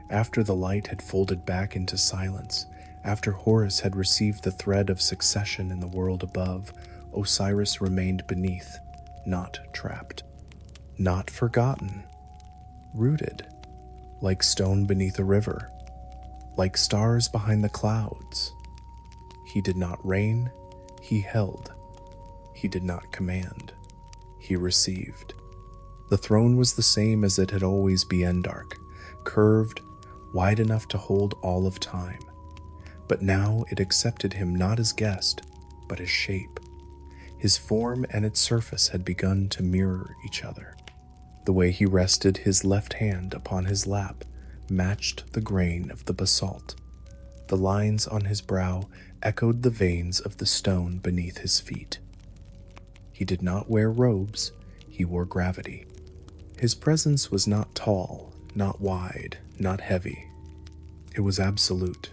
after the light had folded back into silence, after Horus had received the thread of succession in the world above, Osiris remained beneath, not trapped, not forgotten, rooted, like stone beneath a river, like stars behind the clouds. He did not reign, he held. He did not command, he received. The throne was the same as it had always been dark, curved, wide enough to hold all of time. But now it accepted him not as guest, but as shape. His form and its surface had begun to mirror each other. The way he rested his left hand upon his lap matched the grain of the basalt. The lines on his brow echoed the veins of the stone beneath his feet. He did not wear robes, he wore gravity. His presence was not tall, not wide, not heavy. It was absolute.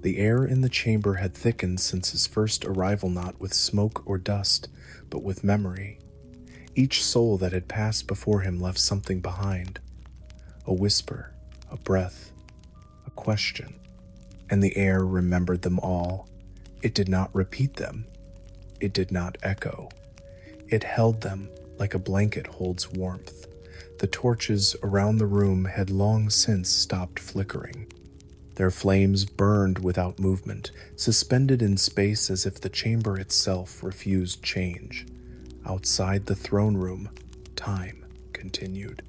The air in the chamber had thickened since his first arrival, not with smoke or dust, but with memory. Each soul that had passed before him left something behind. A whisper, a breath, a question. And the air remembered them all. It did not repeat them. It did not echo. It held them like a blanket holds warmth. The torches around the room had long since stopped flickering. Their flames burned without movement, suspended in space as if the chamber itself refused change. Outside the throne room, time continued.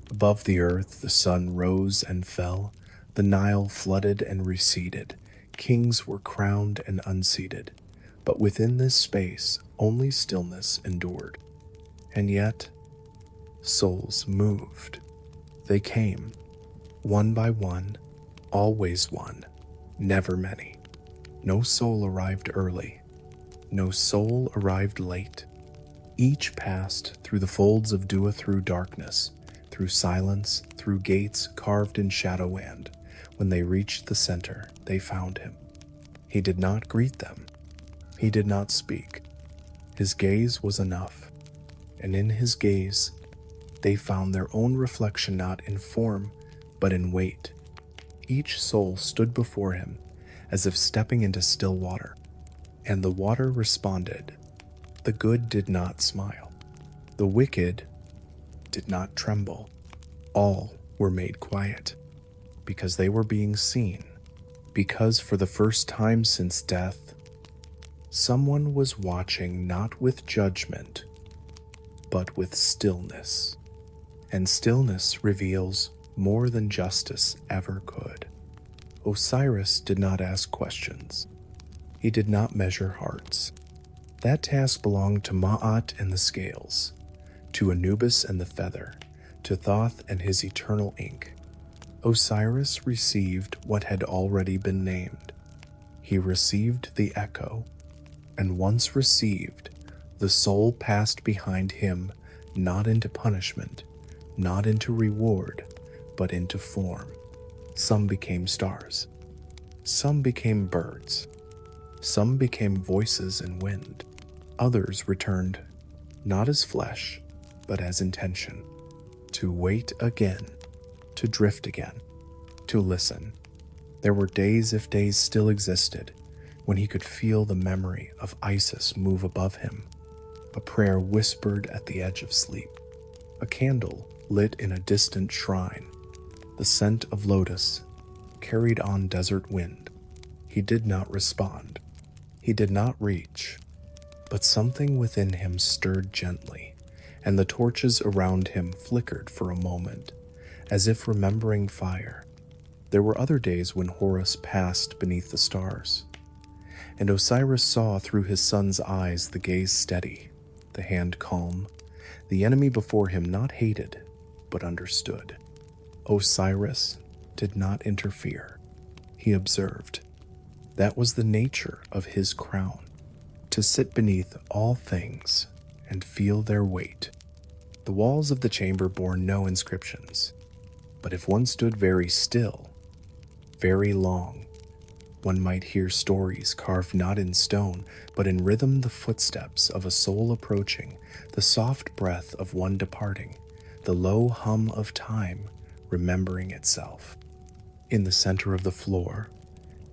Above the earth, the sun rose and fell. The Nile flooded and receded. Kings were crowned and unseated. But within this space, only stillness endured. And yet, souls moved. They came, one by one, always one, never many. No soul arrived early. No soul arrived late. Each passed through the folds of Duat, through darkness, through silence, through gates carved in shadow, and when they reached the center, they found him. He did not greet them. He did not speak. His gaze was enough, and in his gaze, they found their own reflection, not in form, but in weight. Each soul stood before him as if stepping into still water, and the water responded. The good did not smile. The wicked did not tremble. All were made quiet because they were being seen, because for the first time since death, someone was watching not with judgment, but with stillness. And stillness reveals more than justice ever could. Osiris did not ask questions. He did not measure hearts. That task belonged to Ma'at and the scales, to Anubis and the feather, to Thoth and his eternal ink. Osiris received what had already been named. He received the echo, and once received, the soul passed behind him, not into punishment, not into reward, but into form. Some became stars. Some became birds. Some became voices and wind. Others returned, not as flesh, but as intention, to wait again, to drift again, to listen. There were days, if days still existed, when he could feel the memory of Isis move above him, a prayer whispered at the edge of sleep, a candle lit in a distant shrine, the scent of lotus carried on desert wind. He did not respond. He did not reach, but something within him stirred gently, and the torches around him flickered for a moment, as if remembering fire. There were other days when Horus passed beneath the stars, and Osiris saw through his son's eyes, the gaze steady, the hand calm, the enemy before him not hated, but understood. Osiris did not interfere. He observed. That was the nature of his crown, to sit beneath all things and feel their weight. The walls of the chamber bore no inscriptions, but if one stood very still, very long, one might hear stories carved not in stone, but in rhythm, the footsteps of a soul approaching, the soft breath of one departing, the low hum of time remembering itself. In the center of the floor,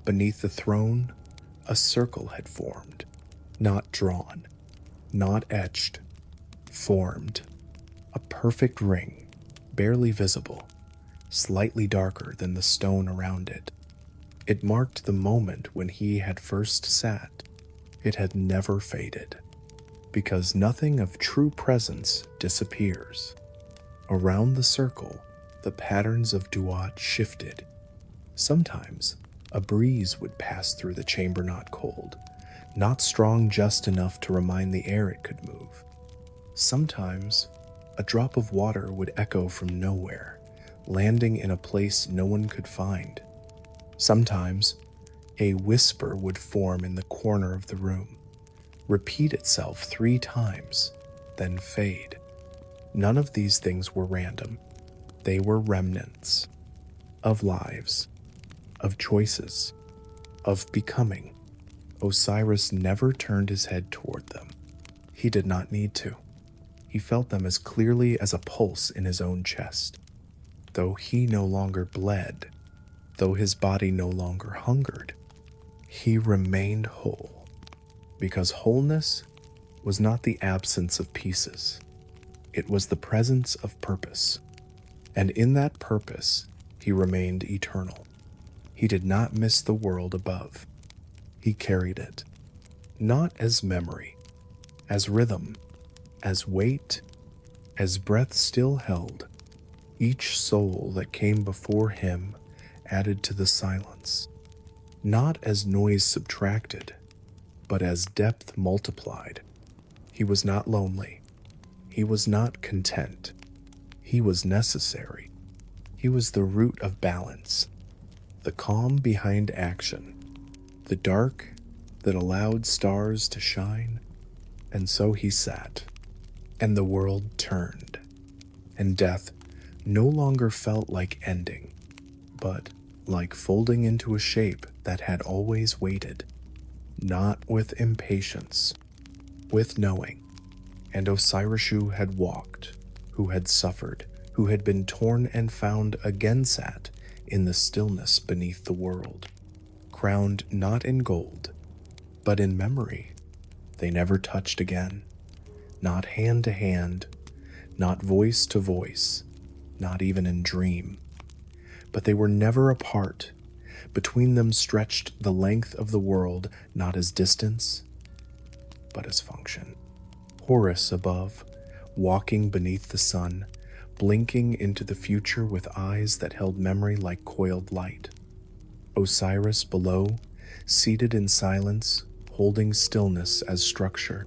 beneath the throne, a circle had formed, not drawn, not etched, formed, a perfect ring, barely visible, slightly darker than the stone around it. It marked the moment when he had first sat. It had never faded, because nothing of true presence disappears. Around the circle, the patterns of Duat shifted. Sometimes a breeze would pass through the chamber, not cold, not strong just enough to remind the air it could move. Sometimes a drop of water would echo from nowhere, landing in a place no one could find. Sometimes a whisper would form in the corner of the room, repeat itself 3 times, then fade. None of these things were random. They were remnants of lives, of choices, of becoming. Osiris never turned his head toward them. He did not need to. He felt them as clearly as a pulse in his own chest. Though he no longer bled, though his body no longer hungered, he remained whole, because wholeness was not the absence of pieces. It was the presence of purpose, and in that purpose he remained eternal. He did not miss the world above. He carried it, not as memory, as rhythm, as weight, as breath still held. Each soul that came before him added to the silence, not as noise subtracted, but as depth multiplied. He was not lonely. He was not content. He was necessary. He was the root of balance, the calm behind action, the dark that allowed stars to shine. And so he sat, and the world turned, and death no longer felt like ending, but like folding into a shape that had always waited, not with impatience, with knowing. And Osiris, who had walked, who had suffered, who had been torn and found, again sat in the stillness beneath the world, crowned not in gold, but in memory. They never touched again, not hand to hand, not voice to voice, not even in dream. But they were never apart. Between them stretched the length of the world, not as distance, but as function. Horus above, walking beneath the sun, blinking into the future with eyes that held memory like coiled light. Osiris below, seated in silence, holding stillness as structure.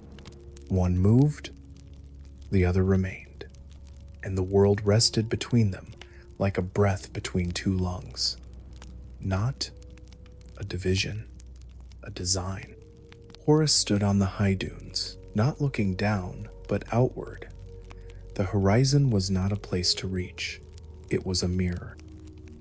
One moved, the other remained, and the world rested between them like a breath between 2 lungs. Not a division, a design. Horus stood on the high dunes, not looking down, but outward. The horizon was not a place to reach. It was a mirror,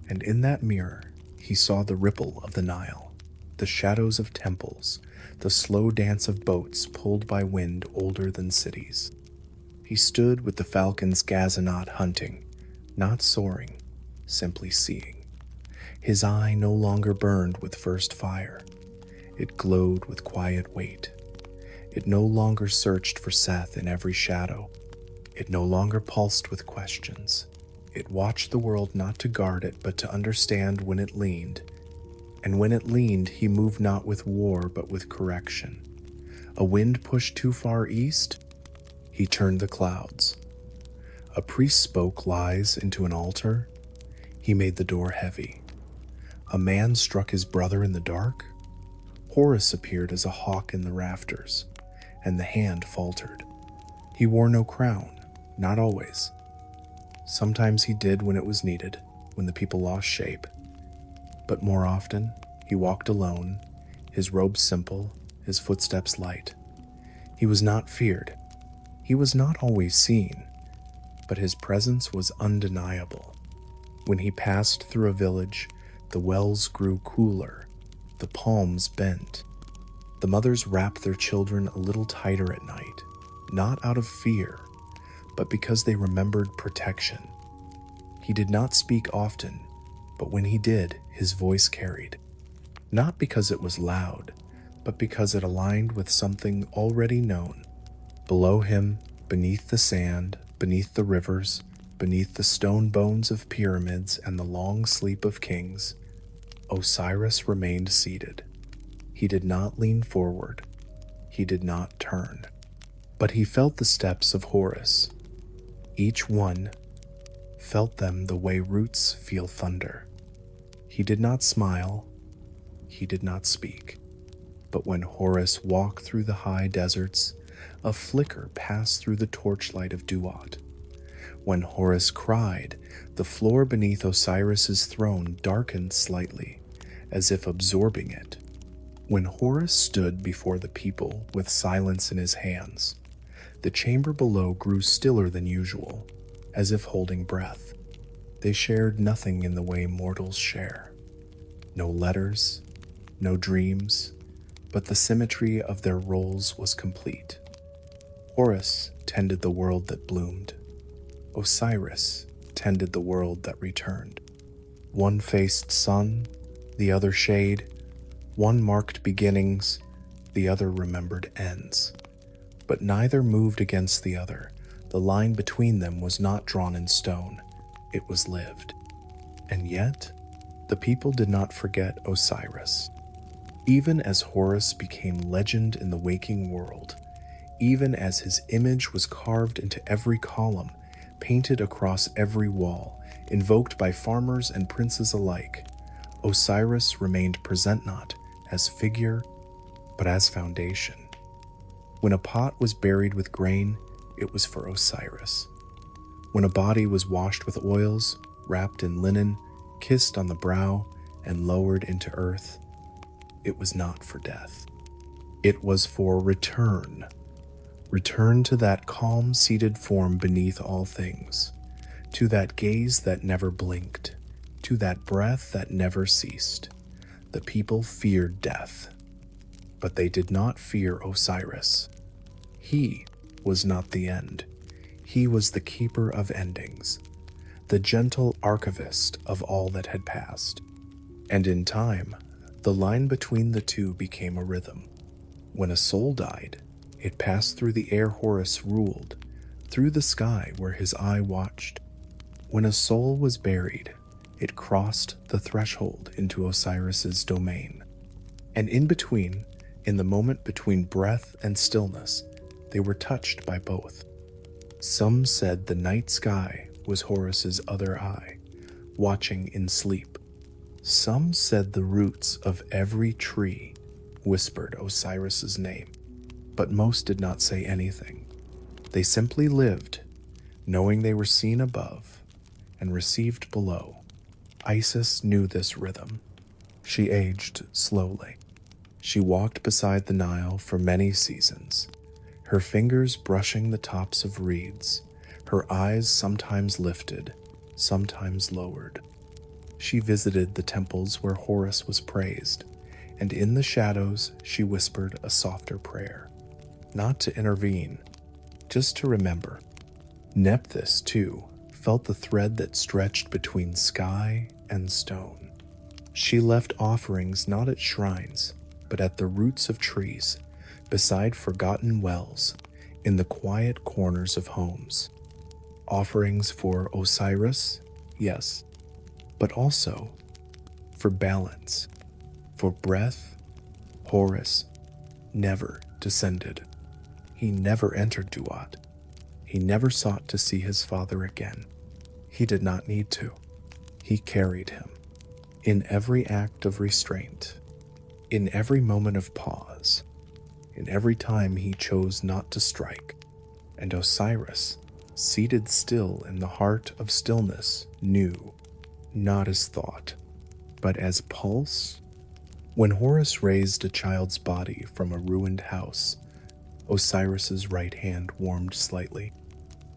and in that mirror he saw the ripple of the Nile, the shadows of temples, the slow dance of boats pulled by wind older than cities. He stood with the falcon's gazanot hunting, not soaring, simply seeing. His eye no longer burned with first fire. It glowed with quiet weight. It no longer searched for Seth in every shadow. It no longer pulsed with questions. It watched the world not to guard it, but to understand when it leaned. And when it leaned, he moved not with war, but with correction. A wind pushed too far east, he turned the clouds. A priest spoke lies into an altar, he made the door heavy. A man struck his brother in the dark. Horus appeared as a hawk in the rafters, and the hand faltered. He wore no crown, not always. Sometimes he did when it was needed, when the people lost shape. But more often, he walked alone, his robe simple, his footsteps light. He was not feared. He was not always seen, but his presence was undeniable. When he passed through a village, the wells grew cooler, the palms bent. The mothers wrapped their children a little tighter at night, not out of fear, but because they remembered protection. He did not speak often, but when he did, his voice carried. Not because it was loud, but because it aligned with something already known. Below him, beneath the sand, beneath the rivers, beneath the stone bones of pyramids and the long sleep of kings, Osiris remained seated. He did not lean forward. He did not turn. But he felt the steps of Horus, each one felt them the way roots feel thunder. He did not smile, he did not speak. But when Horus walked through the high deserts, a flicker passed through the torchlight of Duat. When Horus cried, the floor beneath Osiris's throne darkened slightly, as if absorbing it. When Horus stood before the people with silence in his hands, the chamber below grew stiller than usual, as if holding breath. They shared nothing in the way mortals share. No letters, no dreams, but the symmetry of their roles was complete. Horus tended the world that bloomed. Osiris tended the world that returned. One faced sun, the other shade. One marked beginnings, the other remembered ends. But neither moved against the other. The line between them was not drawn in stone. It was lived. And yet, the people did not forget Osiris. Even as Horus became legend in the waking world, even as his image was carved into every column, painted across every wall, invoked by farmers and princes alike, Osiris remained present not as figure, but as foundation. When a pot was buried with grain, it was for Osiris. When a body was washed with oils, wrapped in linen, kissed on the brow, and lowered into earth, it was not for death. It was for return. Return to that calm-seated form beneath all things, to that gaze that never blinked, to that breath that never ceased. The people feared death, but they did not fear Osiris. He was not the end. He was the keeper of endings, the gentle archivist of all that had passed. And in time, the line between the two became a rhythm. When a soul died, it passed through the air Horus ruled, through the sky where his eye watched. When a soul was buried, it crossed the threshold into Osiris's domain. And in between, in the moment between breath and stillness, they were touched by both. Some said the night sky was Horus's other eye, watching in sleep. Some said the roots of every tree whispered Osiris's name, but most did not say anything. They simply lived, knowing they were seen above and received below. Isis knew this rhythm. She aged slowly. She walked beside the Nile for many seasons, her fingers brushing the tops of reeds, her eyes sometimes lifted, sometimes lowered. She visited the temples where Horus was praised, and in the shadows she whispered a softer prayer, not to intervene, just to remember. Nephthys, too, felt the thread that stretched between sky and stone. She left offerings not at shrines, but at the roots of trees, beside forgotten wells, in the quiet corners of homes. Offerings for Osiris, yes, but also for balance, for breath. Horus never descended. He never entered Duat. He never sought to see his father again. He did not need to. He carried him. In every act of restraint, in every moment of pause, in every time he chose not to strike. And Osiris, seated still in the heart of stillness, knew, not as thought, but as pulse. When Horus raised a child's body from a ruined house, Osiris's right hand warmed slightly.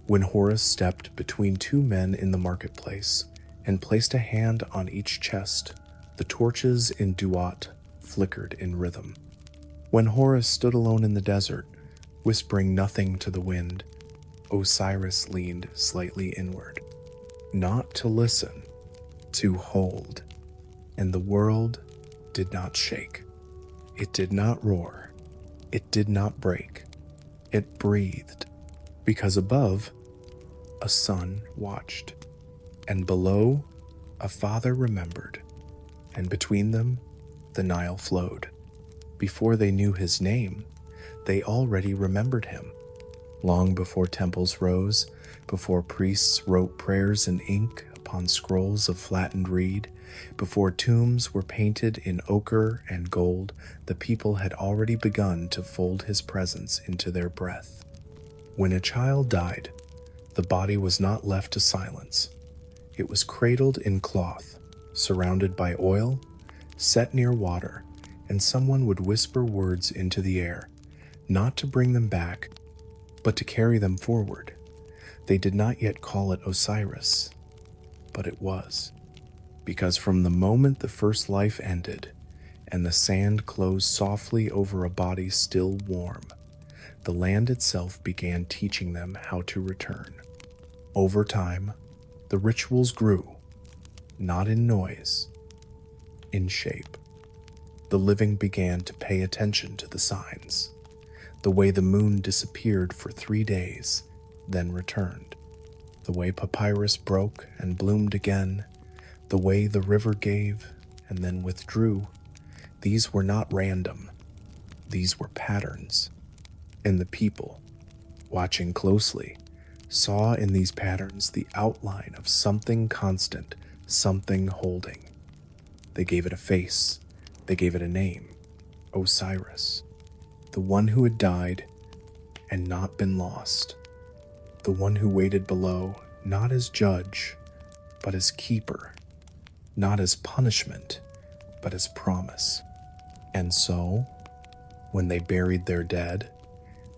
When Horus stepped between two men in the marketplace and placed a hand on each chest, the torches in Duat flickered in rhythm. When Horus stood alone in the desert, whispering nothing to the wind, Osiris leaned slightly inward, not to listen, to hold. And the world did not shake. It did not roar. It did not break. It breathed, because above, a son watched, and below, a father remembered, and between them, the Nile flowed. Before they knew his name, they already remembered him. Long before temples rose, before priests wrote prayers in ink upon scrolls of flattened reed, before tombs were painted in ochre and gold, the people had already begun to fold his presence into their breath. When a child died, the body was not left to silence. It was cradled in cloth, surrounded by oil, set near water, and someone would whisper words into the air, not to bring them back, but to carry them forward. They did not yet call it Osiris, but it was, because from the moment the first life ended, and the sand closed softly over a body still warm, the land itself began teaching them how to return. Over time, the rituals grew, not in noise, in shape. The living began to pay attention to the signs, the way the moon disappeared for 3 days, then returned, the way papyrus broke and bloomed again, the way the river gave and then withdrew. These were not random. These were patterns. And the people, watching closely, saw in these patterns the outline of something constant, something holding. They gave it a face. They gave it a name. Osiris. The one who had died and not been lost. The one who waited below, not as judge, but as keeper. Not as punishment, but as promise. And so, when they buried their dead,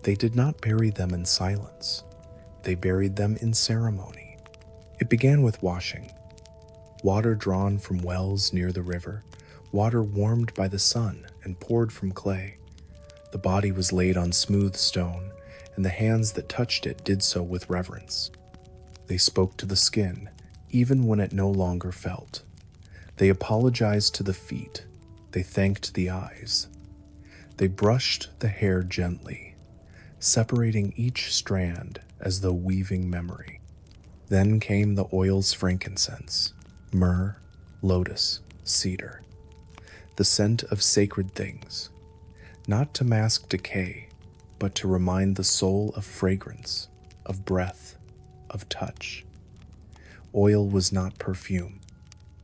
they did not bury them in silence. They buried them in ceremony. It began with washing. Water drawn from wells near the river, water warmed by the sun and poured from clay. The body was laid on smooth stone, and the hands that touched it did so with reverence. They spoke to the skin, even when it no longer felt. They apologized to the feet. They thanked the eyes. They brushed the hair gently, separating each strand as though weaving memory. Then came the oils, frankincense, myrrh, lotus, cedar, the scent of sacred things, not to mask decay, but to remind the soul of fragrance, of breath, of touch. Oil was not perfume.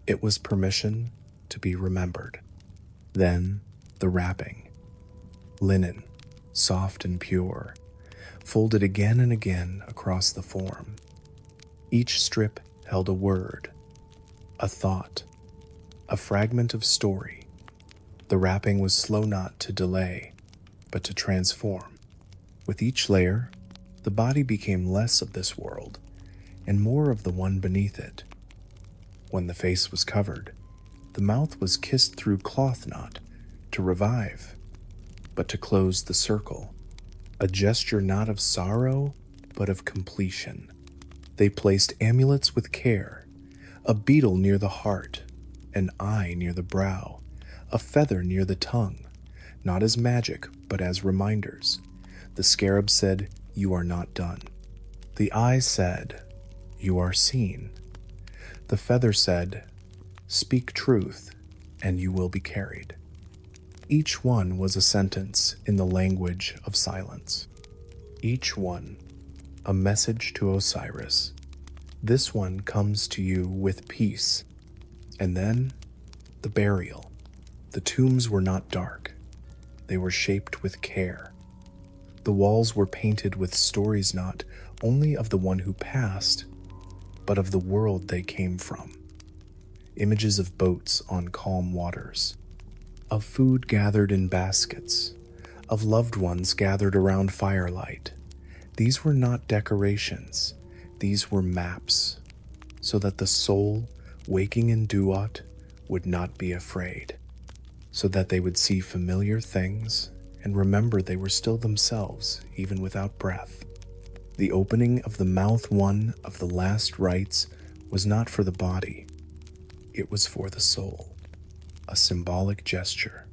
It was permission to be remembered. Then the wrapping. Linen, soft and pure, folded again and again across the form. Each strip held a word, a thought, a fragment of story. The wrapping was slow not to delay, but to transform. With each layer, the body became less of this world and more of the one beneath it. When the face was covered, the mouth was kissed through cloth knot to revive, but to close the circle, a gesture not of sorrow, but of completion. They placed amulets with care, a beetle near the heart, an eye near the brow, a feather near the tongue, not as magic, but as reminders. The scarab said, "You are not done." The eye said, "You are seen." The feather said, "Speak truth, and you will be carried." Each one was a sentence in the language of silence. Each one a message to Osiris. This one comes to you with peace. And then the burial. The tombs were not dark. They were shaped with care. The walls were painted with stories not only of the one who passed, but of the world they came from. Images of boats on calm waters, of food gathered in baskets, of loved ones gathered around firelight. These were not decorations, these were maps, so that the soul, waking in Duat, would not be afraid, so that they would see familiar things and remember they were still themselves, even without breath. The opening of the mouth, one of the last rites, was not for the body, it was for the soul, a symbolic gesture.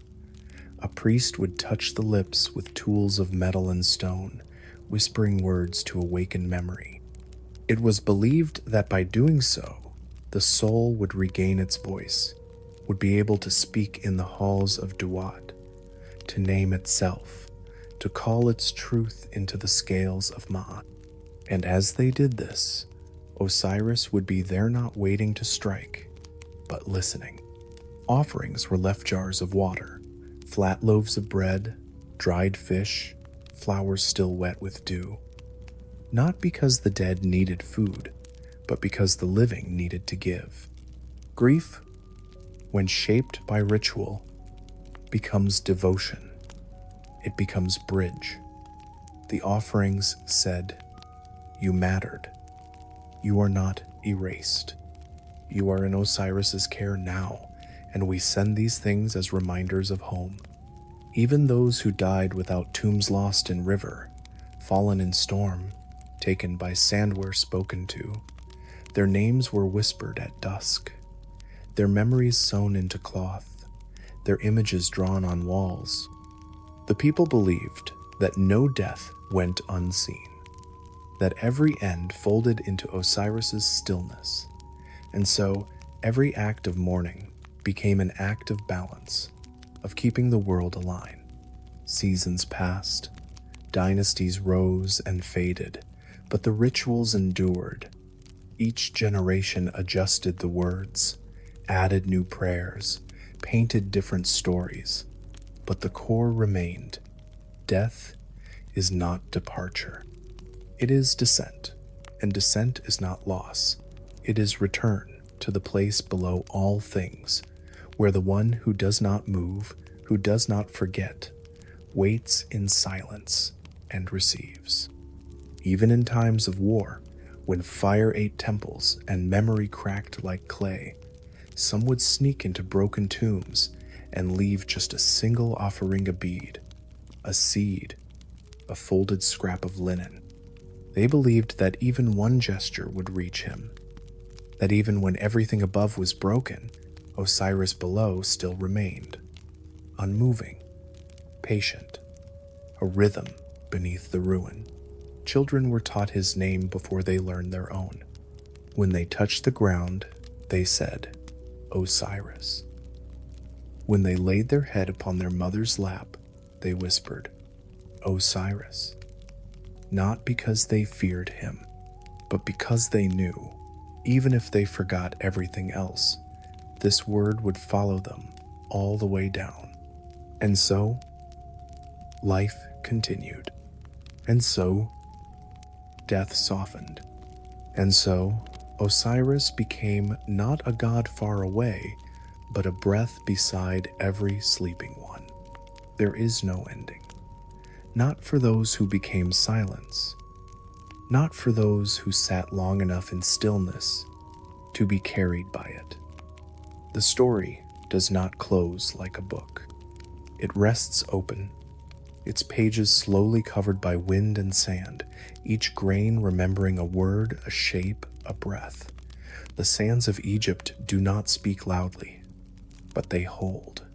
A priest would touch the lips with tools of metal and stone, whispering words to awaken memory. It was believed that by doing so, the soul would regain its voice, would be able to speak in the halls of Duat, to name itself, to call its truth into the scales of Ma'at. And as they did this, Osiris would be there not waiting to strike, but listening. Offerings were left jars of water, flat loaves of bread, dried fish, flowers still wet with dew. Not because the dead needed food, but because the living needed to give. Grief, when shaped by ritual, becomes devotion. It becomes bridge. The offerings said, "You mattered. You are not erased. You are in Osiris's care now, and we send these things as reminders of home." Even those who died without tombs, lost in river, fallen in storm, taken by sand were spoken to. Their names were whispered at dusk, their memories sewn into cloth, their images drawn on walls. The people believed that no death went unseen, that every end folded into Osiris's stillness, and so every act of mourning became an act of balance, of keeping the world aligned. Seasons passed, dynasties rose and faded, but the rituals endured. Each generation adjusted the words, added new prayers, painted different stories, but the core remained. Death is not departure. It is descent, and descent is not loss. It is return to the place below all things, where the one who does not move, who does not forget, waits in silence and receives. Even in times of war, when fire ate temples and memory cracked like clay, some would sneak into broken tombs and leave just a single offering, a bead, a seed, a folded scrap of linen. They believed that even one gesture would reach him, that even when everything above was broken, Osiris below still remained, unmoving, patient, a rhythm beneath the ruin. Children were taught his name before they learned their own. When they touched the ground, they said, "Osiris." When they laid their head upon their mother's lap, they whispered, "Osiris." Not because they feared him, but because they knew, even if they forgot everything else, this word would follow them all the way down. And so, life continued. And so, death softened. And so, Osiris became not a god far away, but a breath beside every sleeping one. There is no ending. Not for those who became silence, not for those who sat long enough in stillness to be carried by it. The story does not close like a book. It rests open, its pages slowly covered by wind and sand, each grain remembering a word, a shape, a breath. The sands of Egypt do not speak loudly, but they hold.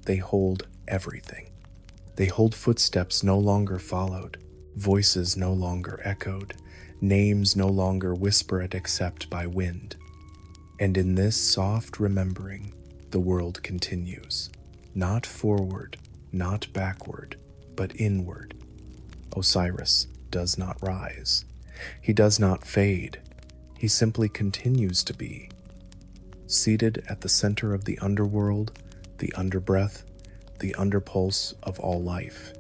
They hold everything. They hold footsteps no longer followed, voices no longer echoed, names no longer whispered except by wind. And in this soft remembering, the world continues. Not forward, not backward, but inward. Osiris does not rise. He does not fade. He simply continues to be. Seated at the center of the underworld, the underbreath, the underpulse of all life.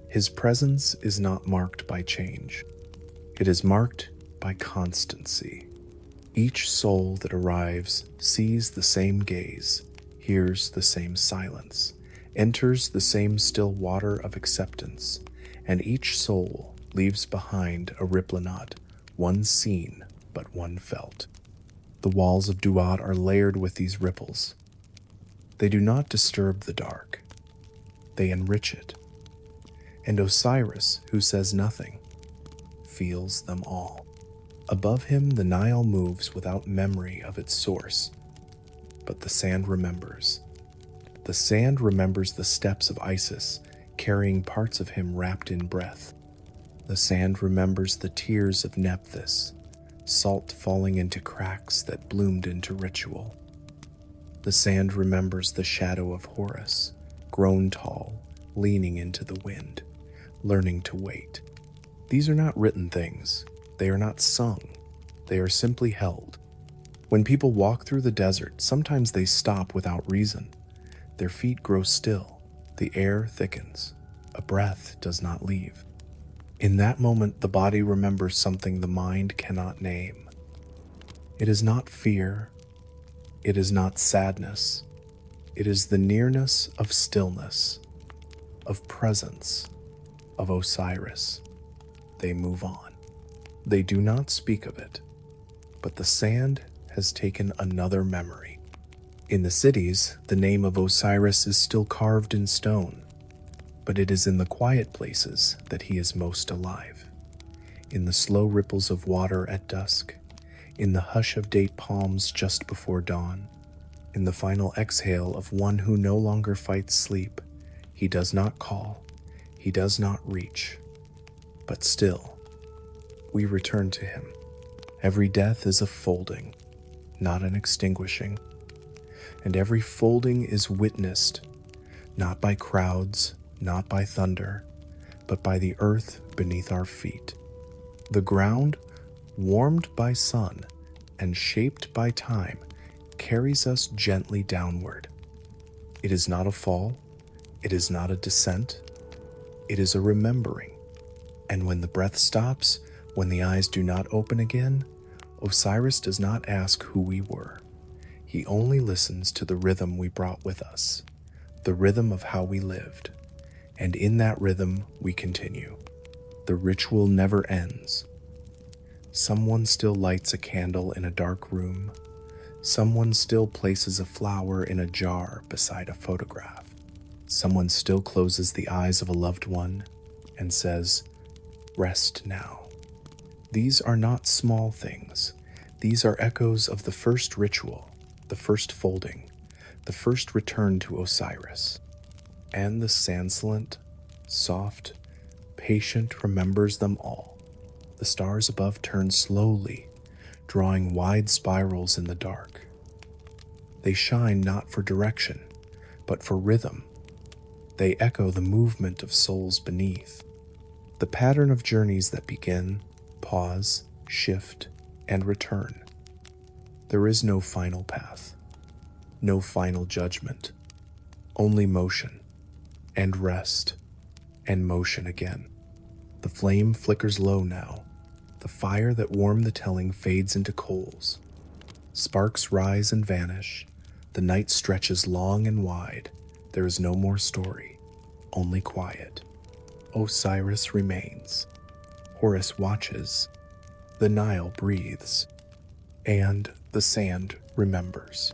His presence is not marked by change. It is marked by constancy. Each soul that arrives sees the same gaze, hears the same silence, enters the same still water of acceptance, and each soul leaves behind a ripplenot, one seen but one felt. The walls of Duat are layered with these ripples. They do not disturb the dark. They enrich it. And Osiris, who says nothing, feels them all. Above him, the Nile moves without memory of its source. But the sand remembers. The sand remembers the steps of Isis, carrying parts of him wrapped in breath. The sand remembers the tears of Nephthys, salt falling into cracks that bloomed into ritual. The sand remembers the shadow of Horus, grown tall, leaning into the wind, learning to wait. These are not written things. They are not sung. They are simply held. When people walk through the desert, sometimes they stop without reason. Their feet grow still. The air thickens. A breath does not leave. In that moment, the body remembers something the mind cannot name. It is not fear. It is not sadness. It is the nearness of stillness, of presence, of Osiris. They move on. They do not speak of it, but the sand has taken another memory. In the cities, the name of Osiris is still carved in stone, but it is in the quiet places that he is most alive. In the slow ripples of water at dusk, in the hush of date palms just before dawn, in the final exhale of one who no longer fights sleep. He does not call, he does not reach, but still, we return to him. Every death is a folding, not an extinguishing, and every folding is witnessed, not by crowds, not by thunder, but by the earth beneath our feet. The ground, warmed by sun and shaped by time, carries us gently downward. It is not a fall, it is not a descent, it is a remembering. And when the breath stops, when the eyes do not open again, Osiris does not ask who we were. He only listens to the rhythm we brought with us, the rhythm of how we lived. And in that rhythm, we continue. The ritual never ends. Someone still lights a candle in a dark room. Someone still places a flower in a jar beside a photograph. Someone still closes the eyes of a loved one and says, "Rest now." These are not small things. These are echoes of the first ritual, the first folding, the first return to Osiris. And the sandslant, soft, patient remembers them all. The stars above turn slowly, drawing wide spirals in the dark. They shine not for direction, but for rhythm. They echo the movement of souls beneath, the pattern of journeys that begin, pause, shift, and return. There is no final path, no final judgment, only motion, and rest, and motion again. The flame flickers low now. The fire that warmed the telling fades into coals. Sparks rise and vanish. The night stretches long and wide. There is no more story, only quiet. Osiris remains. Horus watches. The Nile breathes. And the sand remembers.